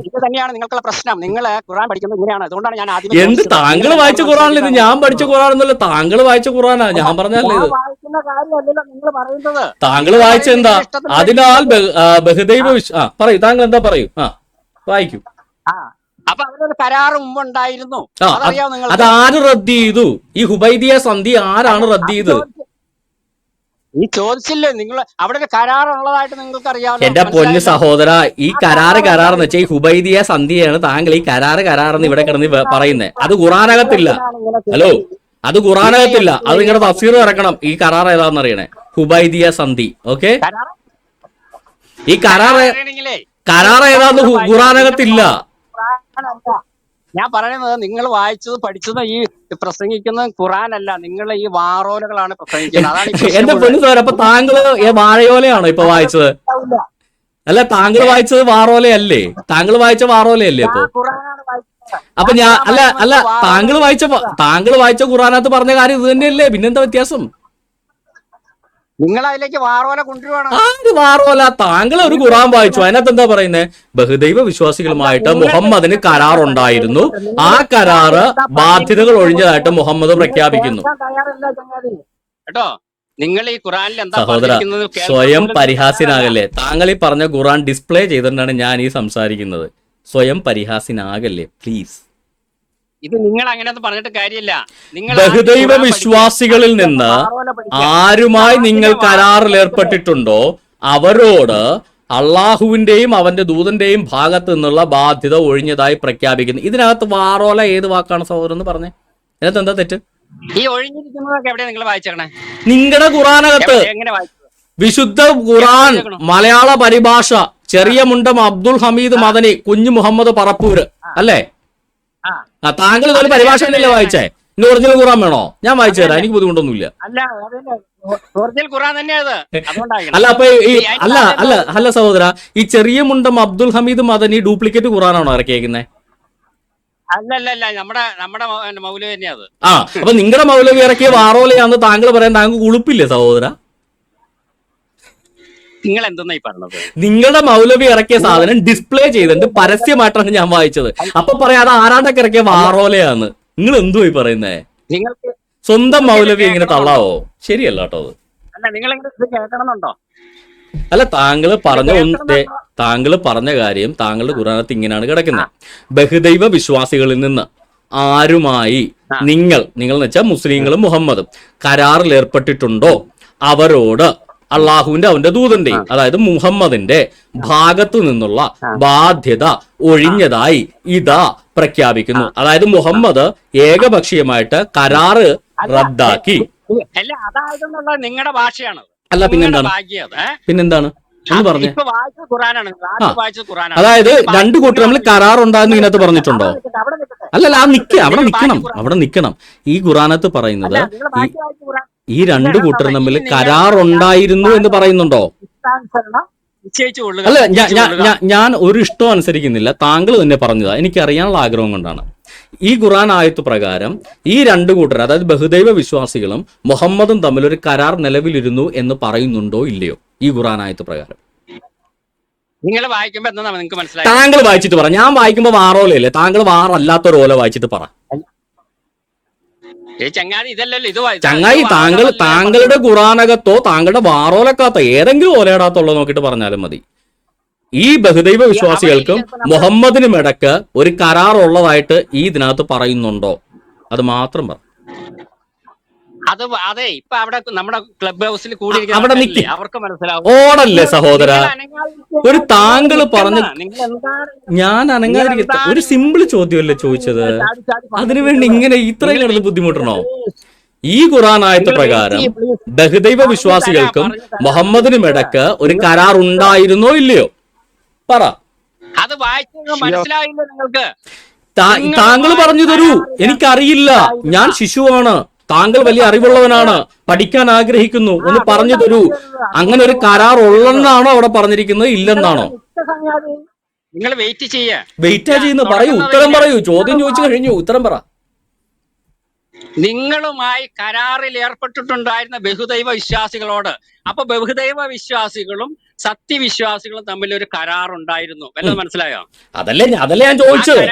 ഇത് തന്നെയാണ് നിങ്ങൾക്കുള്ള പ്രശ്നം. നിങ്ങൾ ഖുർആൻ പഠിക്കുന്നത് ഇങ്ങനെയാണ്. അതുകൊണ്ടാണ് ഞാൻ ആദ്യം എന്ത് താങ്കൾ വായിച്ച ഖുർആനിൽ ഇത് ഞാൻ പഠിച്ച ഖുർആൻ എന്നല്ല, താങ്കൾ വായിച്ച ഖുർആനാ. ഞാൻ പറഞ്ഞല്ലേ ഇത് താങ്കൾ വായിച്ച എന്താ? അതിനാൽ ബഹുദൈവ പറയൂ, താങ്കൾ എന്താ പറയൂ. വായിക്കൂ. അപ്പൊ അവരൊരു കരാറ് മുമ്പുണ്ടായിരുന്നു. അതാര് റദ്ദ് ചെയ്തു? ഈ ഹുബൈദിയ സന്ധി ആരാണ് റദ്ദ് ചെയ്തത്? ഈ ചോദിച്ചില്ലേ നിങ്ങൾ? അവിടെ ഒരു കരാറുള്ളതായിട്ട് നിങ്ങൾക്ക് അറിയാമല്ലോ. എന്റെ പൊന്നു സഹോദര, ഈ കരാറെന്ന് വെച്ചാൽ ഈ ഹുബൈദിയ സന്ധിയാണ് താങ്കൾ ഈ കരാറെന്ന് ഇവിടെ കിടന്ന് പറയുന്നത്. അത് ഖുറാനകത്തില്ല. ഹലോ, അത് ഖുറാനകത്തില്ല. അത് നിങ്ങളുടെ തഫ്സീർ ഇറക്കണം. ഈ കരാർ ഏതാന്ന് അറിയണേ? ഹുബൈദിയ സന്ധി. ഓക്കെ, ഈ കരാർ ഏതാന്ന് ഖുറാനകത്തില്ല. ഞാൻ പറയുന്നത് നിങ്ങൾ വായിച്ചത് പഠിച്ചത് ഈ പ്രസംഗിക്കുന്നത് ഖുറാനല്ല, നിങ്ങൾ ഈ വാറോലകളാണ് പ്രസംഗിക്കുന്നത്. എന്റെ പൊന്നു സാർ, അപ്പൊ താങ്കള് വാഴയോലയാണോ ഇപ്പൊ വായിച്ചത്? അല്ല, താങ്കൾ വായിച്ചത് വാറോലയല്ലേ? താങ്കൾ വായിച്ച വാറോലയല്ലേ? അപ്പൊ ഞാൻ അല്ല താങ്കൾ വായിച്ച ഖുറാനകത്ത് പറഞ്ഞ കാര്യം ഇത് തന്നെയല്ലേ? പിന്നെന്താ വ്യത്യാസം? നിങ്ങൾ അതിലേക്ക് വാറോല കൊണ്ടുവരണം. വാറോല താങ്കൾ ഒരു ഖുറാൻ വായിച്ചു, അതിനകത്ത് എന്താ പറയുന്നത്? ബഹുദൈവ വിശ്വാസികളുമായിട്ട് മുഹമ്മദിന് കരാറുണ്ടായിരുന്നു, ആ കരാറ് ബാധ്യതകൾ ഒഴിഞ്ഞതായിട്ട് മുഹമ്മദ് പ്രഖ്യാപിക്കുന്നു. കേട്ടോ, നിങ്ങൾ ഈ ഖുറാനിൽ എന്താ സഹോദര, സ്വയം പരിഹാസ്യനാകല്ലേ. താങ്കൾ ഈ പറഞ്ഞ ഖുറാൻ ഡിസ്പ്ലേ ചെയ്തിട്ടാണ് ഞാൻ ഈ സംസാരിക്കുന്നത്. സ്വയം പരിഹാസ്യനാകല്ലേ പ്ലീസ്. ഇത് നിങ്ങൾ അങ്ങനെയൊന്നും പറഞ്ഞിട്ട് കാര്യമില്ല. ബഹുദൈവ വിശ്വാസികളിൽ നിന്ന് ആരുമായി നിങ്ങൾ കരാറിൽ ഏർപ്പെട്ടിട്ടുണ്ടോ അവരോട് അള്ളാഹുവിന്റെയും അവന്റെ ദൂതന്റെയും ഭാഗത്ത് നിന്നുള്ള ബാധ്യത ഒഴിഞ്ഞതായി പ്രഖ്യാപിക്കുന്നു. ഇതിനകത്ത് വാറോല ഏത് വാക്കാണ് സഹോദരൻ എന്ന് പറഞ്ഞേ? ഇതിനകത്ത് എന്താ തെറ്റ്? ഈ ഒഴിഞ്ഞിരിക്കുന്നതൊക്കെ എവിടെയാ നിങ്ങൾ വായിച്ചേക്കണേ? നിങ്ങളുടെ ഖുറാനകത്ത് എങ്ങനെ വായിച്ചത്? വിശുദ്ധ ഖുറാൻ മലയാള പരിഭാഷ ചെറിയ മുണ്ടം അബ്ദുൽ ഹമീദ് മദനി, കുഞ്ഞു മുഹമ്മദ് പറപ്പൂര് അല്ലേ? ആ താങ്കൾ ഇതൊരു പരിഭാഷ തന്നെയല്ലേ വായിച്ചേ? ഇന്ന് ഒറിജിനൽ ഖുറാൻ വേണോ? ഞാൻ വായിച്ചു തരാം, എനിക്ക് ബുദ്ധിമുട്ടൊന്നുമില്ല. അല്ല, ഒറിജിനൽ ഖുറാൻ തന്നെയത്. അല്ല അപ്പൊ ഈ അല്ല സഹോദര, ഈ ചെറിയ മുണ്ടം അബ്ദുൽ ഹമീദ് മദനി ഡ്യൂപ്ലിക്കേറ്റ് ഖുറാനാണോ ഇറക്കിയേക്കുന്നത്? അല്ല, നമ്മുടെ മൗലവി തന്നെയാ അത്. ആ, അപ്പൊ നിങ്ങളുടെ മൗലവി ഇറക്കിയ വാറോലയാന്ന് താങ്കൾ പറയാൻ താങ്കൾക്ക് ഉളുപ്പില്ലേ സഹോദര? നിങ്ങൾ എന്തെന്നാ ഈ പറഞ്ഞത്? നിങ്ങളുടെ മൗലവി ഇറക്കിയ സാധനം ഡിസ്പ്ലേ ചെയ്തിട്ട് പരസ്യമായിട്ടാണ് ഞാൻ വായിച്ചത്. അപ്പൊ പറയാം അത് ആരാണ്ടൊക്കെ ഇറക്കിയ വാറോലയാന്ന്. നിങ്ങൾ എന്തുവായി പറയുന്നേ? നിങ്ങൾക്ക് സ്വന്തം മൗലവി ഇങ്ങനെ തള്ളാവോ? ശരിയല്ല കേട്ടോ അത്. അല്ല, നിങ്ങൾ ഇത് കേൾക്കണമെന്നുണ്ടോ? അല്ല, താങ്കൾ പറഞ്ഞ കാര്യം താങ്കളുടെ ഖുറാനത്ത് ഇങ്ങനെയാണ് കിടക്കുന്നത്. ബഹുദൈവ വിശ്വാസികളിൽ നിന്ന് ആരുമായി നിങ്ങൾ എന്ന് വെച്ചാൽ മുസ്ലിങ്ങളും മുഹമ്മദും കരാറിൽ ഏർപ്പെട്ടിട്ടുണ്ടോ അവരോട് അള്ളാഹുവിന്റെ അവന്റെ ദൂതന്റെയും അതായത് മുഹമ്മദിന്റെ ഭാഗത്തു നിന്നുള്ള ബാധ്യത ഒഴിഞ്ഞതായി ഇതാ പ്രഖ്യാപിക്കുന്നു. അതായത് മുഹമ്മദ് ഏകപക്ഷീയമായിട്ട് കരാറ് റദ്ദാക്കി. അല്ല, അതായതെന്നുള്ള നിങ്ങളുടെ ഭാഷയാണ്. അല്ല പിന്നെന്താണ്? ഒന്ന് പറഞ്ഞേ. അതായത് രണ്ടു കൂട്ടർ തമ്മിൽ കരാറുണ്ടായെന്ന് ഇതിനകത്ത് പറഞ്ഞിട്ടുണ്ടോ? അല്ലല്ല, അവിടെ നിക്കണം. ഈ ഖുറാനത്ത് പറയുന്നത് ഈ രണ്ടു കൂട്ടർ തമ്മിൽ കരാറുണ്ടായിരുന്നു എന്ന് പറയുന്നുണ്ടോ? അല്ല, ഞാൻ ഒരു ഇഷ്ടവും അനുസരിക്കുന്നില്ല. താങ്കൾ തന്നെ പറഞ്ഞതാ, എനിക്ക് അറിയാനുള്ള ആഗ്രഹം കൊണ്ടാണ്. ഈ ഖുറാൻ ആയത്ത് പ്രകാരം ഈ രണ്ടു കൂട്ടർ അതായത് ബഹുദൈവ വിശ്വാസികളും മുഹമ്മദും തമ്മിൽ ഒരു കരാർ നിലവിലിരുന്നു എന്ന് പറയുന്നുണ്ടോ ഇല്ലയോ ഈ ഖുറാൻ ആയത്ത് പ്രകാരം? നിങ്ങൾ വായിക്കുമ്പോ എന്താ നിങ്ങൾക്ക് മനസ്സിലായി? താങ്കൾ വായിച്ചിട്ട് പറ. ഞാൻ വായിക്കുമ്പോ വാറോലല്ലേ, താങ്കൾ വാറല്ലാത്തൊരു ഓല വായിച്ചിട്ട് പറ. ചങ്ങായി താങ്കളുടെ ഖുറാനകത്തോ താങ്കളുടെ വാറോലക്കകത്തോ ഏതെങ്കിലും ഓലയിടാത്തുള്ളോ നോക്കിയിട്ട് പറഞ്ഞാലും മതി. ഈ ബഹുദൈവ വിശ്വാസികൾക്കും മുഹമ്മദിനും ഇടക്ക് ഒരു കരാർ ഉള്ളതായിട്ട് ഈ ഇതിനകത്ത് പറയുന്നുണ്ടോ? അത് മാത്രം പറ. അതെ, ഇപ്പൊ അവിടെ നമ്മുടെ ക്ലബ് ഹൗസിൽ കൂടി അവിടെ നിൽക്കി അവർക്ക് മനസ്സിലാവും. ഓടല്ലേ സഹോദര? ഒരു താങ്കൾ പറഞ്ഞ ഞാൻ അനങ്ങാതിരിക്കട്ടെ. ഒരു സിമ്പിൾ ചോദ്യമല്ലേ ചോദിച്ചത്? അതിനുവേണ്ടി ഇങ്ങനെ ഇത്രയും കിടന്ന് ബുദ്ധിമുട്ടണോ? ഈ ഖുറാൻ ആയത്ത് പ്രകാരം ബഹുദൈവ വിശ്വാസികൾക്കും മുഹമ്മദിനും ഇടക്ക് ഒരു കരാർ ഉണ്ടായിരുന്നോ ഇല്ലയോ? പറ. അത് വായിച്ചത് മനസ്സിലായില്ല നിങ്ങൾക്ക്? താങ്കൾ പറഞ്ഞു തരൂ. എനിക്കറിയില്ല, ഞാൻ ശിശുവാണ്. താങ്കൾ വലിയ അറിവുള്ളവനാണ്, പഠിക്കാൻ ആഗ്രഹിക്കുന്നു, ഒന്ന് പറഞ്ഞു തരൂ. അങ്ങനെ ഒരു കരാർ ഉള്ളെന്നാണോ അവിടെ പറഞ്ഞിരിക്കുന്നത്, ഇല്ലെന്നാണോ? നിങ്ങൾ വെയിറ്റ് ചെയ്യുന്ന പറയൂ, ഉത്തരം പറയൂ. ചോദ്യം ചോദിച്ചു കഴിഞ്ഞു, ഉത്തരം പറ. നിങ്ങളുമായി കരാറിൽ ഏർപ്പെട്ടിട്ടുണ്ടായിരുന്ന ബഹുദൈവ വിശ്വാസികളോട്, അപ്പൊ ബഹുദൈവ വിശ്വാസികളും സത്യവിശ്വാസികളും തമ്മിൽ ഒരു കരാർ ഉണ്ടായിരുന്നു. വല്ലതും മനസ്സിലായോ? അതല്ലേ ഞാൻ ചോദിച്ചത്.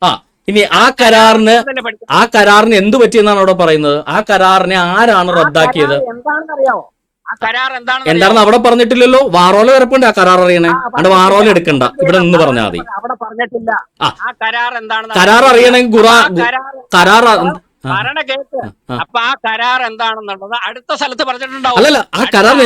ആ, ഇനി ആ കരാറിന് എന്ത് പറ്റിയെന്നാണ് അവിടെ പറയുന്നത്? ആ കരാറിനെ ആരാണ് റദ്ദാക്കിയത്? എന്താണെന്ന് അവിടെ പറഞ്ഞിട്ടില്ലല്ലോ. വാറോല വരപ്പുണ്ട് ആ കരാർ അറിയണേ. അവിടെ വാറോല എടുക്കണ്ട, ഇവിടെ നിന്ന് പറഞ്ഞാൽ മതി. കരാർ അറിയണമെങ്കിൽ കരാർ അപ്പൊ ആ കരാർ എന്താണെന്നുള്ളത് അടുത്ത സ്ഥലത്ത് പറഞ്ഞിട്ടുണ്ടാവും. അല്ലല്ല, ആ കരാർ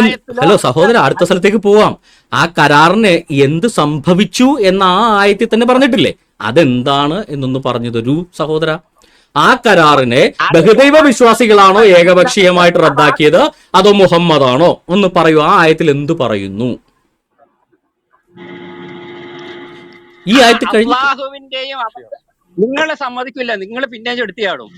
ഹലോ സഹോദര, അടുത്ത സ്ഥലത്തേക്ക് പോവാം. ആ കരാറിന് എന്ത് സംഭവിച്ചു എന്ന ആ ആയത്തിൽ തന്നെ പറഞ്ഞിട്ടില്ലേ? അതെന്താണ് എന്നൊന്ന് പറഞ്ഞു തരൂ സഹോദര. ആ കരാറിനെ ബഹുദൈവ വിശ്വാസികളാണോ ഏകപക്ഷീയമായിട്ട് റദ്ദാക്കിയത്, അതോ മുഹമ്മദാണോ? ഒന്ന് പറയൂ. ആ ആയത്തിൽ എന്ത് പറയുന്നു? ഈ ആയത്തിൽ കഴിഞ്ഞു. നിങ്ങൾ സമ്മതിക്കില്ല, നിങ്ങൾ പിന്നെയും എടുത്തിയാടും.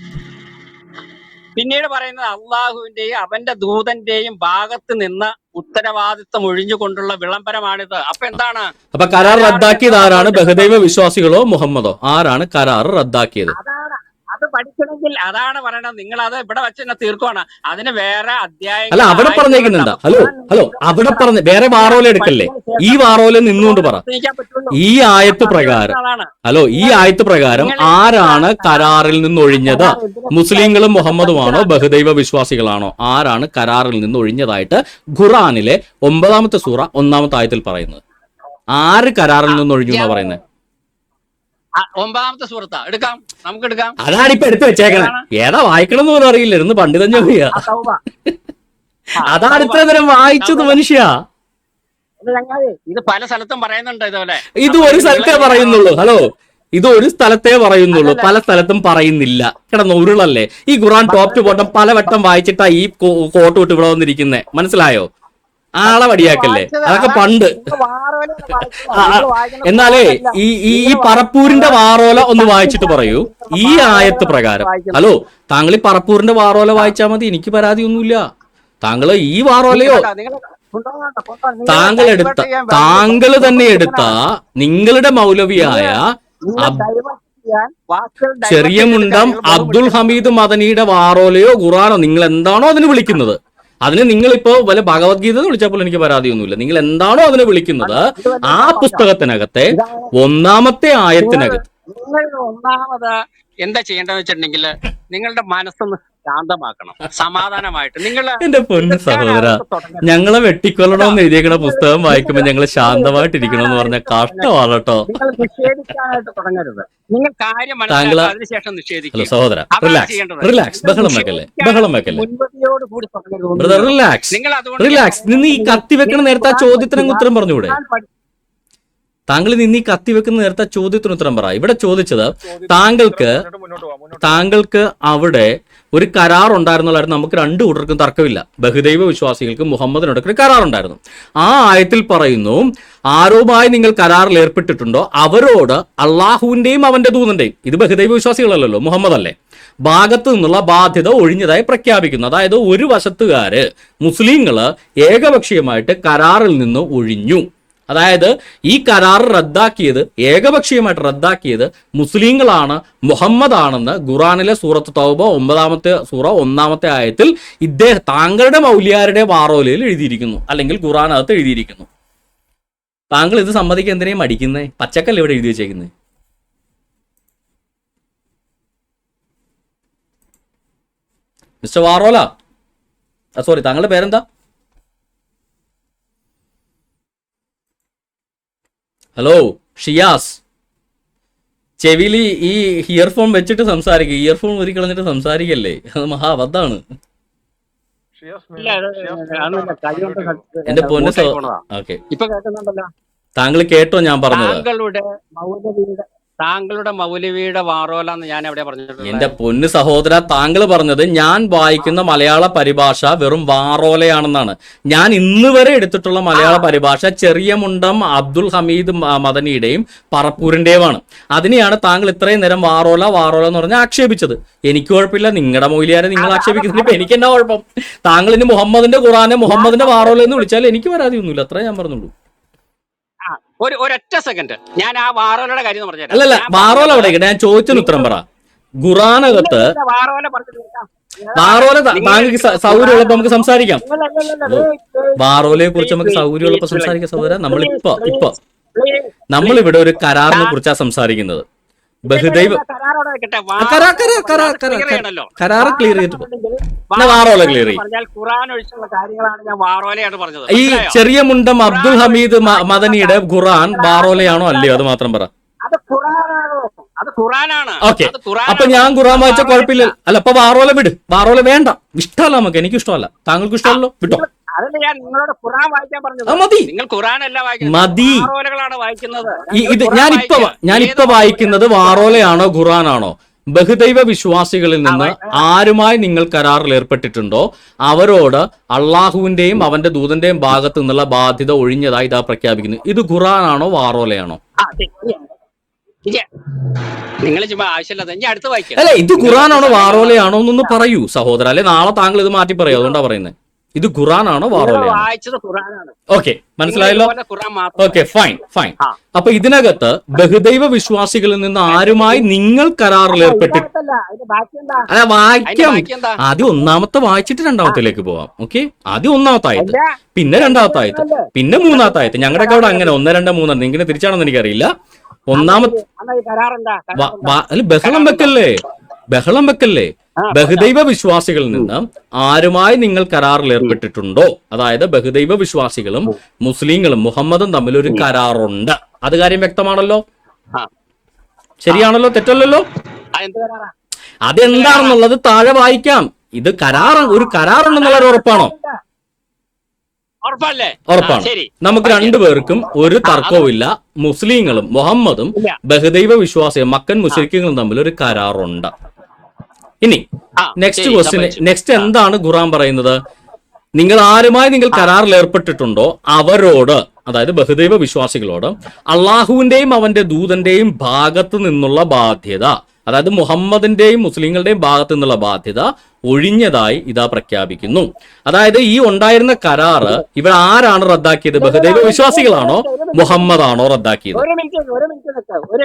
പിന്നീട് പറയുന്നത് അള്ളാഹുവിന്റെയും അവന്റെ ദൂതന്റെയും ഭാഗത്ത് നിന്ന് ഉത്തരവാദിത്വം ഒഴിഞ്ഞുകൊണ്ടുള്ള വിളംബരമാണിത്. അപ്പൊ എന്താണ്? അപ്പൊ കരാർ റദ്ദാക്കിയത് ആരാണ്? ബഹുദൈവ വിശ്വാസികളോ മുഹമ്മദോ? ആരാണ് കരാർ റദ്ദാക്കിയത്? അത് പഠിക്കണമെങ്കിൽ അതാണ് പറയണത്. നിങ്ങൾ അത് ഇവിടെ വെച്ച് തന്നെ തീർക്കുവാണ്. അതിന് വേറെ അധ്യായം അല്ല അവിടെ പറഞ്ഞേക്കുന്നുണ്ട്. ഹലോ അവിടെ പറഞ്ഞ വേറെ വാറോല എടുക്കല്ലേ. ഈ വാറോല നിന്നുകൊണ്ട് പറ. ഈ ആയത്ത് പ്രകാരം ആരാണ് കരാറിൽ നിന്നൊഴിഞ്ഞത്? മുസ്ലിങ്ങളും മുഹമ്മദുമാണോ ബഹുദൈവ വിശ്വാസികളാണോ? ആരാണ് കരാറിൽ നിന്ന് ഒഴിഞ്ഞതായിട്ട് ഖുറാനിലെ 9-ാമത്തെ സൂറ 1-ാമത്തെ ആയത്തിൽ പറയുന്നത്? ആര് കരാറിൽ നിന്ന് ഒഴിഞ്ഞു എന്നാ പറയുന്നത്? 9-ാമത്തെ സൂറത്താ നമുക്ക് എടുക്കാം. അതാണ് ഇപ്പൊ എടുത്തു വെച്ചേക്കണേ. ഏതാ വായിക്കണം എന്ന് പോലും അറിയില്ല, ഇരുന്ന് പണ്ഡിതൻ ചോദിയാ. അതാണ് ഇത്ര നേരം വായിച്ചത് മനുഷ്യ. ഇത് പല സ്ഥലത്തും പറയുന്നുണ്ട് ഇതുപോലെ. ഇത് ഒരു സ്ഥലത്തേ പറയുന്നുള്ളൂ. ഹലോ, ഇത് ഒരു സ്ഥലത്തേ പറയുന്നുള്ളൂ, അല്ലല്ല പല സ്ഥലത്തും പറയുന്നില്ല. കിടന്ന് ഉരുളല്ലേ. ഈ ഖുറാൻ ടോപ്പ് ടു ബോട്ടം പലവട്ടം വായിച്ചിട്ടാ ഈ കോട്ട് വിട്ട് ഇവിടെ വന്നിരിക്കുന്നത്. മനസ്സിലായോ? ആളെ വടിയാക്കല്ലേ, അതൊക്കെ പണ്ട്. എന്നാലേ ഈ പറപ്പൂരിന്റെ വാറോല ഒന്ന് വായിച്ചിട്ട് പറയൂ. ഈ ആയത്ത് പ്രകാരം, ഹലോ, താങ്കൾ ഈ പറപ്പൂരിന്റെ വാറോല വായിച്ചാൽ മതി, എനിക്ക് പരാതിയൊന്നുമില്ല. താങ്കൾ ഈ വാറോലയോ താങ്കൾ തന്നെ എടുത്ത നിങ്ങളുടെ മൗലവിയായ ചെറിയ മുണ്ടം അബ്ദുൽ ഹമീദ് മദനിയുടെ വാറോലയോ ഖുറാനോ നിങ്ങൾ എന്താണോ അതിന് വിളിക്കുന്നത്, അതിന് നിങ്ങളിപ്പോ വല്ല ഭഗവത്ഗീത വിളിച്ചപ്പോൾ എനിക്ക് പരാതിയൊന്നുമില്ല. നിങ്ങൾ എന്താണോ അതിനെ വിളിക്കുന്നത്, ആ പുസ്തകത്തിനകത്തെ 1-ാമത്തെ ആയത്തിനകത്ത് ഒന്നാമത് എന്താ ചെയ്യേണ്ടതെന്ന് വെച്ചിട്ടുണ്ടെങ്കിൽ നിങ്ങളുടെ മനസ്സൊന്ന് ശാന്തമാക്കണം, സമാധാനമായിട്ട്. നിങ്ങൾ എന്റെ പൊന്നു സഹോദര, ഞങ്ങളെ വെട്ടിക്കൊല്ലണമെന്ന് എഴുതിയേക്കണ പുസ്തകം വായിക്കുമ്പോ ഞങ്ങള് ശാന്തമായിട്ടിരിക്കണമെന്ന് പറഞ്ഞ കഷ്ടമാണ് കേട്ടോ. നിങ്ങൾ നിഷേധിക്കാനായിട്ട് തുടങ്ങരുത്. നിങ്ങൾ കാര്യം താങ്കള് മനസ്സിലാക്കുക, അതിനുശേഷം നിഷേധിക്കുക. ഹലോ സഹോദര, റിലാക്സ്, ബഹളം വെക്കല്ലേ. മുൻപതിയോട് കൂടി തുടങ്ങരുത്. ബ്രദർ റിലാക്സ്, നിങ്ങൾ അതുകൊണ്ട് റിലാക്സ്. നിന്ന് ഈ കത്തി വെക്കണ നേരത്തെ ആ ചോദ്യത്തിന് ഉത്തരം പറഞ്ഞുകൂടെ? താങ്കൾ നിന്ന് ഈ കത്തി വെക്കുന്ന നേരത്തെ ചോദ്യത്തിന് ഉത്തരം പറ. ഇവിടെ ചോദിച്ചത് താങ്കൾക്ക് അവിടെ ഒരു കരാർ ഉണ്ടായിരുന്നുള്ളായിരുന്നു. നമുക്ക് രണ്ടു കൂട്ടർക്കും തർക്കമില്ല. ബഹുദൈവ വിശ്വാസികൾക്കും മുഹമ്മദിനോടൊക്കെ ഒരു കരാറുണ്ടായിരുന്നു. ആ ആയത്തിൽ പറയുന്നു, ആരുമായി നിങ്ങൾ കരാറിൽ ഏർപ്പെട്ടിട്ടുണ്ടോ അവരോട് അള്ളാഹുവിന്റെയും അവന്റെ ദൂതന്റെയും, ഇത് ബഹുദൈവ വിശ്വാസികളല്ലല്ലോ, മുഹമ്മദ് അല്ലേ, ഭാഗത്ത് നിന്നുള്ള ബാധ്യത ഒഴിഞ്ഞതായി പ്രഖ്യാപിക്കുന്നു. അതായത് ഒരു വശത്തുകാര് മുസ്ലിങ്ങള് ഏകപക്ഷീയമായിട്ട് കരാറിൽ നിന്ന് ഒഴിഞ്ഞു. അതായത് ഈ കരാർ റദ്ദാക്കിയത്, ഏകപക്ഷീയമായിട്ട് റദ്ദാക്കിയത് മുസ്ലിങ്ങളാണ്, മുഹമ്മദാണെന്ന് ഖുറാനിലെ സൂറത്ത് തൗബ 9-ാമത്തെ സൂറ 1-ാമത്തെ ആയത്തിൽ താങ്കളുടെ മൗലിയാരുടെ വാറോലയിൽ എഴുതിയിരിക്കുന്നു, അല്ലെങ്കിൽ ഖുറാനകത്ത് എഴുതിയിരിക്കുന്നു. താങ്കൾ ഇത് സമ്മതിക്കാൻ എന്തിനേയും മടിക്കുന്നേ? പച്ചക്കല്ല ഇവിടെ എഴുതി വെച്ചേക്കുന്നത്. മിസ്റ്റർ വാറോല, സോറി, താങ്കളുടെ പേരെന്താ? ഹലോ ഷിയാസ്, ചെവിയിൽ ഈ ഇയർഫോൺ വെച്ചിട്ട് സംസാരിക്കുക. ഇയർഫോൺ ഊരി കളഞ്ഞിട്ട് സംസാരിക്കല്ലേ, അത് മഹാബദ്ധാണ്. എന്റെ പൊന്ന് ഓക്കെ, താങ്കൾ കേട്ടോ ഞാൻ പറഞ്ഞത്? താങ്കളുടെ മൗലവിയുടെ വാറോല എന്ന് ഞാൻ എവിടെ പറഞ്ഞിട്ടുണ്ട്? എന്റെ പൊന്ന് സഹോദര, താങ്കൾ പറഞ്ഞത് ഞാൻ വായിക്കുന്ന മലയാള പരിഭാഷ വെറും വാറോലയാണെന്നാണ്. ഞാൻ ഇന്ന് വരെ എടുത്തിട്ടുള്ള മലയാള പരിഭാഷ ചെറിയ മുണ്ടം അബ്ദുൽ ഹമീദ് മദനിയുടെയും പറപ്പൂരിന്റെയുമാണ്. അതിനെയാണ് താങ്കൾ ഇത്രയും നേരം വാറോല എന്ന് പറഞ്ഞ് ആക്ഷേപിച്ചത്. എനിക്ക് കുഴപ്പമില്ല, നിങ്ങളുടെ മൗലിയാരെ നിങ്ങൾ ആക്ഷേപിക്കുന്നില്ല, ഇപ്പൊ എനിക്ക് എന്നാ കുഴപ്പം? താങ്കൾ ഇനി മുഹമ്മദിന്റെ ഖുറാനെ മുഹമ്മദിന്റെ വാറോല എന്ന് വിളിച്ചാൽ എനിക്ക് പരാതിയൊന്നുമില്ല, അത്രേ ഞാൻ പറഞ്ഞുള്ളൂ. ഒരൊറ്റ സെക്കൻഡ്, ഞാൻ ആ വാറോലയുടെ കാര്യം പറഞ്ഞു. അല്ലല്ല, വാറോല അവിടെ ഞാൻ ചോദിച്ചതിന് ഉത്തരം പറ. ഖുറാനകത്ത് വാറോല താങ്കൾക്ക് സൗകര്യമുള്ളപ്പോ നമുക്ക് സംസാരിക്കാം. വാറോലയെ കുറിച്ച് നമുക്ക് സൗകര്യമുള്ളപ്പോ സംസാരിക്കാം സഹോദര. നമ്മളിവിടെ ഒരു കരാറിനെ കുറിച്ചാണ് സംസാരിക്കുന്നത്. ബഹുദൈവ കരാറ് ക്ലിയർ ചെയ്തിട്ട് വാറോല ക്ലിയർ ചെയ്യും. ഈ ചെറിയ മുണ്ടം അബ്ദുൽ ഹമീദ് മദനിയുടെ ഖുറാൻ വാറോലയാണോ അല്ലയോ അത് മാത്രം പറ. ഓക്കെ, അപ്പൊ ഞാൻ ഖുറാൻ വായിച്ച കുഴപ്പമില്ല. അല്ല, അപ്പൊ വാറോല വിട്, വാറോല വേണ്ട, ഇഷ്ടമല്ല നമുക്ക്, എനിക്ക് ഇഷ്ടമല്ല, താങ്കൾക്ക് ഇഷ്ടമല്ലോ, വിട്ടോ. മതി. ഇത് ഞാനിപ്പോ വായിക്കുന്നത് വാറോലയാണോ ഖുറാനാണോ? ബഹുദൈവ വിശ്വാസികളിൽ നിന്ന് ആരുമായി നിങ്ങൾ കരാറിൽ ഏർപ്പെട്ടിട്ടുണ്ടോ അവരോട് അള്ളാഹുവിന്റെയും അവന്റെ ദൂതന്റെയും ഭാഗത്തു നിന്നുള്ള ബാധ്യത ഒഴിഞ്ഞതായി ഇതാ പ്രഖ്യാപിക്കുന്നു. ഇത് ഖുറാനാണോ വാറോലയാണോ? അല്ലെ, ഇത് ഖുറാനാണോ വാറോലയാണോ എന്നൊന്ന് പറയൂ സഹോദര, അല്ലെ നാളെ താങ്കൾ ഇത് മാറ്റി പറയൂ. അതുകൊണ്ടാ പറയുന്നത്. ഇത് ഖുറാനാണോ വാറോലയാണോ? ഓക്കെ, മനസ്സിലായല്ലോ. Okay, fine. അപ്പൊ ഇതിനകത്ത് ബഹുദൈവ വിശ്വാസികളിൽ നിന്ന് ആരുമായി നിങ്ങൾ കരാറിൽ ഏർപ്പെട്ടിട്ട്, അല്ല വായിക്കാം, ആദ്യം 1-ാമത്തെ വായിച്ചിട്ട് 2-ാമത്തേലേക്ക് പോവാം. ഓക്കെ, ആദ്യം 1-ാമത്തെ ആയത്ത്, പിന്നെ 2-ാമത്തെ ആയത്ത്, പിന്നെ 3-ാമത്തെ ആയത്ത്. ഞങ്ങളുടെ അവിടെ അങ്ങനെ 1, 2, 3 നിങ്ങൾക്ക് തിരിച്ചാണെന്ന് എനിക്കറിയില്ല. 1-ാമത്തെ ബഹളം വെക്കല്ലേ. ബഹുദൈവ വിശ്വാസികളിൽ നിന്ന് ആരുമായി നിങ്ങൾ കരാറിൽ ഏർപ്പെട്ടിട്ടുണ്ടോ, അതായത് ബഹുദൈവ വിശ്വാസികളും മുസ്ലിങ്ങളും മുഹമ്മദും തമ്മിൽ ഒരു കരാറുണ്ട്. അത് കാര്യം വ്യക്തമാണല്ലോ, ശരിയാണല്ലോ, തെറ്റല്ലല്ലോ? അതെന്താണെന്നുള്ളത് താഴെ വായിക്കാം. ഇത് ഒരു കരാറുണ്ടെന്നുള്ള ഉറപ്പാണോ? ഉറപ്പല്ലേ? ഉറപ്പാണ്. ശരി, നമുക്ക് രണ്ടുപേർക്കും ഒരു തർക്കവുമില്ല. മുസ്ലിങ്ങളും മുഹമ്മദും ഇല്ല. ബഹുദൈവ വിശ്വാസികളും മക്കൻ മുശ്രിക്കുകളും തമ്മിൽ ഒരു കരാറുണ്ട്. ഇനി നെക്സ്റ്റ് ശരി, ക്വസ്റ്റ്യൻ, സമ്മതിച്ചു. നെക്സ്റ്റ് എന്താണ് ഖുർആൻ പറയുന്നത്? നിങ്ങൾ ആരുമായി നിങ്ങൾ കരാറിൽ ഏർപ്പെട്ടിട്ടുണ്ടോ അവരോട്, അതായത് ബഹുദൈവ വിശ്വാസികളോട് അള്ളാഹുവിന്റെയും അവന്റെ ദൂതന്റെയും ഭാഗത്ത് നിന്നുള്ള ബാധ്യത, അതായത് മുഹമ്മദിന്റെയും മുസ്ലിങ്ങളുടെയും ഭാഗത്ത് നിന്നുള്ള ബാധ്യത ഒഴിഞ്ഞതായി ഇതാ പ്രഖ്യാപിക്കുന്നു. അതായത് ഈ ഉണ്ടായിരുന്ന കരാറ് ഇവർ ആരാണ് റദ്ദാക്കിയത്? ബഹുദൈവ വിശ്വാസികളാണോ മുഹമ്മദാണോ റദ്ദാക്കിയത്? ഒരു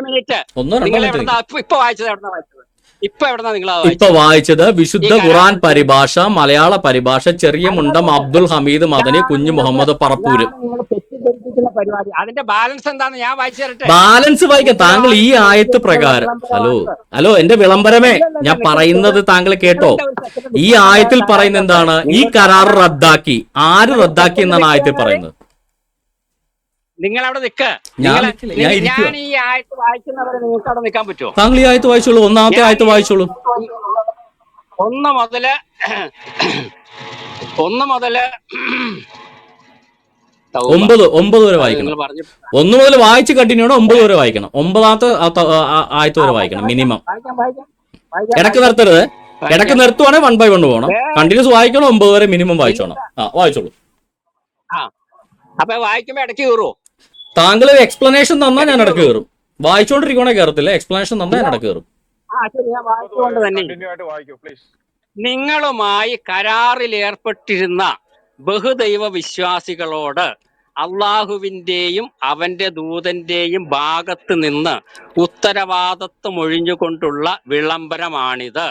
മിനിറ്റ്. ഒന്നോ രണ്ടോ നിങ്ങൾ മിനിറ്റ്. ഇപ്പൊ വായിച്ചത് എവിടെന്നാ വായിച്ചത്? ഇപ്പൊ എവിടെന്നാ നിങ്ങൾ ഇപ്പൊ വായിച്ചത് വിശുദ്ധ ഖുർആൻ പരിഭാഷ, മലയാള പരിഭാഷ, ചെറിയ മുണ്ടം അബ്ദുൽ ഹമീദ് മദനി, കുഞ്ഞു മുഹമ്മദ് പറപ്പൂര്. തെറ്റിദ്ധരിപ്പിക്കുന്ന പരിപാടി, അതിന്റെ ബാലൻസ് എന്താന്ന് ഞാൻ വായിച്ചു തരട്ടെ. ബാലൻസ് വായിക്കാം. താങ്കൾ ഈ ആയത്ത് പ്രകാരം, ഹലോ എന്റെ വിളംബരമേ, ഞാൻ പറയുന്നത് താങ്കൾ കേട്ടോ. ഈ ആയത്തിൽ പറയുന്നത് എന്താണ്? ഈ കരാർ റദ്ദാക്കി. ആര് റദ്ദാക്കി എന്നാണ് ആയത്തിൽ പറയുന്നത്? നിങ്ങൾ അവിടെ നിൽക്ക്. ഞാൻ ഈ ആയത്ത് വായിക്കുന്നവരെ നിങ്ങൾക്ക് അവിടെ നിൽക്കാൻ പറ്റുമോ? താങ്കൾ ഈ ആയത്ത് വായിച്ചോളൂ. ഒന്നാമത്തെ ആയത്ത് വായിച്ചോളൂ. ഒന്ന് മുതല് ഒമ്പത് വരെ വായിക്കണം. 1 മുതൽ വായിച്ച് കണ്ടിന്യൂ ആണ്. 9 വരെ വായിക്കണം. 9ാമത്തെ ആയത്ത് വരെ വായിക്കണം മിനിമം. ഇടക്ക് നിർത്തരുത്. ഇടക്ക് നിർത്തുവാണെങ്കിൽ 1 by 1 പോകണം. കണ്ടിന്യൂസ് വായിക്കണം. 9 വരെ മിനിമം വായിച്ചോണം. വായിച്ചോളൂ. അപ്പൊ വായിക്കുമ്പോ ഇടയ്ക്ക് കയറുമോ? താങ്കൾ എക്സ്പ്ലനേഷൻ തന്നാൽ ഞാൻ ഇടക്ക് കയറും. വായിച്ചോണ്ടിരിക്കണേ കയറത്തില്ല. എക്സ്പ്ലനേഷൻ തന്നാൽ ഞാൻ ഇടക്ക് കയറും. ഞാൻ വായിച്ചുകൊണ്ട് തന്നെ നിങ്ങളുമായി കരാറിൽ ഏർപ്പെട്ടിരുന്ന ബഹുദൈവ വിശ്വാസികളോട് അള്ളാഹുവിന്റെയും അവന്റെ ദൂതന്റെയും ഭാഗത്ത് നിന്ന് ഉത്തരവാദിത്വം ഒഴിഞ്ഞുകൊണ്ടുള്ള വിളംബരമാണിത്.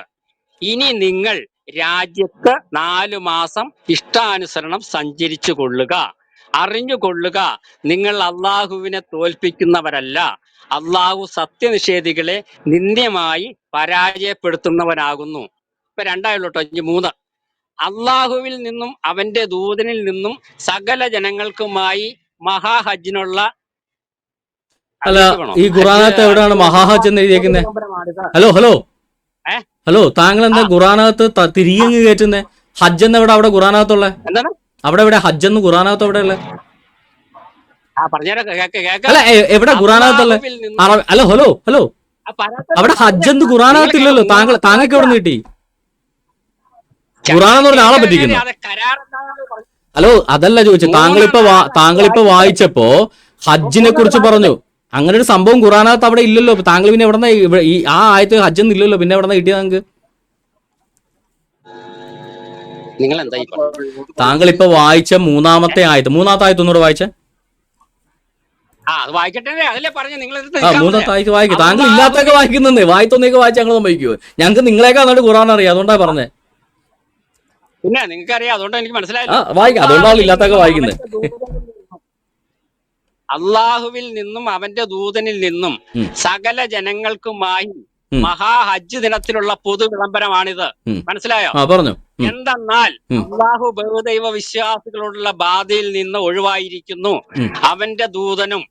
ഇനി നിങ്ങൾ രാജ്യത്ത് 4 മാസം ഇഷ്ടാനുസരണം സഞ്ചരിച്ചു കൊള്ളുക. അറിഞ്ഞുകൊള്ളുക, നിങ്ങൾ അള്ളാഹുവിനെ തോൽപ്പിക്കുന്നവരല്ല. അള്ളാഹു സത്യനിഷേധികളെ നിന്ദ്യമായി പരാജയപ്പെടുത്തുന്നവനാകുന്നു. ഇപ്പൊ 2 ഇനി 3. അള്ളാഹുവിൽ നിന്നും അവന്റെ ദൂതനിൽ നിന്നും സകല ജനങ്ങൾക്കുമായി മഹാഹജ്ജിനുള്ള അല്ല, ഈ ഖുറാനകത്ത് എവിടെയാണ് മഹാഹജ്ജ് എന്ന് എഴുതിയേക്കുന്നത്? ഹലോ താങ്കൾ എന്താ ഖുറാനകത്ത് തിരികെ കയറ്റുന്നേ? ഹജ്ജ് എന്ന് എവിടെ? അവിടെ ഖുറാനകത്തുള്ള അവിടെ എവിടെ ഹജ്ജ് എന്ന് ഖുറാനകത്ത് എവിടെ ഉള്ളത്? അല്ല എവിടെ ഖുറാനകത്തുള്ള? അല്ല ഹലോ അവിടെ ഹജ്ജ് എന്ന് ഖുറാനകത്തില്ലല്ലോ. താങ്കൾക്ക് എവിടെ നിന്ന് കിട്ടി? ഖുറാൻ എന്ന് പറഞ്ഞ ആളെ പറ്റിക്കുന്നു. ഹലോ അതല്ല ചോദിച്ചത്. താങ്കളിപ്പോ വായിച്ചപ്പോ ഹജ്ജിനെ കുറിച്ച് പറഞ്ഞു. അങ്ങനെ ഒരു സംഭവം ഖുറാനകത്ത് അവിടെ ഇല്ലല്ലോ. താങ്കൾ പിന്നെ എവിടെന്നാ ഈ ആ ആയത്ത് ഹജ്ജ് എന്ന് ഇല്ലല്ലോ, പിന്നെ എവിടെന്നാ കിട്ടിയത് താങ്കൾക്ക്? താങ്കളിപ്പോ വായിച്ച മൂന്നാമത്തെ ആയത്ത് ഒന്നുകൂടെ വായിച്ചേ. മൂന്നാമത്തെ ആയത്ത് വായിക്കും. താങ്കൾ ഇല്ലാത്തൊക്കെ വായിക്കുന്നേ. വായിത്തൊന്നേക്ക് വായിച്ച് ഞങ്ങൾ സമ്മതിക്കുമോ? ഞങ്ങൾക്ക് നിങ്ങളെക്കാൾ നന്നായിട്ട് ഖുറാൻ അറിയാം. അതുകൊണ്ടാ പറഞ്ഞേ. പിന്നെ നിങ്ങൾക്ക് അറിയാം, അതുകൊണ്ട് എനിക്ക് മനസ്സിലായി. വായിക്കാം. അതുകൊണ്ടാണ് ഇല്ലാത്തൊക്കെ വായിക്കുന്നത്. അള്ളാഹുവിൽ നിന്നും അവന്റെ ദൂതനിൽ നിന്നും സകല ജനങ്ങൾക്കുമായി മഹാഹജ്ജ് ദിനത്തിലുള്ള പൊതു വിളംബരമാണിത്. മനസ്സിലായോ? പറഞ്ഞു. എന്തെന്നാൽ അള്ളാഹു ബഹുദൈവ വിശ്വാസികളോടുള്ള ബാധയിൽ നിന്ന് ഒഴിവായിരിക്കുന്നു. അവന്റെ ദൂതനും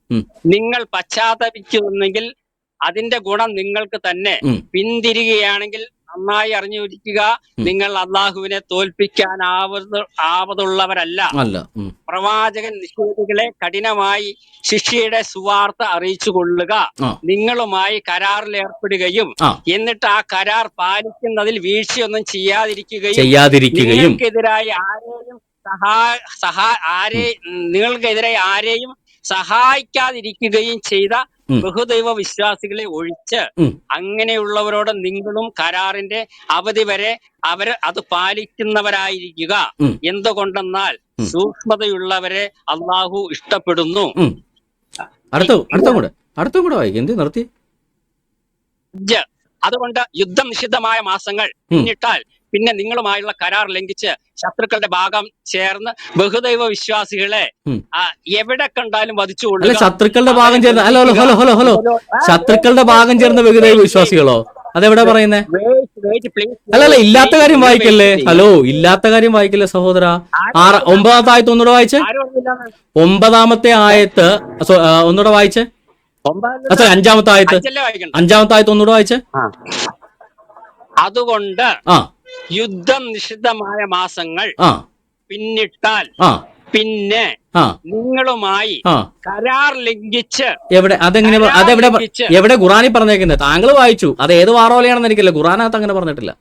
നിങ്ങൾ പശ്ചാത്തപിക്കുന്നെങ്കിൽ അതിന്റെ ഗുണം നിങ്ങൾക്ക് തന്നെ. പിന്തിരികയാണെങ്കിൽ നന്നായി അറിഞ്ഞിരിക്കുക, നിങ്ങൾ അള്ളാഹുവിനെ തോൽപ്പിക്കാൻ ആവതുള്ളവരല്ല. പ്രവാചകൻ നിഷേധികളെ കഠിനമായി ശിക്ഷയുടെ സുവാർത്ത അറിയിച്ചു കൊള്ളുക. നിങ്ങളുമായി കരാറിൽ ഏർപ്പെടുകയും എന്നിട്ട് ആ കരാർ പാലിക്കുന്നതിൽ വീഴ്ചയൊന്നും ചെയ്യാതിരിക്കുകയും നിങ്ങൾക്കെതിരായി ആരെയും സഹായിക്കാതിരിക്കുകയും ചെയ്ത ബഹുദൈവ വിശ്വാസികളെ ഒഴിച്ച് അങ്ങനെയുള്ളവരോട് നിങ്ങളും കരാറിന്റെ അവധി വരെ അത് പാലിക്കുന്നവരായിരിക്കുക. എന്തുകൊണ്ടെന്നാൽ സൂക്ഷ്മതയുള്ളവരെ അള്ളാഹു ഇഷ്ടപ്പെടുന്നു. അതുകൊണ്ട് യുദ്ധം നിഷിദ്ധമായ മാസങ്ങൾ പിന്നിട്ടാൽ പിന്നെ നിങ്ങളുമായുള്ള കരാർ ലംഘിച്ച് ശത്രുക്കളുടെ ഭാഗം ചേർന്ന് ബഹുദൈവ വിശ്വാസികളെ എവിടെ കണ്ടാലും വധിച്ചുകൊള്ളുക. ശത്രുക്കളുടെ ഭാഗം ചേർന്ന് ശത്രുക്കളുടെ ഭാഗം ചേർന്ന ബഹുദൈവ വിശ്വാസികളോ? അതെവിടെ പറയുന്നേ? അല്ലല്ല, ഇല്ലാത്ത കാര്യം വായിക്കല്ലേ. ഇല്ലാത്ത കാര്യം വായിക്കല്ലേ സഹോദര. 9ാമത്തെ ആയത്ത് ഒന്നുകൂടെ വായിച്ചേ. 9ാമത്തെ ആയത്ത് ഒന്നുകൂടെ വായിച്ചേ. 5ാമത്തെ ആയത്ത് ഒന്നുകൂടെ വായിച്ചേ. അതുകൊണ്ട് യുദ്ധം നിഷിദ്ധമായ മാസങ്ങൾ പിന്നിട്ടാൽ പിന്നെ ആ നിങ്ങളുമായി ആ കരാർ ലംഘിച്ച് എവിടെ അതെങ്ങനെ അതെവിടെ എവിടെ ഖുറാനിൽ പറഞ്ഞേക്കുന്നത്? താങ്കൾ വായിച്ചു, അത് ഏത് വാറോലയാണെന്ന് എനിക്കല്ല, ഖുറാനകത്ത് അങ്ങനെ പറഞ്ഞിട്ടില്ല.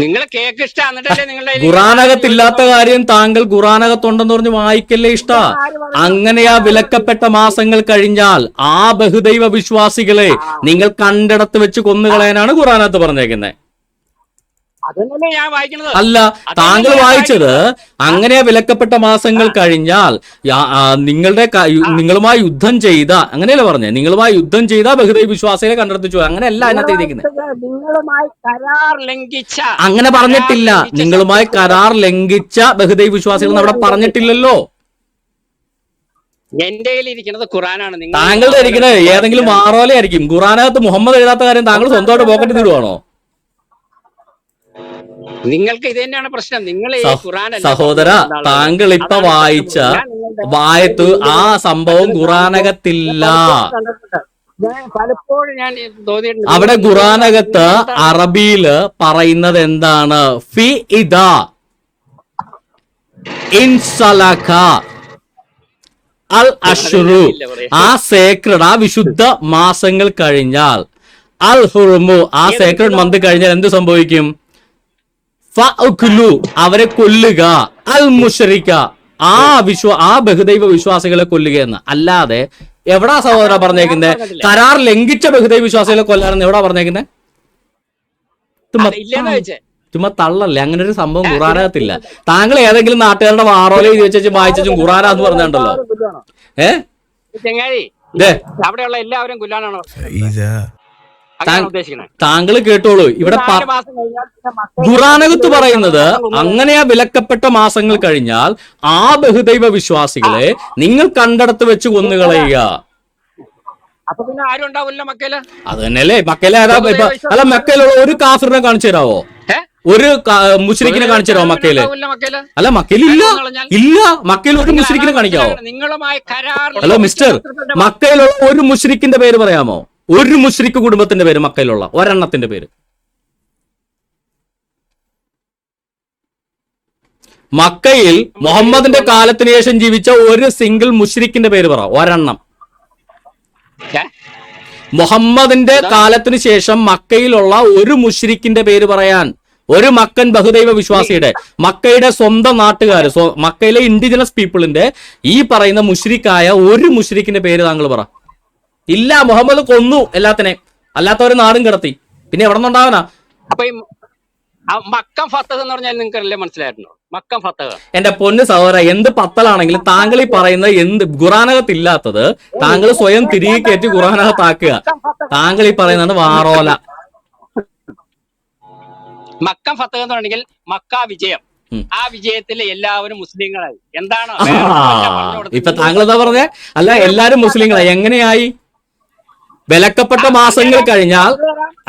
നിങ്ങൾ കേക്ക് ഇഷ്ടം എന്നിട്ടല്ലേ നിങ്ങളുടെ ഖുറാനകത്തില്ലാത്ത കാര്യം താങ്കൾ ഖുറാനകത്തുണ്ടെന്ന് പറഞ്ഞ് വായിക്കല്ലേ ഇഷ്ട. അങ്ങനെയാ വിലക്കപ്പെട്ട മാസങ്ങൾ കഴിഞ്ഞാൽ ആ ബഹുദൈവ വിശ്വാസികളെ നിങ്ങൾ കണ്ടിടത്ത് വെച്ച് കൊന്നുകളയാനാണ് ഖുറാനകത്ത് പറഞ്ഞേക്കുന്നത്. അതല്ലേ ഞാൻ വായിക്കുന്നത്. അല്ല, താങ്കൾ വായിച്ചത് അങ്ങനെയാ വിലക്കപ്പെട്ട മാസങ്ങൾ കഴിഞ്ഞാൽ നിങ്ങളുമായി യുദ്ധം ചെയ്ത, അങ്ങനെയല്ല പറഞ്ഞേ, നിങ്ങളുമായി യുദ്ധം ചെയ്ത ബഹുദൈവ വിശ്വാസികളെ കണ്ടെടുത്തു. അങ്ങനെയല്ല അതിനകത്ത് എഴുതിയിരിക്കുന്നത്. നിങ്ങളുമായി കരാർ ലംഘിച്ച, അങ്ങനെ പറഞ്ഞിട്ടില്ല. നിങ്ങളുമായി കരാർ ലംഘിച്ച ബഹുദൈവ വിശ്വാസികൾ അവിടെ പറഞ്ഞിട്ടില്ലല്ലോ. എന്റെ കയ്യിലിരിക്കുന്നത് ഖുറാനാണ്. താങ്കളുടെ ഇരിക്കുന്നത് ഏതെങ്കിലും മാറോലയായിരിക്കും. ഖുറാനകത്ത് മുഹമ്മദ് എഴുതാത്ത കാര്യം താങ്കൾ സ്വന്തമായിട്ട് പോക്കറ്റിൽ ഇടുവാണോ? നിങ്ങൾക്ക് ഇത് തന്നെയാണ് പ്രശ്നം. നിങ്ങൾ സഹോദര, താങ്കൾ ഇപ്പൊ വായത്ത് ആ സംഭവം ഖുറാനകത്തില്ല. പലപ്പോഴും ഞാൻ തോന്നിയിട്ടുണ്ട് അവിടെ ഖുറാനകത്ത് അറബിയില് പറയുന്നത് എന്താണ്? ഫി ഇദാ ഇൻസലഖ അൽ അഷ്റു, ആ സേക്രഡ്, ആ വിശുദ്ധ മാസങ്ങൾ കഴിഞ്ഞാൽ, അൽ ഹുർമു, ആ സേക്രഡ് മന്ത് കഴിഞ്ഞാൽ എന്ത് സംഭവിക്കും? ഫഅഖ്ലു, അവരെ കൊല്ലുക, അൽ മുശ്രിക, ആ ബഹുദൈവ വിശ്വാസികളെ കൊല്ലുക എന്ന്. അല്ലാതെ എവിടാ സഹോദര പറഞ്ഞേക്കുന്നത്? കരാർ ലംഘിച്ച ബഹുദൈവ വിശ്വാസികളെ കൊല്ലാനെന്ന് എവിടാ പറഞ്ഞേക്കുന്നത്? ചുമ്മാ തള്ളല്ലേ, അങ്ങനെ ഒരു സംഭവം ഖുറാനകത്തില്ല. താങ്കൾ ഏതെങ്കിലും നാട്ടുകാരുടെ വാറോല ചോദിച്ചു വായിച്ചും ഖുറാനാന്ന് പറഞ്ഞുണ്ടല്ലോ. ചെങ്ങായി, അവിടെയുള്ള എല്ലാവരും കൊല്ലാനാണോ ഉദ്ദേശിക്കുന്നത്? താങ്കൾ കേട്ടോളൂ, ഇവിടെ ഖുറാനകത്ത് പറയുന്നത് അങ്ങനെയാ വിലക്കപ്പെട്ട മാസങ്ങൾ കഴിഞ്ഞാൽ ആ ബഹുദൈവ വിശ്വാസികളെ നിങ്ങൾ കണ്ടിടത്ത് വെച്ച് കൊന്നുകളയുക. അപ്പൊ പിന്നെ ആരും ഉണ്ടാവില്ല മക്കയില്. അത് തന്നെയല്ലേ മക്കയിലെ. അല്ല, മക്കയിലുള്ള ഒരു കാഫിറിനെ കാണിച്ചു തരാവോ? ഒരു മുശ്രിക്കിനെ കാണിച്ചു തരാമോ മക്കയില്? അല്ല, മക്കയിൽ ഇല്ല. മക്കയിൽ ഒരു മുശ്രിക്കിനെ കാണിക്കാവോ? ഹലോ മിസ്റ്റർ, മക്കയിലുള്ള ഒരു മുശ്രിക്കിന്റെ പേര് പറയാമോ? ഒരു മുശ്രിക്ക് കുടുംബത്തിന്റെ പേര് മക്കയിലുള്ള ഒരെണ്ണത്തിന്റെ പേര്. മക്കയിൽ മുഹമ്മദിന്റെ കാലത്തിന് ശേഷം ജീവിച്ച ഒരു സിംഗിൾ മുശ്രിക്കിന്റെ പേര് പറ, ഒരെണ്ണം. മുഹമ്മദിന്റെ കാലത്തിന് ശേഷം മക്കയിലുള്ള ഒരു മുശ്രിക്കിന്റെ പേര് പറയാൻ, ഒരു മക്കൻ ബഹുദൈവ വിശ്വാസിയുടെ, മക്കയുടെ സ്വന്തം നാട്ടുകാര്, മക്കയിലെ ഇൻഡിജിനസ് പീപ്പിളിന്റെ ഈ പറയുന്ന മുശ്രിക്കായ ഒരു മുശ്രിക്കിന്റെ പേര് താങ്കൾ പറ. ഇല്ല, മുഹമ്മദ് കൊന്നു എല്ലാത്തിനെയും, അല്ലാത്തവര് നാടും കിടത്തി. പിന്നെ എവിടെ നിന്നുണ്ടാവനാ? അപ്പൊ മക്കം ഫത്തഹ് എന്ന് പറഞ്ഞാൽ നിങ്ങൾക്ക് മനസ്സിലായിട്ടുണ്ടോ? മക്കം ഫത്തഹ്. എന്റെ പൊന്ന് സഹോദര, എന്ത് പത്തലാണെങ്കിലും താങ്കൾ ഈ പറയുന്നത് എന്ത് ഖുറാനകത്ത് ഇല്ലാത്തത് താങ്കൾ സ്വയം തിരികെ കയറ്റി ഖുറാനകത്താക്കുക. താങ്കൾ ഈ പറയുന്നത് വാറോല. മക്കം ഫത്തഹ് എന്ന് പറഞ്ഞെങ്കിൽ മക്ക വിജയം, ആ വിജയത്തിൽ എല്ലാവരും മുസ്ലിങ്ങളായി. എന്താണ് ഇപ്പൊ താങ്കൾ എന്താ പറഞ്ഞേ? അല്ല, എല്ലാരും മുസ്ലിങ്ങളായി. എങ്ങനെയായി? വിലക്കപ്പെട്ട മാസങ്ങൾ കഴിഞ്ഞാൽ,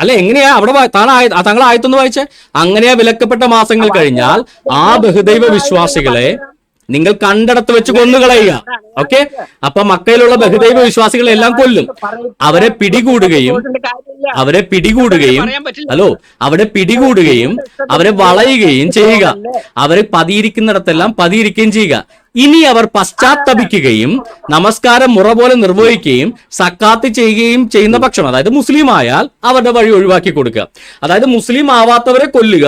അല്ല എങ്ങനെയാ അവിടെ താങ്കൾ ആയത്തൊന്ന് വായിച്ചേ. അങ്ങനെയാ വിലക്കപ്പെട്ട മാസങ്ങൾ കഴിഞ്ഞാൽ ആ ബഹുദൈവ വിശ്വാസികളെ നിങ്ങൾ കണ്ടിടത്ത് വെച്ച് കൊന്നുകളയുക. ഓക്കെ, അപ്പൊ മക്കയിലുള്ള ബഹുദൈവ വിശ്വാസികളെ എല്ലാം കൊല്ലും. അവരെ പിടികൂടുകയും അവരെ വളയുകയും ചെയ്യുക. അവരെ പതിയിരിക്കുന്നിടത്തെല്ലാം പതിയിരിക്കുകയും ചെയ്യുക. ഇനി അവർ പശ്ചാത്തപിക്കുകയും നമസ്കാരം മുറ പോലെ നിർവഹിക്കുകയും സക്കാത്ത് ചെയ്യുകയും ചെയ്യുന്ന പക്ഷം, അതായത് മുസ്ലിം ആയാൽ അവരുടെ വഴി ഒഴിവാക്കി കൊടുക്കുക. അതായത് മുസ്ലിം ആവാത്തവരെ കൊല്ലുക,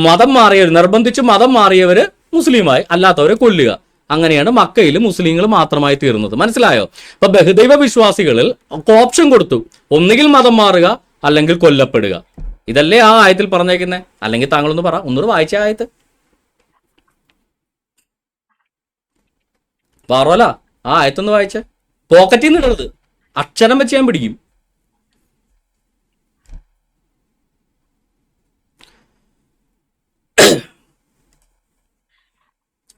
മതം മാറിയവർ, നിർബന്ധിച്ച് മതം മാറിയവര് മുസ്ലിമായി, അല്ലാത്തവരെ കൊല്ലുക. അങ്ങനെയാണ് മക്കയിൽ മുസ്ലിങ്ങൾ മാത്രമായി തീർന്നത്. മനസ്സിലായോ? അപ്പൊ ബഹുദൈവ വിശ്വാസികളിൽ ഓപ്ഷൻ കൊടുത്തു, ഒന്നുകിൽ മതം മാറുക അല്ലെങ്കിൽ കൊല്ലപ്പെടുക. ഇതല്ലേ ആ ആയത്തിൽ പറഞ്ഞേക്കുന്നത്? അല്ലെങ്കിൽ താങ്കളൊന്ന് പറ, ഒന്നുകൂടെ വായിച്ച ആയത്ത് പറോല. ആ ആയത്തൊന്ന് വായിച്ച, പോക്കറ്റിൽ നിന്ന് ഇടരുത്, അക്ഷരം വെച്ച് ഞാൻ പിടിക്കും.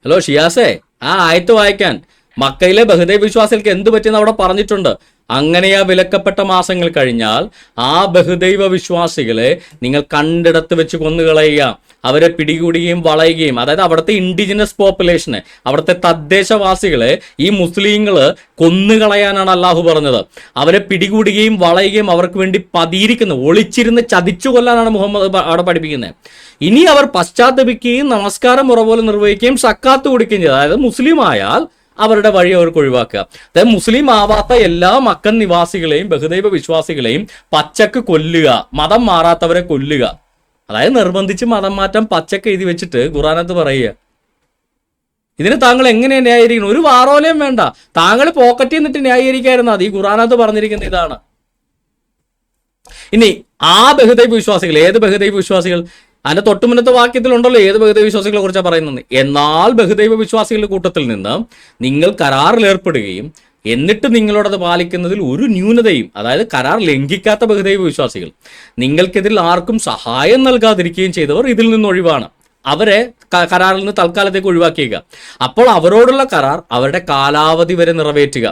ഹലോ ഷിയാസേ, ആ ആയത്ത് വായിക്കാൻ. മക്കയിലെ ബഹുദൈവ വിശ്വാസികൾക്ക് എന്ത് പറ്റിയെന്ന് അവിടെ പറഞ്ഞിട്ടുണ്ട്. അങ്ങനെ ആ വിലക്കപ്പെട്ട മാസങ്ങൾ കഴിഞ്ഞാൽ ആ ബഹുദൈവ വിശ്വാസികളെ നിങ്ങൾ കണ്ടിടത്ത് വെച്ച് കൊന്നുകളയുക, അവരെ പിടികൂടുകയും വളയുകയും, അതായത് അവിടുത്തെ ഇൻഡിജിനസ് പോപ്പുലേഷനെ, അവിടുത്തെ തദ്ദേശവാസികളെ ഈ മുസ്ലിങ്ങൾ കൊന്നുകളയാനാണ് അള്ളാഹു പറഞ്ഞത്. അവരെ പിടികൂടുകയും വളയുകയും അവർക്ക് വേണ്ടി പതിയിരിക്കുന്നു, ഒളിച്ചിരുന്ന് ചതിച്ചു കൊല്ലാനാണ് മുഹമ്മദ് അവിടെ പഠിപ്പിക്കുന്നത്. ഇനി അവർ പശ്ചാത്തപിക്കുകയും നമസ്കാരം മുറ പോലെ നിർവഹിക്കുകയും സക്കാത്ത് കൊടുക്കുകയും ചെയ്തു, അതായത് മുസ്ലിം ആയാൽ അവരുടെ വഴി അവർക്ക് ഒഴിവാക്കുക. അതായത് മുസ്ലിം ആവാത്ത എല്ലാ മക്കൻ നിവാസികളെയും ബഹുദൈവ വിശ്വാസികളെയും പച്ചക്ക് കൊല്ലുക, മതം മാറാത്തവരെ കൊല്ലുക. അതായത് നിർബന്ധിച്ച് മതം മാറ്റം പച്ചക്ക് എഴുതി വെച്ചിട്ട് ഖുറാനത്ത് പറയുക. ഇതിന് താങ്കൾ എങ്ങനെ ന്യായീകരിക്കണം? ഒരു വാറോലയും വേണ്ട, താങ്കൾ പോക്കറ്റിൽ നിന്നിട്ട് ന്യായീകരിക്കായിരുന്നു. അത് ഈ ഖുറാനത്ത് പറഞ്ഞിരിക്കുന്ന ഇതാണ്. ഇനി ആ ബഹുദൈവ വിശ്വാസികൾ, ഏത് ബഹുദൈവ വിശ്വാസികൾ? അതിന്റെ തൊട്ടുമുന്നത്തെ വാക്യത്തിലുണ്ടല്ലോ ഏത് ബഹുദൈവ വിശ്വാസികളെ കുറിച്ചാണ് പറയുന്നത്. എന്നാൽ ബഹുദൈവ വിശ്വാസികളുടെ കൂട്ടത്തിൽ നിന്ന് നിങ്ങൾ കരാറിൽ ഏർപ്പെടുകയും എന്നിട്ട് നിങ്ങളോടത് പാലിക്കുന്നതിൽ ഒരു ന്യൂനതയും, അതായത് കരാർ ലംഘിക്കാത്ത ബഹുദൈവ വിശ്വാസികൾ, നിങ്ങൾക്കെതിരിൽ ആർക്കും സഹായം നൽകാതിരിക്കുകയും ചെയ്തവർ ഇതിൽ നിന്ന് ഒഴിവാണ്. അവരെ കരാറിൽ നിന്ന് തൽക്കാലത്തേക്ക് ഒഴിവാക്കിയേക്കുക. അപ്പോൾ അവരോടുള്ള കരാർ അവരുടെ കാലാവധി വരെ നിറവേറ്റുക.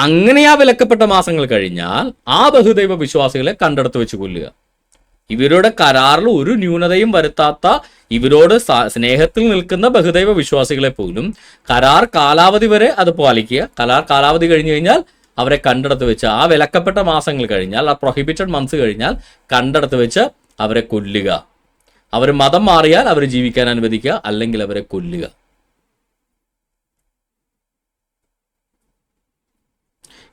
അങ്ങനെ ആ വിലക്കപ്പെട്ട മാസങ്ങൾ കഴിഞ്ഞാൽ ആ ബഹുദൈവ വിശ്വാസികളെ കണ്ടെടുത്ത് വെച്ച് കൊല്ലുക. ഇവരുടെ കരാറിൽ ഒരു ന്യൂനതയും വരുത്താത്ത, ഇവരോട് സ്നേഹത്തിൽ നിൽക്കുന്ന ബഹുദൈവ വിശ്വാസികളെ പോലും കരാർ കാലാവധി വരെ അത് പാലിക്കുക. കരാർ കാലാവധി കഴിഞ്ഞു കഴിഞ്ഞാൽ അവരെ കണ്ടെടുത്ത് വെച്ച്, ആ വിലക്കപ്പെട്ട മാസങ്ങൾ കഴിഞ്ഞാൽ, ആ പ്രൊഹിബിറ്റഡ് മന്ത്സ് കഴിഞ്ഞാൽ കണ്ടെടുത്ത് വെച്ച് അവരെ കൊല്ലുക. അവർ മതം മാറിയാൽ അവർ ജീവിക്കാൻ അനുവദിക്കുക, അല്ലെങ്കിൽ അവരെ കൊല്ലുക.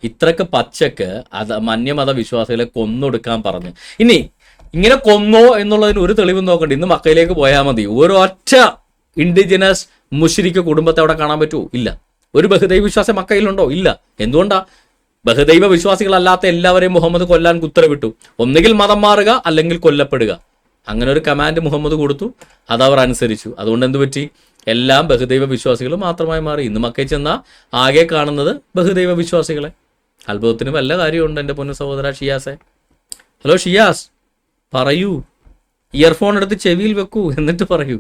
ഇത്രക്ക് പച്ചക്ക് അത് മന്യമത വിശ്വാസികളെ കൊന്നൊടുക്കാൻ പറഞ്ഞു. ഇനി ഇങ്ങനെ കൊന്നോ എന്നുള്ളതിന് ഒരു തെളിവ് നോക്കണ്ട. ഇന്ന് മക്കയിലേക്ക് പോയാൽ മതി, ഒരൊറ്റ ഇൻഡിജിനസ് മുശ്രിക്ക് കുടുംബത്തെ അവിടെ കാണാൻ പറ്റുമോ? ഇല്ല. ഒരു ബഹുദൈവ വിശ്വാസം മക്കയിലുണ്ടോ? ഇല്ല. എന്തുകൊണ്ടാ? ബഹുദൈവ വിശ്വാസികളല്ലാത്ത എല്ലാവരെയും മുഹമ്മദ് കൊല്ലാൻ ഉത്തരവിട്ടു. ഒന്നുകിൽ മതം മാറുക, അല്ലെങ്കിൽ കൊല്ലപ്പെടുക. അങ്ങനെ ഒരു കമാൻഡ് മുഹമ്മദ് കൊടുത്തു, അതവർ അനുസരിച്ചു. അതുകൊണ്ട് എന്ത് പറ്റി? എല്ലാം ബഹുദൈവ വിശ്വാസികൾ മാത്രമായി മാറി. ഇന്ന് മക്കയിൽ ചെന്നാൽ ആകെ കാണുന്നത് ബഹുദൈവ വിശ്വാസികളെ. അത്ഭുതത്തിന് വല്ല കാര്യമുണ്ട് എൻ്റെ പൊന്നു സഹോദര ഷിയാസെ? ഹലോ ഷിയാസ്, പറയൂ. ഇയർഫോൺ എടുത്ത് ചെവിയിൽ വെക്കൂ, എന്നിട്ട് പറയൂ.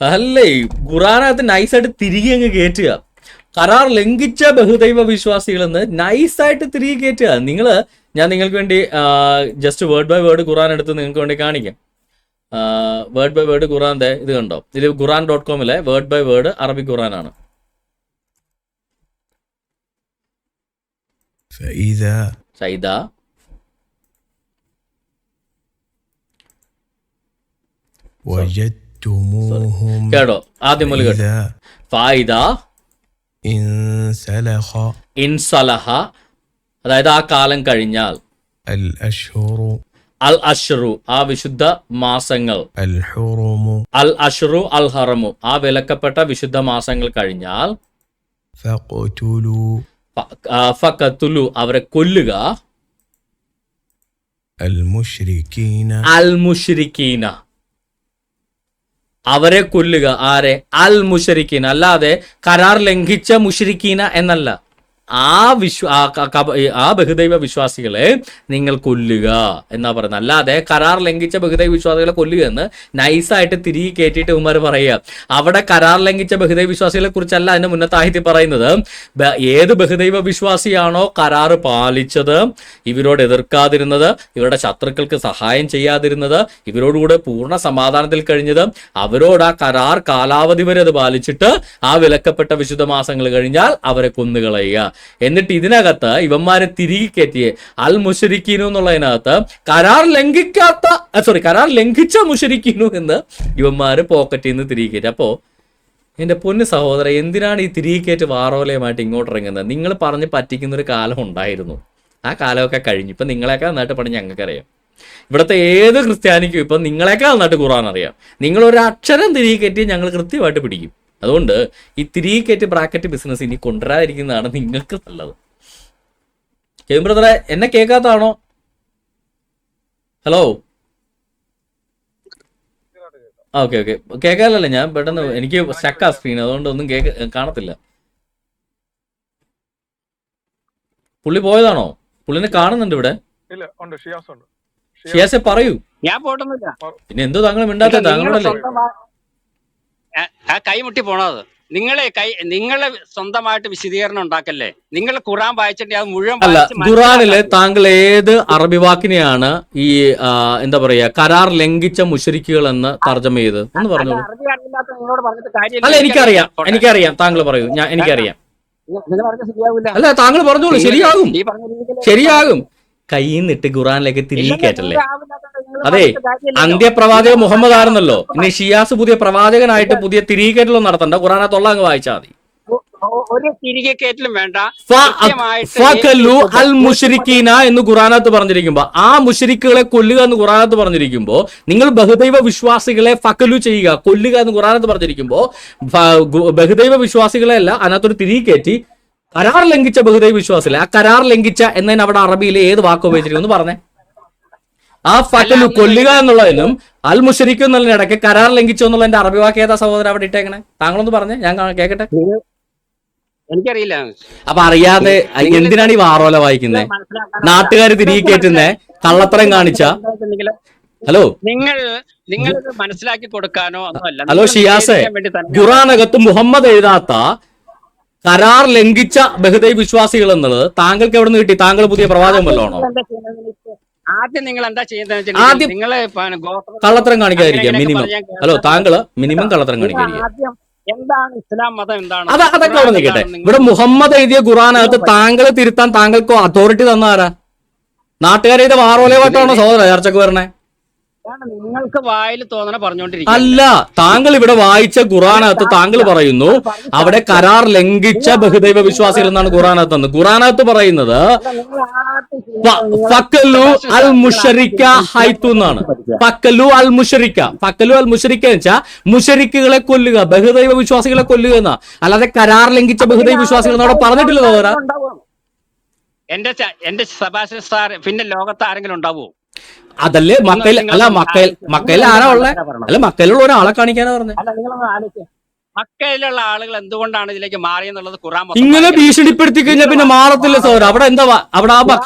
അല്ലേ, ഖുറാനകത്ത് നൈസായിട്ട് തിരികെ അങ്ങ് കയറ്റുക. കരാർ ലംഘിച്ച ബഹുദൈവ വിശ്വാസികളെന്ന് നൈസായിട്ട് തിരികെ കയറ്റുക. ഞാൻ നിങ്ങൾക്ക് വേണ്ടി ജസ്റ്റ് വേർഡ് ബൈ വേർഡ് ഖുറാൻ എടുത്ത് നിങ്ങൾക്ക് വേണ്ടി കാണിക്കാം. വേർഡ് ബൈ വേർഡ് ഖുറാന്റെ ഇത് കണ്ടോ? ഇത് ഖുറാൻ.com വേർഡ് ബൈ വേർഡ് അറബിക് ഖുറാനാണ്. കേട്ടോ? ആദ്യം മുതൽ കേട്ടോ. ഫായിദ ഇൻസലഹ, അതായത് ആ കാലം കഴിഞ്ഞാൽ. അൽ അഷ്റു, ആ വിശുദ്ധ മാസങ്ങൾ. അൽ അഷ്റു അൽ ഹറമു, ആ വിലക്കപ്പെട്ട വിശുദ്ധ മാസങ്ങൾ കഴിഞ്ഞാൽ. ഫഖതുലു, അവരെ കൊല്ലുക. അൽ മുശ്രിക്കീന, അവരെ കൊല്ലുക. ആരെ? അൽ മുശ്രിക്കീന, അല്ലാതെ കരാർ ലംഘിച്ച മുശ്രിക്കീന എന്നല്ല. ആ ബഹുദൈവ വിശ്വാസികളെ നിങ്ങൾ കൊല്ലുക എന്നാ പറയുന്നത്. അല്ലാതെ കരാർ ലംഘിച്ച ബഹുദൈവ വിശ്വാസികളെ കൊല്ലുക എന്ന് നൈസായിട്ട് തിരികെ കയറ്റിയിട്ട് ഉമാർ പറയുക. അവിടെ കരാർ ലംഘിച്ച ബഹുദൈവ വിശ്വാസികളെ കുറിച്ചല്ല അതിന്റെ മുന്നത്തെ ആയത്തിൽ പറയുന്നത്. ഏത് ബഹുദൈവ വിശ്വാസിയാണോ കരാറ് പാലിച്ചത്, ഇവരോട് എതിർക്കാതിരുന്നത്, ഇവരുടെ ശത്രുക്കൾക്ക് സഹായം ചെയ്യാതിരുന്നത്, ഇവരോടുകൂടെ പൂർണ്ണ സമാധാനത്തിൽ കഴിഞ്ഞത്, അവരോട് ആ കരാർ കാലാവധി വരെ അത് പാലിച്ചിട്ട് ആ വിലക്കപ്പെട്ട വിശുദ്ധ മാസങ്ങൾ കഴിഞ്ഞാൽ അവരെ കൊന്നുകളയുക. എന്നിട്ട് ഇതിനകത്ത് ഇവന്മാരെ തിരികെ കയറ്റിയേ അൽ മുശ്രിക്കീനു എന്നുള്ളതിനകത്ത് കരാർ ലംഘിച്ച മുശ്രിക്കീനു എന്ന് ഇവന്മാര് പോക്കറ്റിൽ നിന്ന് തിരികെ കയറ്റി. അപ്പോ എന്റെ പൊന്നു സഹോദരൻ, എന്തിനാണ് ഈ തിരികെ കയറ്റി വാറോലയുമായിട്ട് ഇങ്ങോട്ട് ഇറങ്ങുന്നത്? നിങ്ങൾ പറഞ്ഞ് പറ്റിക്കുന്ന ഒരു കാലം ഉണ്ടായിരുന്നു, ആ കാലമൊക്കെ കഴിഞ്ഞു. ഇപ്പൊ നിങ്ങളെക്കാൾ നന്നായിട്ട് പണി ഞങ്ങൾക്കറിയാം. ഇവിടുത്തെ ഏത് ക്രിസ്ത്യാനിക്കും ഇപ്പം നിങ്ങളെക്കാൾ നന്നായിട്ട് ഖുർആൻ അറിയാം. നിങ്ങളൊരു അക്ഷരം തിരികെ കയറ്റി ഞങ്ങൾ കൃത്യമായിട്ട് പിടിക്കും. അതുകൊണ്ട് ഈ തിരികെ കയറ്റി ബ്രാക്കറ്റ് ബിസിനസ് ഇനി കൊണ്ടുവരാതിരിക്കുന്നതാണ് നിങ്ങൾക്ക് നല്ലത്. ബ്രദറെ, എന്നെ കേൾക്കാത്താണോ? Hello, okay കേൾക്കാനല്ലേ? ഞാൻ പെട്ടെന്ന് എനിക്ക് സ്റ്റക്കാ സ്ക്രീൻ, അതുകൊണ്ട് ഒന്നും കാണത്തില്ല. പുള്ളി പോയതാണോ? പുള്ളിനെ കാണുന്നുണ്ട് ഇവിടെ. ഷിയാസെ പറയൂ. ഞാൻ പോട്ടൊന്നുമില്ല. പിന്നെ എന്തോ താങ്കൾ മിണ്ടാത്ത നിങ്ങൾ താങ്കളോടല്ലേ? ആ കൈമുട്ടി പോണത് നിങ്ങളെ സ്വന്തമായിട്ട് വിശദീകരണം ഉണ്ടാക്കല്ലേ. നിങ്ങൾ ഖുറാൻ വായിച്ചിട്ട് അത് മുഴുവൻ അല്ല, വായിച്ച് ഖുറാനില് മനസ്സിലാക്കാൻ താങ്കൾ ഏത് അറബി വാക്കിനെയാണ് ഈ എന്താ പറയാ കരാർ ലംഘിച്ച മുശ്രിക്കുകൾ എന്ന് തർജ്ജമ ചെയ്ത് ഒന്ന് പറഞ്ഞോളൂ. അറബി അറിയില്ലാത്ത നിങ്ങളോട് പറഞ്ഞിട്ട് കാര്യമില്ല. അല്ല, എനിക്കറിയാം താങ്കൾ പറയൂ, എനിക്കറിയാം. നിങ്ങൾ പറഞ്ഞ ശരിയാവില്ല. അല്ല, താങ്കൾ പറഞ്ഞോളൂ, ശരിയാകും ഈ പറഞ്ഞ രീതിയിൽ ശരിയാകും. കയ്യിൽ നിന്നിട്ട് ഖുറാനിലേക്ക് തിരികെ കയറ്റല്ലേ. നിങ്ങൾ അതെ, പറഞ്ഞിട്ട് കാര്യമില്ലല്ലോ. അന്ത്യപ്രവാചകൻ മുഹമ്മദ് ആയിരുന്നല്ലോ. ഇനി ഷിയാസ് പുതിയ പ്രവാചകനായിട്ട് പുതിയ തിരികെ കയറ്റലൊന്നും നടത്തണ്ട, ഖുറാനകത്തുള്ള അങ്ങ് വായിച്ചാൽ മതി. ഒരു തിരികെ കയറ്റലും വേണ്ട. ഫഖലു അൽ മുശ്രിക്കീന എന്ന് ഖുറാനകത്ത് പറഞ്ഞിരിക്കുമ്പോ, ആ മുശ്രിക്കുകളെ കൊല്ലുക എന്ന് ഖുറാനകത്ത് പറഞ്ഞിരിക്കുമ്പോ, നിങ്ങൾ ബഹുദൈവ വിശ്വാസികളെ ഫഖലു ചെയ്യുക, കൊല്ലുക എന്ന് ഖുറാനകത്ത് പറഞ്ഞിരിക്കുമ്പോ, ബഹുദൈവ വിശ്വാസികളെ അല്ല അതിനകത്തൊരു തിരികെ കയറ്റി കരാർ ലംഘിച്ച ബഹുദൈവ വിശ്വാസികളെ, ആ കരാർ ലംഘിച്ച എന്നതിന് അവിടെ അറബിയിലെ ഏത് വാക്ക് ഉപയോഗിച്ചിരിക്കുന്നു പറഞ്ഞേ. ആ ഫഖലു കൊല്ലുക എന്നുള്ളതിനും അൽ മുശ്രിക്കു എന്നുള്ളതിന് ഇടയ്ക്ക് കരാർ ലംഘിച്ചു എന്നുള്ളതിന്റെ അറബി വാക്ക് ഏതാ സഹോദരൻ അവിടെ ഇട്ടേക്കണേ? താങ്കളൊന്ന് പറഞ്ഞേ, ഞാൻ കേക്കട്ടെ. എനിക്കറിയില്ല. അപ്പൊ അറിയാതെ എന്തിനാണ് ഈ വാറോല വായിക്കുന്നത്? നാട്ടുകാർ തിരികെ കയറ്റുന്നേ കള്ളത്തരം കാണിച്ച. ഹലോ നിങ്ങൾ മനസ്സിലാക്കി കൊടുക്കാനോ ഒന്നുമല്ല. ഹലോ ഷിയാസെ, ഖുറാനകത്ത് മുഹമ്മദ് എഴുതാത്ത കരാർ ലംഘിച്ച ബഹുദൈവ വിശ്വാസികൾ എന്നുള്ളത് താങ്കൾക്ക് എവിടെ നിന്ന് കിട്ടി? താങ്കൾ പുതിയ പ്രവാചകൻ വല്ലോണോ? ആദ്യം നിങ്ങൾ എന്താ ചെയ്യുന്നത്? ആദ്യം കള്ളത്തരം കാണിക്കാതിരിക്കുക മിനിമം. ഹലോ, താങ്കള് മിനിമം കള്ളത്തരം കാണിക്കാതിരിക്കുക. എന്താണ് ഇസ്ലാം മതം? എന്താണ് അതൊക്കെ അവിടെ നിൽക്കട്ടെ. ഇവിടെ മുഹമ്മദ് എഴുതിയ ഖുറാനകത്ത് താങ്കളെ തിരുത്താൻ താങ്കൾക്ക് അതോറിറ്റി തന്നാരാ? നാട്ടുകാരെ ഇത് വാറോലവായിട്ടാണോ സഹോദര ചർച്ചക്ക് വരണേ? നിങ്ങൾക്ക് വായിൽ തോന്നണ പറഞ്ഞോണ്ടിരിക്കും. അല്ല, താങ്കൾ ഇവിടെ വായിച്ച ഖുറാനകത്ത് താങ്കൾ പറയുന്നു അവിടെ കരാർ ലംഘിച്ച ബഹുദൈവ വിശ്വാസികൾ എന്നാണ് ഖുറാനകത്ത്. ഖുറാനകത്ത് പറയുന്നത് ഫഖലു അൽ മുശ്രിക്ക ഹൈത്തു എന്നാണ്. ഫഖലു അൽ മുശ്രിക്ക എന്ന് വെച്ചാൽ മുശ്രിക്കുകളെ കൊല്ലുക, ബഹുദൈവ വിശ്വാസികളെ കൊല്ലുക എന്നാ. അല്ലാതെ കരാർ ലംഘിച്ച ബഹുദൈവ വിശ്വാസികൾ എന്നവിടെ പറഞ്ഞിട്ടില്ല സഹോദര. എന്റെ സബാസ്റ്റ്യൻ സാർ, പിന്നെ ലോകത്ത് ആരെങ്കിലും ഉണ്ടാവുമോ? അതല്ലേ മക്കയിൽ ആരാ ഉള്ളേ? അല്ല, മക്കയിലുള്ള ഒരാളെ കാണിക്കാനാ പറഞ്ഞത്. അല്ല, നിങ്ങളൊന്ന് ആലോചിക്കുക, മക്കയിലുള്ള ആളുകൾ എന്തുകൊണ്ടാണ് ഇതിലേക്ക് മാറിയെന്നുള്ളത് ഖുറാൻ ഇങ്ങനെ ഭീഷണിപ്പെടുത്തി കഴിഞ്ഞാൽ പിന്നെ മാറത്തില്ല സോര. അവിടെ എന്താ അവിടെ ആ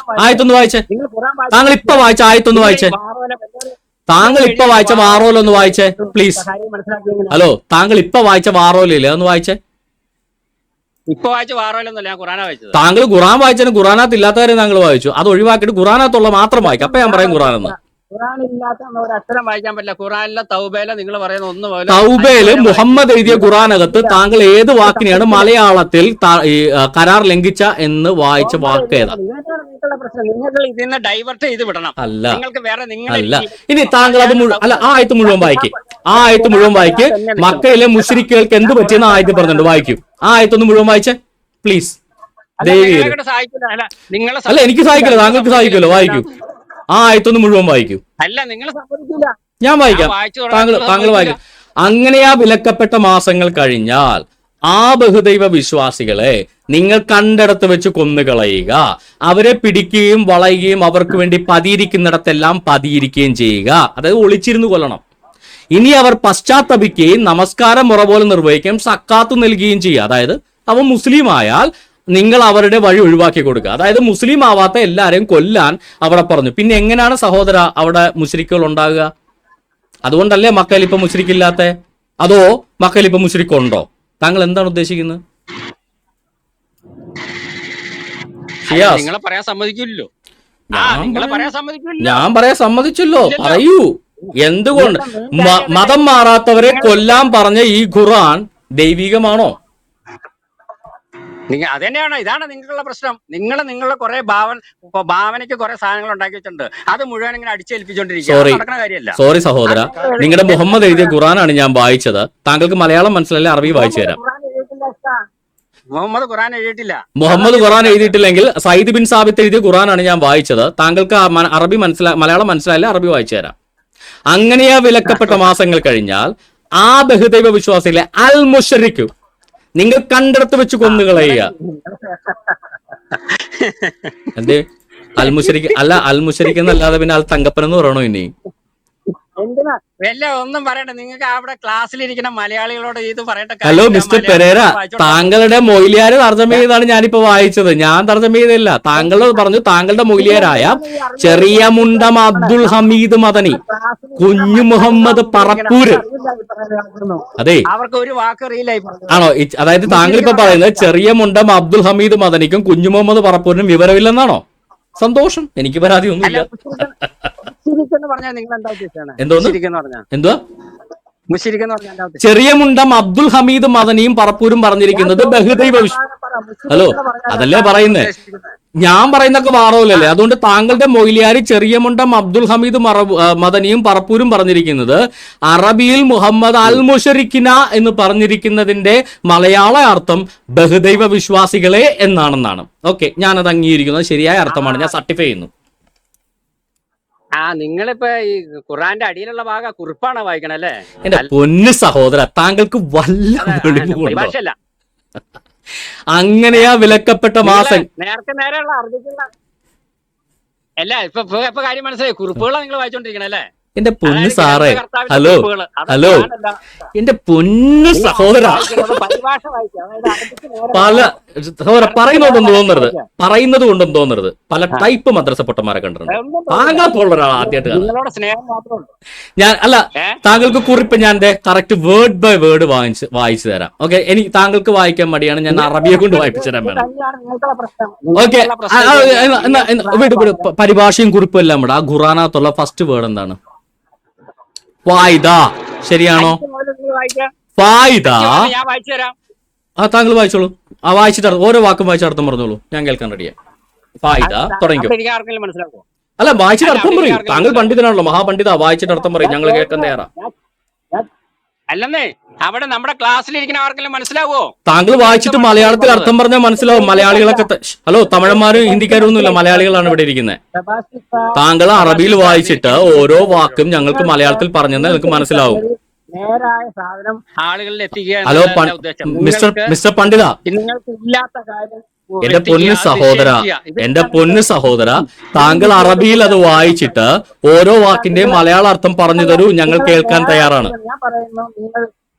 ആയത്തൊന്ന് വായിച്ചേ. താങ്കൾ ഇപ്പൊ വായിച്ച ആയത്തൊന്ന് വായിച്ചേ. താങ്കൾ ഇപ്പൊ വായിച്ച വാറോലൊന്ന് വായിച്ചേ പ്ലീസ്. ഹലോ, താങ്കൾ ഇപ്പൊ വായിച്ച വാറോലില്ലേ ഒന്ന് വായിച്ചേ. ഇപ്പൊ വായിച്ച വാറോലൊന്നുമല്ല, ഞാൻ ഖുറാനാ വായിച്ചത്. താങ്കൾ ഖുറാൻ വായിച്ചതിന് ഖുറാനകത്ത് ഇല്ലാത്ത കാര്യം താങ്കൾ വായിച്ചു. അത് ഒഴിവാക്കിയിട്ട് ഖുറാനകത്തുള്ള മാത്രം വായിക്കും. അപ്പൊ ഞാൻ പറയും ഖുറാനെന്ന്. ഖുറാനില്ലാത്ത ഒരു അക്ഷരം വായിക്കാൻ പറ്റില്ല. ഖുറാനിലെ തൗബയിലെ നിങ്ങൾ പറയുന്ന ഒന്ന് പോലെ തൗബയില് മുഹമ്മദ് എഴുതിയ ഖുറാനകത്ത് താങ്കൾ ഏത് വാക്കിനെയാണ് മലയാളത്തിൽ കരാർ ലംഘിച്ച എന്ന് വായിച്ച വാക്ക് ഏതാ? നിങ്ങൾ ഇതിന്ന് ഡൈവേർട്ട് ചെയ്ത് വിടണം. അല്ല, നിങ്ങൾക്ക് വേറെ അല്ല. ഇനി താങ്കൾ അത് അല്ല, ആ ആയത്ത് മുഴുവൻ വായിക്കും. ആ ആയത്ത് മുഴുവൻ വായിക്ക്. മക്കയിലെ മുശ്രിക്കുകൾക്ക് എന്ത് പറ്റിയെന്ന് ആയത്ത് പറഞ്ഞിട്ടുണ്ട്, വായിക്കും. ആ ആയത്തൊന്ന് മുഴുവൻ വായിച്ചേ പ്ലീസ്. അല്ല, എനിക്ക് സഹായിക്കില്ല, താങ്കൾക്ക് സഹായിക്കുമല്ലോ, വായിക്കൂ. ആ ആയത്തൊന്ന് മുഴുവൻ വായിക്കൂ. അല്ല, നിങ്ങൾ സമ്മതിക്കില്ല. ഞാൻ വായിക്കാം, താങ്കൾ വായിക്കും. അങ്ങനെയാ വിലക്കപ്പെട്ട മാസങ്ങൾ കഴിഞ്ഞാൽ ആ ബഹുദൈവ വിശ്വാസികളെ നിങ്ങൾ കണ്ടിടത്ത് വെച്ച് കൊന്നുകളയുക, അവരെ പിടിക്കുകയും വളയുകയും അവർക്ക് വേണ്ടി പതിയിരിക്കുന്നിടത്തെല്ലാം പതിയിരിക്കുകയും ചെയ്യുക. അതായത് ഒളിച്ചിരുന്ന് കൊല്ലണം. ഇനി അവർ പശ്ചാത്തപിക്കുകയും നമസ്കാരം മുറ പോലെ നിർവഹിക്കുകയും സക്കാത്ത് നൽകുകയും ചെയ്യുക. അതായത് അവൻ മുസ്ലിം ആയാൽ നിങ്ങൾ അവരുടെ വഴി ഒഴിവാക്കി കൊടുക്കുക. അതായത് മുസ്ലിം ആവാത്ത എല്ലാവരെയും കൊല്ലാൻ അവിടെ പറഞ്ഞു. പിന്നെ എങ്ങനെയാണ് സഹോദര അവിടെ മുശ്രിക്കുകൾ ഉണ്ടാകുക? അതുകൊണ്ടല്ലേ മക്കയിൽ ഇപ്പൊ മുശ്രിക്കില്ലാത്ത? അതോ മക്കയിൽ ഇപ്പൊ മുശ്രിക്കുണ്ടോ? താങ്കൾ എന്താണ് ഉദ്ദേശിക്കുന്നത്? നിങ്ങളെ പറയാൻ സമ്മതിക്കില്ലല്ലോ. ഞാൻ പറയാൻ സമ്മതിച്ചല്ലോ, പറയൂ. എന്തുകൊണ്ട് മതം മാറാത്തവരെ കൊല്ലാൻ പറഞ്ഞ ഈ ഖുർആൻ ദൈവികമാണോ? അതന്നെയാണ്, ഇതാണ് നിങ്ങളുടെ പ്രശ്നം. നിങ്ങളുടെ കുറെ ഭാവനയ്ക്ക് കുറെ സാധനങ്ങൾ ഉണ്ടാക്കി വെച്ചിട്ടുണ്ട്. അത് മുഴുവൻ ഇങ്ങനെ അടിച്ചേൽപ്പിച്ചോണ്ടിരിക്കുക. സോറി സഹോദര, നിങ്ങളുടെ മുഹമ്മദ് എഴുതിയ ഖുർആനാണ് ഞാൻ വായിച്ചത്. താങ്കൾക്ക് മലയാളം മനസ്സിലല്ലേ? അറബി വായിച്ചു തരാം. മുഹമ്മദ് ഖുർആൻ എഴുതിയിട്ടില്ല. മുഹമ്മദ് ഖുർആൻ എഴുതിയിട്ടില്ലെങ്കിൽ സയ്യിദ് ബിൻ സാബിത്ത് എഴുതിയ ഖുർആനാണ് ഞാൻ വായിച്ചത്. താങ്കൾക്ക് അറബി മലയാളം മനസ്സിലായില്ലേ? അറബി വായിച്ചു തരാം. അങ്ങനെയാ വിലക്കപ്പെട്ട മാസങ്ങൾ കഴിഞ്ഞാൽ ആ ബഹുദൈവ വിശ്വാസികളെ അൽ മുശ്രിക്കു നിങ്ങൾ കണ്ടിടത്ത് വെച്ച് കൊന്നുകളയുക. എന്തേ അൽ മുശ്രിക്ക്? അല്ല, അൽ മുശ്രിക്ക് എന്നല്ലാതെ പിന്നെ അൽ തങ്കപ്പൻ എന്ന് പറയണോ? ഇനി എന്തിനാ വല്ല ഒന്നും പറയണ്ട. നിങ്ങൾക്ക് അവിടെ ക്ലാസ്സിലിരിക്കുന്ന മലയാളികളോട് ഇത് പറയേണ്ട ഹലോ കാര്യമില്ല. മിസ്റ്റർ മലയാളം പെരേര, നിങ്ങൾ വായിച്ചോണ്ടാ മതി. താങ്കളുടെ മൊയ്ലിയാര് തർജ്ജമ ചെയ്താണ് ഞാനിപ്പോ വായിച്ചത്. ഞാൻ തർജ്ജമ ചെയ്തില്ല. താങ്കൾ പറഞ്ഞു താങ്കളുടെ മൊയ്ലിയാരായ ഈ അറിവ് ചെറിയ മുണ്ടം ആണ്. അബ്ദുൽ ഹമീദ് മദനി, ക്ലാസ്സിലിരിക്കുന്ന കുഞ്ഞു മുഹമ്മദ് മലയാളികളോട് പറപ്പൂര്. അറിയില്ല ഈ പറയുന്നത് കേൾക്കുന്നു. അതെ അവർക്ക് ഒരു വാക്ക് അറിയില്ല ഈ പറഞ്ഞത്. ആണോ? അതായത് താങ്കൾ ഇപ്പൊ മുസ്ലിം പറയുന്നത് അറിയില്ല. ചെറിയ മുണ്ടം അബ്ദുൽ ഹമീദ് മദനിക്കും കുഞ്ഞു മുഹമ്മദ് പറപ്പൂരിനും വിവരമില്ലെന്നാണോ? സന്തോഷം, എനിക്ക് പരാതി അല്ല, ഒന്നുമില്ല. മുഷിരിക്കെന്ന് പറഞ്ഞാൽ നിങ്ങൾ എന്താ ഉദ്ദേശിച്ചാണ്? എന്തോന്ന് മുഷിരിക്കെന്ന് പറഞ്ഞാൽ എന്തുവാ? മുഷിരിക്കെന്ന് പറഞ്ഞാൽ എന്താ ഉദ്ദേശിച്ചത്? ചെറിയ മുണ്ടം അബ്ദുൽ ഹമീദ് മദനിയും പറപ്പൂരും പറഞ്ഞിരിക്കുന്നത് ബഹുദൈവ ഹലോ, അതല്ലേ പറയുന്നേ. ഞാൻ പറയുന്നൊക്കെ വാറോലല്ലേ. അതുകൊണ്ട് താങ്കളുടെ മൊയ്ലിയാര് ചെറിയ മുണ്ടം അബ്ദുൽ ഹമീദ് മദനിയും പറപ്പൂരും പറഞ്ഞിരിക്കുന്നത് അറബിയിൽ മുഹമ്മദ് അൽ മുഷരിക്കിന എന്ന് പറഞ്ഞിരിക്കുന്നതിന്റെ മലയാള അർത്ഥം ബഹുദൈവ വിശ്വാസികളെ എന്നാണെന്നാണ്. ഓക്കെ, ഞാനത് അംഗീകരിക്കുന്നത് ശരിയായ അർത്ഥമാണ്, ഞാൻ സർട്ടിഫൈ ചെയ്യുന്നു. നിങ്ങളിപ്പോ ഈ ഖുറാന്റെ അടിയിലുള്ള ഭാഗം കുറിപ്പാണ് വായിക്കണം അല്ലേ? എന്റെ പൊന്ന് സഹോദര, താങ്കൾക്ക് വല്ല വെളിവുണ്ടോ? പരിഭാഷയല്ല. അങ്ങനെയാ വിലക്കപ്പെട്ട മാസം. നേരത്തെ നേരെയുള്ള അർഹിക്കുന്ന അല്ല. ഇപ്പൊ കാര്യം മനസ്സിലായി. കുറിപ്പുകളാണ് നിങ്ങൾ വായിച്ചോണ്ടിരിക്കണേ അല്ലേ? എന്റെ പൊന്ന് സാറേ, കർത്താവിന്റെ ഹലോ കുറിപ്പുകള്. ഹലോ, എന്റെ പൊന്ന് സഹോദര, പരിഭാഷ വായിക്കുക. അതായത് അറബിക്ക് നേരെ പല സഹോദര പറയുന്നത് കൊണ്ടൊന്നും തോന്നരുത്. പല ടൈപ്പ് മദ്രസ പൊട്ടന്മാരെ കണ്ടിട്ടുണ്ട്. ഒന്നും താങ്കളെ പോലുള്ള ഒരാൾ ആദ്യമായിട്ട് കാണാം നിങ്ങളോട് സ്നേഹം മാത്രമേ ഉള്ളൂ. ഞാൻ. അല്ല, താങ്കൾക്ക് കുറിപ്പ് ഞാൻ കറക്റ്റ് വേർഡ് ബൈ വേർഡ് വായിച്ചു തരാം. ഓക്കെ, എനിക്ക് താങ്കൾക്ക് വായിക്കാൻ മടിയാണ്, ഞാൻ അറബിയെ കൊണ്ട് വായിപ്പിച്ചു തരാൻ വേണം. തന്നെയാണ് നിങ്ങൾക്കുള്ള പ്രശ്നം. ഓക്കെ, നിങ്ങൾക്കുള്ള പ്രശ്നം വിട് പരിഭാഷയും കുറിപ്പും എല്ലാം വിടാം. ആ ഖുറാനകത്തുള്ള ഫസ്റ്റ് വേർഡ് എന്താണ്? ഫായിദ. ശരിയാണോ? നിങ്ങൾ വായിക്കുക. ഫായിദ. ഞാൻ വായിച്ചു തരാം. താങ്കൾ വായിച്ചോളൂ. വായിച്ചിട്ട് ഓരോ വാക്കും വായിച്ച അർത്ഥം പറഞ്ഞോളൂ, ഞാൻ കേൾക്കാൻ റെഡിയാ. ഫായിദ തുടങ്ങിക്കോ. അപ്പൊ എനിക്ക് ആർക്കെങ്കിലും മനസ്സിലാക്കുമോ? അല്ല, വായിച്ചിട്ട് അർത്ഥം പറയൂ. താങ്കൾ പണ്ഡിതനാണല്ലോ, മഹാപണ്ഡിത. വായിച്ചിട്ട് അർത്ഥം പറയും, ഞങ്ങൾ കേൾക്കാൻ തയ്യാറാ. അല്ലെന്നേ, അവിടെ നമ്മുടെ ക്ലാസ്സിലിരിക്കുന്ന ആർക്കെങ്കിലും മനസ്സിലാവോ? താങ്കൾ വായിച്ചിട്ട് മലയാളത്തിൽ അർത്ഥം പറഞ്ഞാൽ മനസ്സിലാവും. മലയാളികളൊക്കെ ഹലോ, തമിഴന്മാരും ഹിന്ദിക്കാരും ഒന്നുമില്ല, മലയാളികളാണ് ഇവിടെ ഇരിക്കുന്നത്. താങ്കൾ അറബിയിൽ വായിച്ചിട്ട് ഓരോ വാക്കും ഞങ്ങൾക്ക് മലയാളത്തിൽ പറഞ്ഞാൽ നിങ്ങൾക്ക് മനസ്സിലാവും. നേരായ സാധനം ആളുകളിൽ എത്തിക്കുക ഹലോ എന്നതല്ല ഉദ്ദേശം. മിസ്റ്റർ പണ്ഡിത, നിങ്ങൾക്ക് ഇല്ലാത്ത കാര്യം എന്റെ പൊന്ന് സഹോദര, എന്റെ പൊന്ന് സഹോദര, താങ്കൾ അറബിയിൽ അത് വായിച്ചിട്ട് ഓരോ വാക്കിന്റെയും മലയാള അർത്ഥം പറഞ്ഞു തരൂ, ഞങ്ങൾ കേൾക്കാൻ തയ്യാറാണ്. ഞാൻ പറയുന്നു,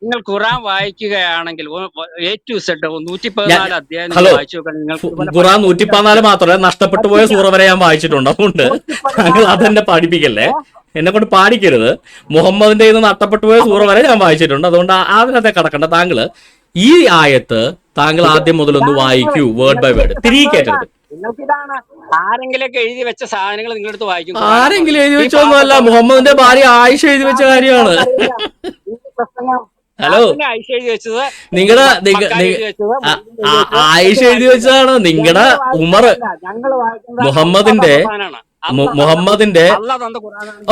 നിങ്ങൾ ഖുറാൻ വായിക്കുകയാണെങ്കിൽ A to Z 114 അധ്യായം ഹലോ, വായിച്ചു നോക്കാൻ നിങ്ങൾക്ക് ഖുറാൻ 114 മാത്രമല്ല, നഷ്ടപ്പെട്ടു പോയ സൂറ വരെ ഞാൻ വായിച്ചിട്ടുണ്ട്. അതുകൊണ്ട് താങ്കൾ അതെന്നെ പാടിപ്പിക്കല്ലേ, എന്നെ കൊണ്ട് പാടിക്കരുത്. മുഹമ്മദിന്റെ ഇന്ന് നഷ്ടപ്പെട്ടു പോയ സൂറ വരെ ഞാൻ വായിച്ചിട്ടുണ്ട്. അതുകൊണ്ട് അതിനകത്തെ കടക്കണ്ട. താങ്കള് ഈ ആയത്ത് താങ്കൾ ആദ്യം മുതലൊന്ന് വായിക്കൂ, വേർഡ് ബൈ വേർഡ്. തിരികെ കയറ്റരുത്. നിങ്ങൾക്കിതാണ് ആരെങ്കിലൊക്കെ എഴുതി വെച്ച സാധനങ്ങൾ നിങ്ങളെടുത്ത് വായിക്കും. ആരെങ്കിലും എഴുതി വെച്ചൊന്നുമല്ല, മുഹമ്മദിന്റെ ഭാര്യ ആയിഷ എഴുതി വെച്ച കാര്യമാണ്. ഹലോ, ആയിഷ എഴുതി വെച്ചത്, നിങ്ങളുടെ ആയിഷ എഴുതി വെച്ചതാണ്. നിങ്ങളുടെ ഉമർ മുഹമ്മദിന്റെ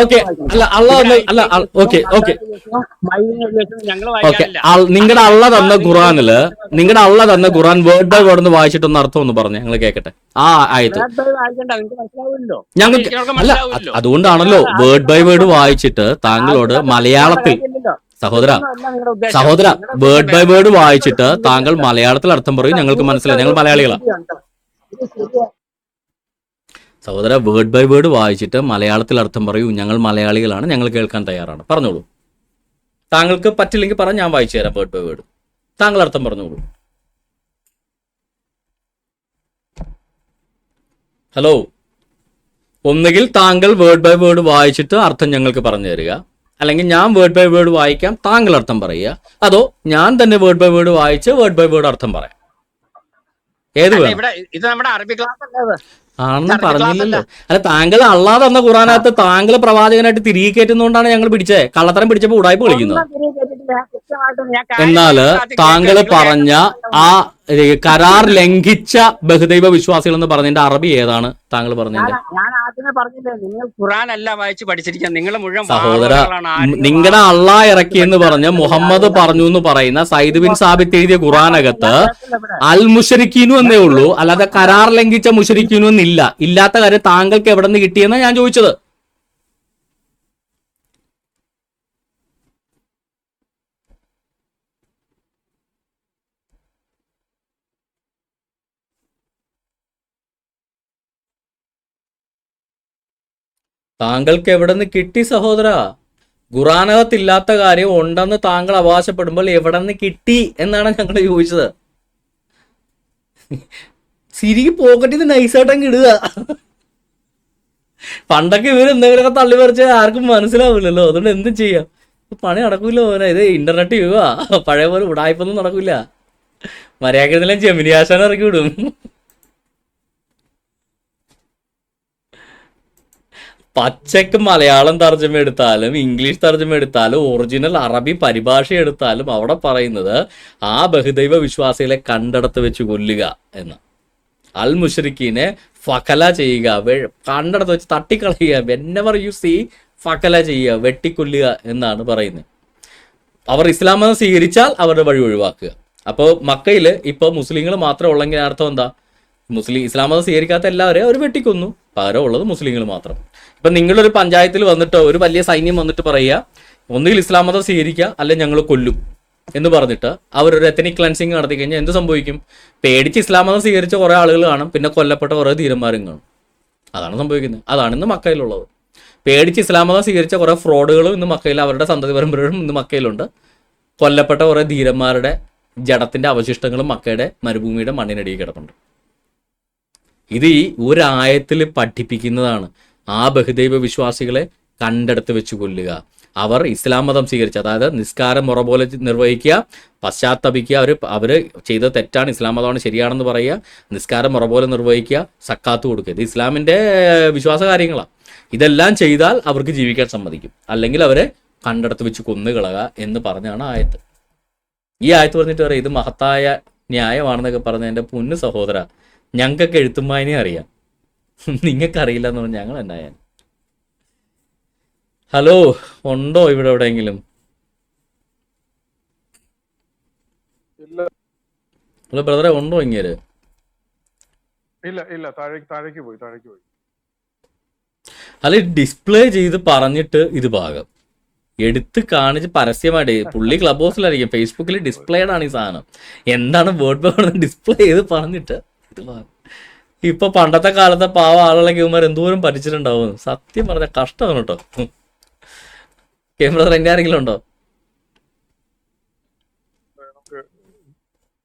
ഓക്കെ അല്ല ഓക്കെ നിങ്ങളുടെ അള്ള തന്ന ഖുറാനില് വേർഡ് ബൈ വേർഡ് ഒന്ന് വായിച്ചിട്ടൊന്ന് അർത്ഥം ഒന്ന് പറഞ്ഞു ഞങ്ങൾ കേൾക്കട്ടെ. ആ ആയത് ഞങ്ങൾക്ക് അല്ല, അതുകൊണ്ടാണല്ലോ വേർഡ് ബൈ വേർഡ് വായിച്ചിട്ട് താങ്കളോട് മലയാളത്തിൽ സഹോദര വേർഡ് ബൈ വേർഡ് വായിച്ചിട്ട് താങ്കൾ മലയാളത്തിൽ അർത്ഥം പറയും, ഞങ്ങൾക്ക് മനസ്സിലായി, ഞങ്ങൾ മലയാളികളാണ്. സഹോദര, വേർഡ് ബൈ വേർഡ് വായിച്ചിട്ട് മലയാളത്തിൽ അർത്ഥം പറയൂ, ഞങ്ങൾ മലയാളികളാണ്, ഞങ്ങൾ കേൾക്കാൻ തയ്യാറാണ്. പറഞ്ഞോളൂ. താങ്കൾക്ക് പറ്റില്ലെങ്കിൽ പറ, ഞാൻ വായിച്ചു തരാം വേർഡ് ബൈ വേർഡ്. താങ്കൾ അർത്ഥം പറഞ്ഞോളൂ. ഹലോ, ഒന്നുകിൽ താങ്കൾ വേർഡ് ബൈ വേർഡ് വായിച്ചിട്ട് അർത്ഥം ഞങ്ങൾക്ക് പറഞ്ഞു തരിക, അല്ലെങ്കിൽ ഞാൻ വേർഡ് ബൈ വേർഡ് വായിക്കാം, താങ്കൾ അർത്ഥം പറയുക, അതോ ഞാൻ തന്നെ വേർഡ് ബൈ വേർഡ് വായിച്ച് വേർഡ് ബൈ വേർഡ് അർത്ഥം പറയാം. ഏത് വേണം? ഇത് നമ്മുടെ അറബി ക്ലാസ് അല്ലേ? ആണെന്ന് പറഞ്ഞില്ലല്ലോ. അല്ല, താങ്കൾ അള്ളാഹ് തന്ന ഖുറാനകത്ത് താങ്കൾ പ്രവാചകനായിട്ട് തിരികെ കയറ്റുന്നതുകൊണ്ടാണ് ഞങ്ങൾ പിടിച്ചേ. കള്ളത്തരം പിടിച്ചപ്പോ ഉടായ്പ കളിക്കുന്നത്. എന്നാല് താങ്കൾ പറഞ്ഞ ആ കരാർ ലംഘിച്ച ബഹുദൈവ വിശ്വാസികൾ എന്ന് പറഞ്ഞതിന്റെ അറബി ഏതാണ് താങ്കൾ പറഞ്ഞതിന്റെ? ഞാൻ ആദ്യമേ പറഞ്ഞില്ലേ, നിങ്ങൾ ഖുറാൻ അല്ല വായിച്ച് പഠിച്ചിരിക്കാൻ. നിങ്ങൾ മുഴുവൻ സഹോദര, നിങ്ങളുടെ അള്ളാഹ് ഇറക്കി എന്ന് പറഞ്ഞ് മുഹമ്മദ് പറഞ്ഞു എന്ന് പറയുന്ന സയ്യിദ് ബിൻ സാബിത്ത് എഴുതിയ ഖുറാനകത്ത് അൽ മുശരിക്കീനു എന്നേ ഉള്ളൂ, അല്ലാതെ കരാർ ലംഘിച്ച മുശരിക്കീനു എന്നില്ല. ഇല്ലാത്ത കാര്യം താങ്കൾക്ക് എവിടെ നിന്ന് കിട്ടിയെന്നാണ് ഞാൻ ചോദിച്ചത്. താങ്കൾക്ക് എവിടെ നിന്ന് കിട്ടി സഹോദര? ഖുറാനകത്തില്ലാത്ത കാര്യം ഉണ്ടെന്ന് താങ്കൾ അവകാശപ്പെടുമ്പോൾ എവിടെ നിന്ന് കിട്ടി എന്നാണ് ഞങ്ങൾ ചോദിച്ചത്. സിരിക്ക് പോക്കറ്റിൽ നിന്ന് നൈസായിട്ടങ്ങ് ഇടുക. പണ്ടൊക്കെ ഇവർ എന്തെങ്കിലുമൊക്കെ തള്ളി പറിച്ച് ആർക്കും മനസ്സിലാവില്ലല്ലോ, അതുകൊണ്ട് എന്തും ചെയ്യാം. പണി നടക്കൂല്ലോ മോനെ, ഇത് ഇന്റർനെറ്റ് യുഗാ, പഴയ പോലെ ഉടായ്പൊന്നും നടക്കില്ല. മര്യാദക്കെല്ലാം ജെമിനി ആശാൻ ഇറക്കി വിടും. പച്ചക്ക് മലയാളം തർജ്ജമ എടുത്താലും ഇംഗ്ലീഷ് തർജ്ജമ എടുത്താലും ഒറിജിനൽ അറബി പരിഭാഷ എടുത്താലും അവിടെ പറയുന്നത് ആ ബഹുദൈവ വിശ്വാസികളെ കണ്ടിടത്ത് വെച്ച് കൊല്ലുക എന്ന്. അൽ മുശ്രിക്കീനെ ഫക്കല ചെയ്യുക, കണ്ടിടത്ത് വെച്ച് തട്ടിക്കളയുക. വെന്നെവർ യു സീ ഫക്കല ചെയ്യുക, വെട്ടിക്കൊല്ലുക എന്നാണ് പറയുന്നത്. അവർ ഇസ്ലാം മതം സ്വീകരിച്ചാൽ അവരുടെ വഴി ഒഴിവാക്കുക. അപ്പോൾ മക്കയിൽ ഇപ്പോൾ മുസ്ലിങ്ങൾ മാത്രം ഉള്ളെങ്കിൽ അർത്ഥം എന്താ? ഇസ്ലാം മതം സ്വീകരിക്കാത്ത എല്ലാവരെയും അവർ വെട്ടിക്കൊന്നു, പകരം ഉള്ളത് മുസ്ലിങ്ങൾ മാത്രം. ഇപ്പം നിങ്ങളൊരു പഞ്ചായത്തിൽ വന്നിട്ട് ഒരു വലിയ സൈന്യം വന്നിട്ട് പറയുക ഒന്നുകിൽ ഇസ്ലാം മതം സ്വീകരിക്കുക അല്ലെങ്കിൽ ഞങ്ങൾ കൊല്ലും എന്ന് പറഞ്ഞിട്ട് അവരൊരു എത്തനിക് ക്ലൻസിങ് നടത്തി കഴിഞ്ഞാൽ എന്ത് സംഭവിക്കും? പേടിച്ച് ഇസ്ലാം മതം സ്വീകരിച്ച കുറേ ആളുകൾ കാണും, പിന്നെ കൊല്ലപ്പെട്ട കുറേ ധീരന്മാരും കാണും. അതാണ് സംഭവിക്കുന്നത്. അതാണ് ഇന്ന് മക്കയിലുള്ളത്. പേടിച്ച് ഇസ്ലാം മതം സ്വീകരിച്ച കുറേ ഫ്രോഡുകളും ഇന്ന് മക്കയിൽ, അവരുടെ സന്തതി പരമ്പരകളും ഇന്ന് മക്കയിലുണ്ട്. കൊല്ലപ്പെട്ട കുറേ ധീരന്മാരുടെ ജഡത്തിന്റെ അവശിഷ്ടങ്ങളും മക്കയുടെ മരുഭൂമിയുടെ മണ്ണിനടിയിൽ കിടപ്പുണ്ട്. ഇത് ഈ ഒരായത്തിൽ പഠിപ്പിക്കുന്നതാണ്. ആ ബഹുദൈവ വിശ്വാസികളെ കണ്ടെടുത്ത് വെച്ച് കൊല്ലുക. അവർ ഇസ്ലാം മതം സ്വീകരിച്ച, അതായത് നിസ്കാരം മുറ പോലെ നിർവഹിക്കുക, പശ്ചാത്തപിക്കുക, അവർ ചെയ്ത തെറ്റാണ്, ഇസ്ലാം മതമാണ് ശരിയാണെന്ന് പറയുക, നിസ്കാരം മുറ പോലെ നിർവഹിക്കുക, സക്കാത്ത് കൊടുക്കുക. ഇത് ഇസ്ലാമിൻ്റെ വിശ്വാസ കാര്യങ്ങളാണ്. ഇതെല്ലാം ചെയ്താൽ അവർക്ക് ജീവിക്കാൻ സമ്മതിക്കും, അല്ലെങ്കിൽ അവരെ കണ്ടെടുത്ത് വെച്ച് കൊന്നുകളക എന്ന് പറഞ്ഞാണ് ആയത്ത്. ഈ ആയത്ത് പറഞ്ഞിട്ട് പറയാം ഇത് മഹത്തായ ന്യായമാണെന്നൊക്കെ പറഞ്ഞ എൻ്റെ പൊന്നു സഹോദര, ഞങ്ങൾക്കൊക്കെ എഴുത്തും വായനയും അറിയാം, നിങ്ങൾക്കറിയില്ല എന്ന് പറഞ്ഞാൽ ഞങ്ങൾ എന്നായാലും. ഹലോ, ഉണ്ടോ ഇവിടെ എവിടെയെങ്കിലും? ഹലോ ബ്രദറെ, ഉണ്ടോ ഇങ്ങനെ? ഇല്ല, താഴേക്ക് പോയി. അല്ല, ഡിസ്പ്ലേ ചെയ്ത് പറഞ്ഞിട്ട് ഇത് ഭാഗം എടുത്ത് കാണിച്ച് പരസ്യമായിട്ട് പുള്ളി ക്ലബ് ഹൗസിലായിരിക്കും, ഫേസ്ബുക്കിൽ ഡിസ്പ്ലേഡ് ആണ് ഈ സാധനം. എന്താണ് വേർഡ് പേപ്പർ ഡിസ്പ്ലേ ചെയ്ത് പറഞ്ഞിട്ട് ഇത് ഭാഗം. ഇപ്പൊ പണ്ടത്തെ കാലത്തെ പാവ ആളുകളൊക്കെ ഇവന്മാർ എന്തോരം പഠിച്ചിട്ടുണ്ടാവും. സത്യം പറഞ്ഞ കഷ്ടമാണ് കേട്ടോ. ക്യാമറ എന്നെ ആരെങ്കിലും ഉണ്ടോ?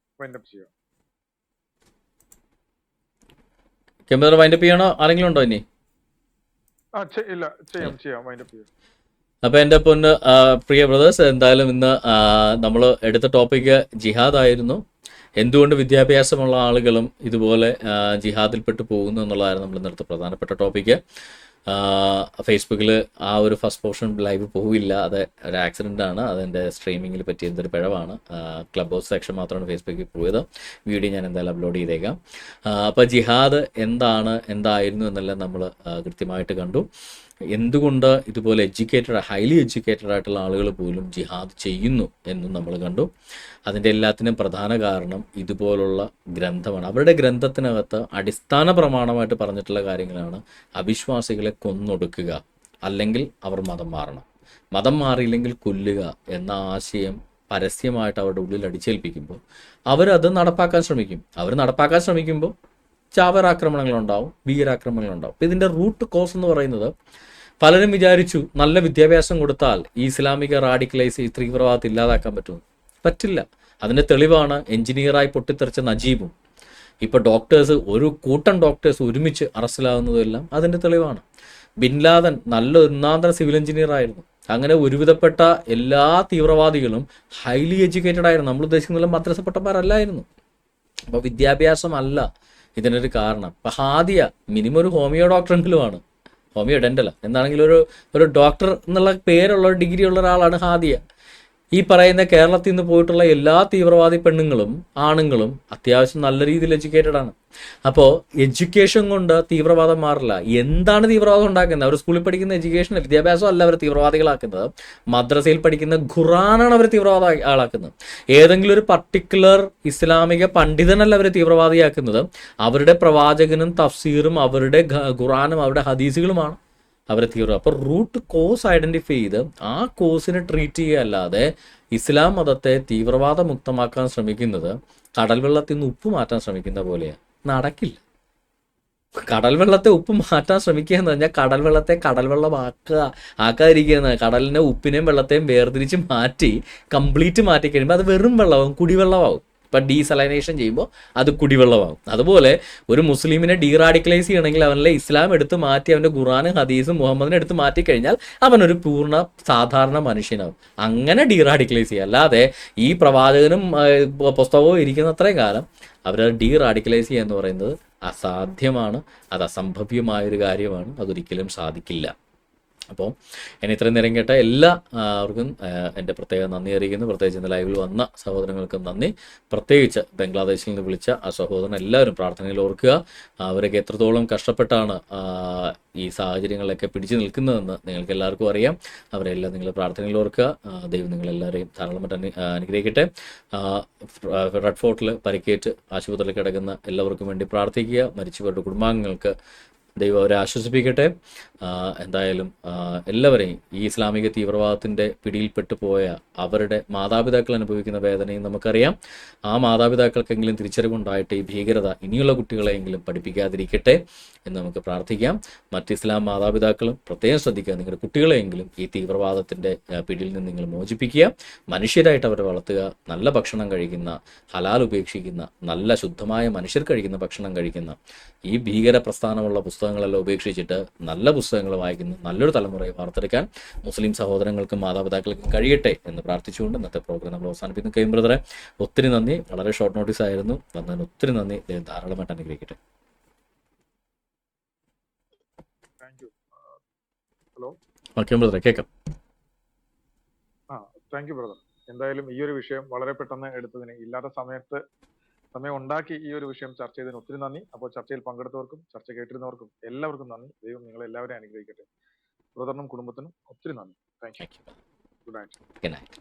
ക്യാമറ വൈൻഡപ്പ് ചെയ്യണോ? ആരെങ്കിലും ഉണ്ടോ ഇനി? അപ്പൊ എൻ്റെ പൊന്ന് പ്രിയ ബ്രദേഴ്സ്, എന്തായാലും ഇന്ന് നമ്മൾ എടുത്ത ടോപ്പിക്ക് ജിഹാദ് ആയിരുന്നു. എന്തുകൊണ്ട് വിദ്യാഭ്യാസമുള്ള ആളുകളും ഇതുപോലെ ജിഹാദിൽപ്പെട്ട് പോകുന്നു എന്നുള്ളതായിരുന്നു നമ്മൾ ഇന്നത്തെ പ്രധാനപ്പെട്ട ടോപ്പിക്ക്. ഫേസ്ബുക്കിൽ ആ ഒരു ഫസ്റ്റ് പോർഷൻ ലൈവ് പോവില്ല, അത് ഒരു ആക്സിഡൻ്റ് ആണ്, അതെൻ്റെ സ്ട്രീമിങ്ങിൽ പറ്റിയ എന്തൊരു പിഴവാണ്. ക്ലബ് ഹൗസ് സെക്ഷൻ മാത്രമാണ് ഫേസ്ബുക്കിൽ പോയത്. വീഡിയോ ഞാൻ എന്തായാലും അപ്ലോഡ് ചെയ്തേക്കാം. അപ്പോൾ ജിഹാദ് എന്തായിരുന്നു എന്നെല്ലാം നമ്മൾ കൃത്യമായിട്ട് കണ്ടു. എന്തുകൊണ്ട് ഇതുപോലെ ഹൈലി എഡ്യൂക്കേറ്റഡ് ആയിട്ടുള്ള ആളുകൾ പോലും ജിഹാദ് ചെയ്യുന്നു എന്നും നമ്മൾ കണ്ടു. അതിൻ്റെ എല്ലാത്തിനും പ്രധാന കാരണം ഇതുപോലുള്ള ഗ്രന്ഥമാണ്. അവരുടെ ഗ്രന്ഥത്തിനകത്ത് അടിസ്ഥാന പ്രമാണമായിട്ട് പറഞ്ഞിട്ടുള്ള കാര്യങ്ങളാണ് അവിശ്വാസികളെ കൊന്നൊടുക്കുക, അല്ലെങ്കിൽ അവർ മതം മാറണം, മതം മാറിയില്ലെങ്കിൽ കൊല്ലുക എന്ന ആശയം പരസ്യമായിട്ട് അവരുടെ ഉള്ളിൽ അടിച്ചേൽപ്പിക്കുമ്പോൾ അവരത് നടപ്പാക്കാൻ ശ്രമിക്കുമ്പോൾ ചാവേറാക്രമണങ്ങളുണ്ടാവും, ഭീകരാക്രമണങ്ങളുണ്ടാവും. അപ്പോൾ ഇതിൻ്റെ റൂട്ട് കോസ് എന്ന് പറയുന്നത്, പലരും വിചാരിച്ചു നല്ല വിദ്യാഭ്യാസം കൊടുത്താൽ ഈ ഇസ്ലാമിക റാഡിക്കലൈസ്, ഈ തീവ്രവാദത്തെ ഇല്ലാതാക്കാൻ പറ്റില്ല. അതിൻ്റെ തെളിവാണ് എഞ്ചിനീയറായി പൊട്ടിത്തെറിച്ച നജീബും ഇപ്പോൾ ഒരു കൂട്ടം ഡോക്ടേഴ്സ് ഒരുമിച്ച് അറസ്റ്റിലാകുന്നതും എല്ലാം അതിൻ്റെ തെളിവാണ്. ബിൻ ലാദൻ നല്ല ഒന്നാന്തര സിവിൽ എഞ്ചിനീയർ ആയിരുന്നു. അങ്ങനെ ഒരുവിധപ്പെട്ട എല്ലാ തീവ്രവാദികളും ഹൈലി എഡ്യൂക്കേറ്റഡ് ആയിരുന്നു. നമ്മൾ ഉദ്ദേശിക്കുന്ന മദ്രസ പൊട്ടന്മാരല്ലായിരുന്നു. അപ്പോൾ വിദ്യാഭ്യാസമല്ല ഇതിനൊരു കാരണം. ഇപ്പം ഹാദിയ മിനിമം ഒരു ഹോമിയോ ഡോക്ടറെങ്കിലുമാണ്, ഹോമിയോ ഡെൻ്റല എന്താണെങ്കിലും ഒരു ഡോക്ടർ എന്നുള്ള പേരുള്ള ഡിഗ്രി ഉള്ള ഒരാളാണ് ഹാദിയ. ഈ പറയുന്ന കേരളത്തിൽ നിന്ന് പോയിട്ടുള്ള എല്ലാ തീവ്രവാദി പെണ്ണുങ്ങളും ആണുങ്ങളും അത്യാവശ്യം നല്ല രീതിയിൽ എഡ്യൂക്കേറ്റഡ് ആണ്. അപ്പോൾ എഡ്യൂക്കേഷൻ കൊണ്ട് തീവ്രവാദം മാറില്ല. എന്താണ് തീവ്രവാദം ഉണ്ടാക്കുന്നത്? അവർ സ്കൂളിൽ പഠിക്കുന്ന എഡ്യൂക്കേഷൻ വിദ്യാഭ്യാസം അല്ല അവർ തീവ്രവാദികളാക്കുന്നത്. മദ്രസയിൽ പഠിക്കുന്ന ഖുറാനാണ് അവർ തീവ്രവാദ ആളാക്കുന്നത്. ഏതെങ്കിലും ഒരു പർട്ടിക്കുലർ ഇസ്ലാമിക പണ്ഡിതനല്ല അവർ തീവ്രവാദിയാക്കുന്നത്. അവരുടെ പ്രവാചകനും തഫ്സീറും അവരുടെ ഖുറാനും അവരുടെ ഹദീസുകളുമാണ് അവരെ തീവ്രവാദം. അപ്പോൾ റൂട്ട് കോസ് ഐഡൻറ്റിഫൈ ചെയ്ത് ആ കോസിനെ ട്രീറ്റ് ചെയ്യുക അല്ലാതെ ഇസ്ലാം മതത്തെ തീവ്രവാദ മുക്തമാക്കാൻ ശ്രമിക്കുന്നത് കടൽ വെള്ളത്തിൽ നിന്ന് ഉപ്പ് മാറ്റാൻ ശ്രമിക്കുന്ന പോലെയാണ്. നടക്കില്ല. കടൽ വെള്ളത്തെ ഉപ്പ് മാറ്റാൻ ശ്രമിക്കുക എന്ന് പറഞ്ഞാൽ കടൽ വെള്ളത്തെ കടൽ ആക്കാതിരിക്കുക എന്ന്. കടലിനെ ഉപ്പിനെയും വെള്ളത്തെയും വേർതിരിച്ച് മാറ്റി കംപ്ലീറ്റ് മാറ്റി കഴിയുമ്പോൾ അത് വെറും വെള്ളമാകും, കുടിവെള്ളമാകും. ഇപ്പം ഡീസലൈനേഷൻ ചെയ്യുമ്പോൾ അത് കുടിവെള്ളമാകും. അതുപോലെ ഒരു മുസ്ലിമിനെ ഡീറാഡിക്കലൈസ് ചെയ്യണമെങ്കിൽ അവനെ ഇസ്ലാം എടുത്ത് മാറ്റി അവൻ്റെ ഖുറാനും ഹദീസും മുഹമ്മദിനെ എടുത്ത് മാറ്റി കഴിഞ്ഞാൽ അവനൊരു പൂർണ്ണ സാധാരണ മനുഷ്യനാവും. അങ്ങനെ ഡീറാഡിക്കലൈസ് ചെയ്യുക. അല്ലാതെ ഈ പ്രവാചകനും പുസ്തകവും ഇരിക്കുന്നത്രയും കാലം അവരത് ഡീറാഡിക്കലൈസ് ചെയ്യുക എന്ന് പറയുന്നത് അസാധ്യമാണ്. അത് അസംഭവ്യമായൊരു കാര്യമാണ്. അതൊരിക്കലും സാധിക്കില്ല. അപ്പോൾ എന്നെ ഇത്രയും നേരം കേട്ട എല്ലാവർക്കും എൻ്റെ പ്രത്യേക നന്ദി അറിയിക്കുന്നു. പ്രത്യേകിച്ച് ഇന്ന് ലൈവിൽ വന്ന സഹോദരങ്ങൾക്കും നന്ദി. പ്രത്യേകിച്ച് ബംഗ്ലാദേശിൽ നിന്ന് വിളിച്ച ആ സഹോദരൻ എല്ലാവരും പ്രാർത്ഥനയിൽ ഓർക്കുക. അവരൊക്കെ എത്രത്തോളം കഷ്ടപ്പെട്ടാണ് ഈ സാഹചര്യങ്ങളിലൊക്കെ പിടിച്ചു നിൽക്കുന്നതെന്ന് നിങ്ങൾക്ക് എല്ലാവർക്കും അറിയാം. അവരെല്ലാം നിങ്ങൾ പ്രാർത്ഥനയിൽ ഓർക്കുക. ദൈവം നിങ്ങളെല്ലാവരെയും ധാരാളമായിട്ട് അനുഗ്രഹിക്കട്ടെ. റെഡ് ഫോർട്ടിൽ പരിക്കേറ്റ് ആശുപത്രിയിൽ കിടക്കുന്ന എല്ലാവർക്കും വേണ്ടി പ്രാർത്ഥിക്കുക. മരിച്ചവരുടെ കുടുംബാംഗങ്ങൾക്ക് ദൈവം അവരെ ആശ്വസിപ്പിക്കട്ടെ. എന്തായാലും എല്ലാവരെയും ഈ ഇസ്ലാമിക തീവ്രവാദത്തിൻ്റെ പിടിയിൽപ്പെട്ടു പോയ അവരുടെ മാതാപിതാക്കൾ അനുഭവിക്കുന്ന വേദനയും നമുക്കറിയാം. ആ മാതാപിതാക്കൾക്കെങ്കിലും തിരിച്ചറിവുണ്ടായിട്ട് ഈ ഭീകരത ഇനിയുള്ള കുട്ടികളെയെങ്കിലും പഠിപ്പിക്കാതിരിക്കട്ടെ എന്ന് നമുക്ക് പ്രാർത്ഥിക്കാം. മറ്റ് ഇസ്ലാം മാതാപിതാക്കളും പ്രത്യേകം ശ്രദ്ധിക്കുക. നിങ്ങളുടെ കുട്ടികളെയെങ്കിലും ഈ തീവ്രവാദത്തിൻ്റെ പിടിയിൽ നിന്ന് നിങ്ങൾ മോചിപ്പിക്കുക. മനുഷ്യരായിട്ട് അവരെ വളർത്തുക. നല്ല ഭക്ഷണം കഴിക്കുന്ന, ഹലാൽ ഉപേക്ഷിക്കുന്ന, നല്ല ശുദ്ധമായ മനുഷ്യർ കഴിക്കുന്ന ഭക്ഷണം കഴിക്കുന്ന, ഈ ഭീകര പ്രസ്ഥാനമുള്ള പുസ്തകങ്ങളെല്ലാം ഉപേക്ഷിച്ചിട്ട് നല്ല പുസ്തകങ്ങൾ വായിക്കുന്ന നല്ലൊരു തലമുറയെ വാർത്തെടുക്കാൻ മുസ്ലിം സഹോദരങ്ങൾക്കും മാതാപിതാക്കൾക്കും കഴിയട്ടെ എന്ന് പ്രാർത്ഥിച്ചുകൊണ്ട് ഇന്നത്തെ പ്രോഗ്രാം നമ്മൾ അവസാനിപ്പിക്കുന്നു. കെയിം ബ്രദറെ ഒത്തിരി നന്ദി. വളരെ ഷോർട്ട് നോട്ടീസ് ആയിരുന്നു. വന്നതിന് ഒത്തിരി നന്ദി. ധാരാളമായിട്ട് അനുഗ്രഹിക്കട്ടെ. ഹലോ, ഓക്കെ ബ്രദറെ, കേൾക്കാം. Thank you brother. എന്തായാലും ഈ ഒരു വിഷയം വളരെ പെട്ടെന്ന് എടുത്തതിന്, ഇല്ലാത്ത സമയം ഉണ്ടാക്കി ഈ ഒരു വിഷയം ചർച്ച ചെയ്തതിന് ഒത്തിരി നന്ദി. അപ്പോൾ ചർച്ചയിൽ പങ്കെടുത്തവർക്കും ചർച്ച കേട്ടിരുന്നവർക്കും എല്ലാവർക്കും നന്ദി. ദൈവം നിങ്ങളെല്ലാവരെയും അനുഗ്രഹിക്കട്ടെ. ബ്രദറിനും കുടുംബത്തിനും ഒത്തിരി നന്ദി. Thank you. Good night.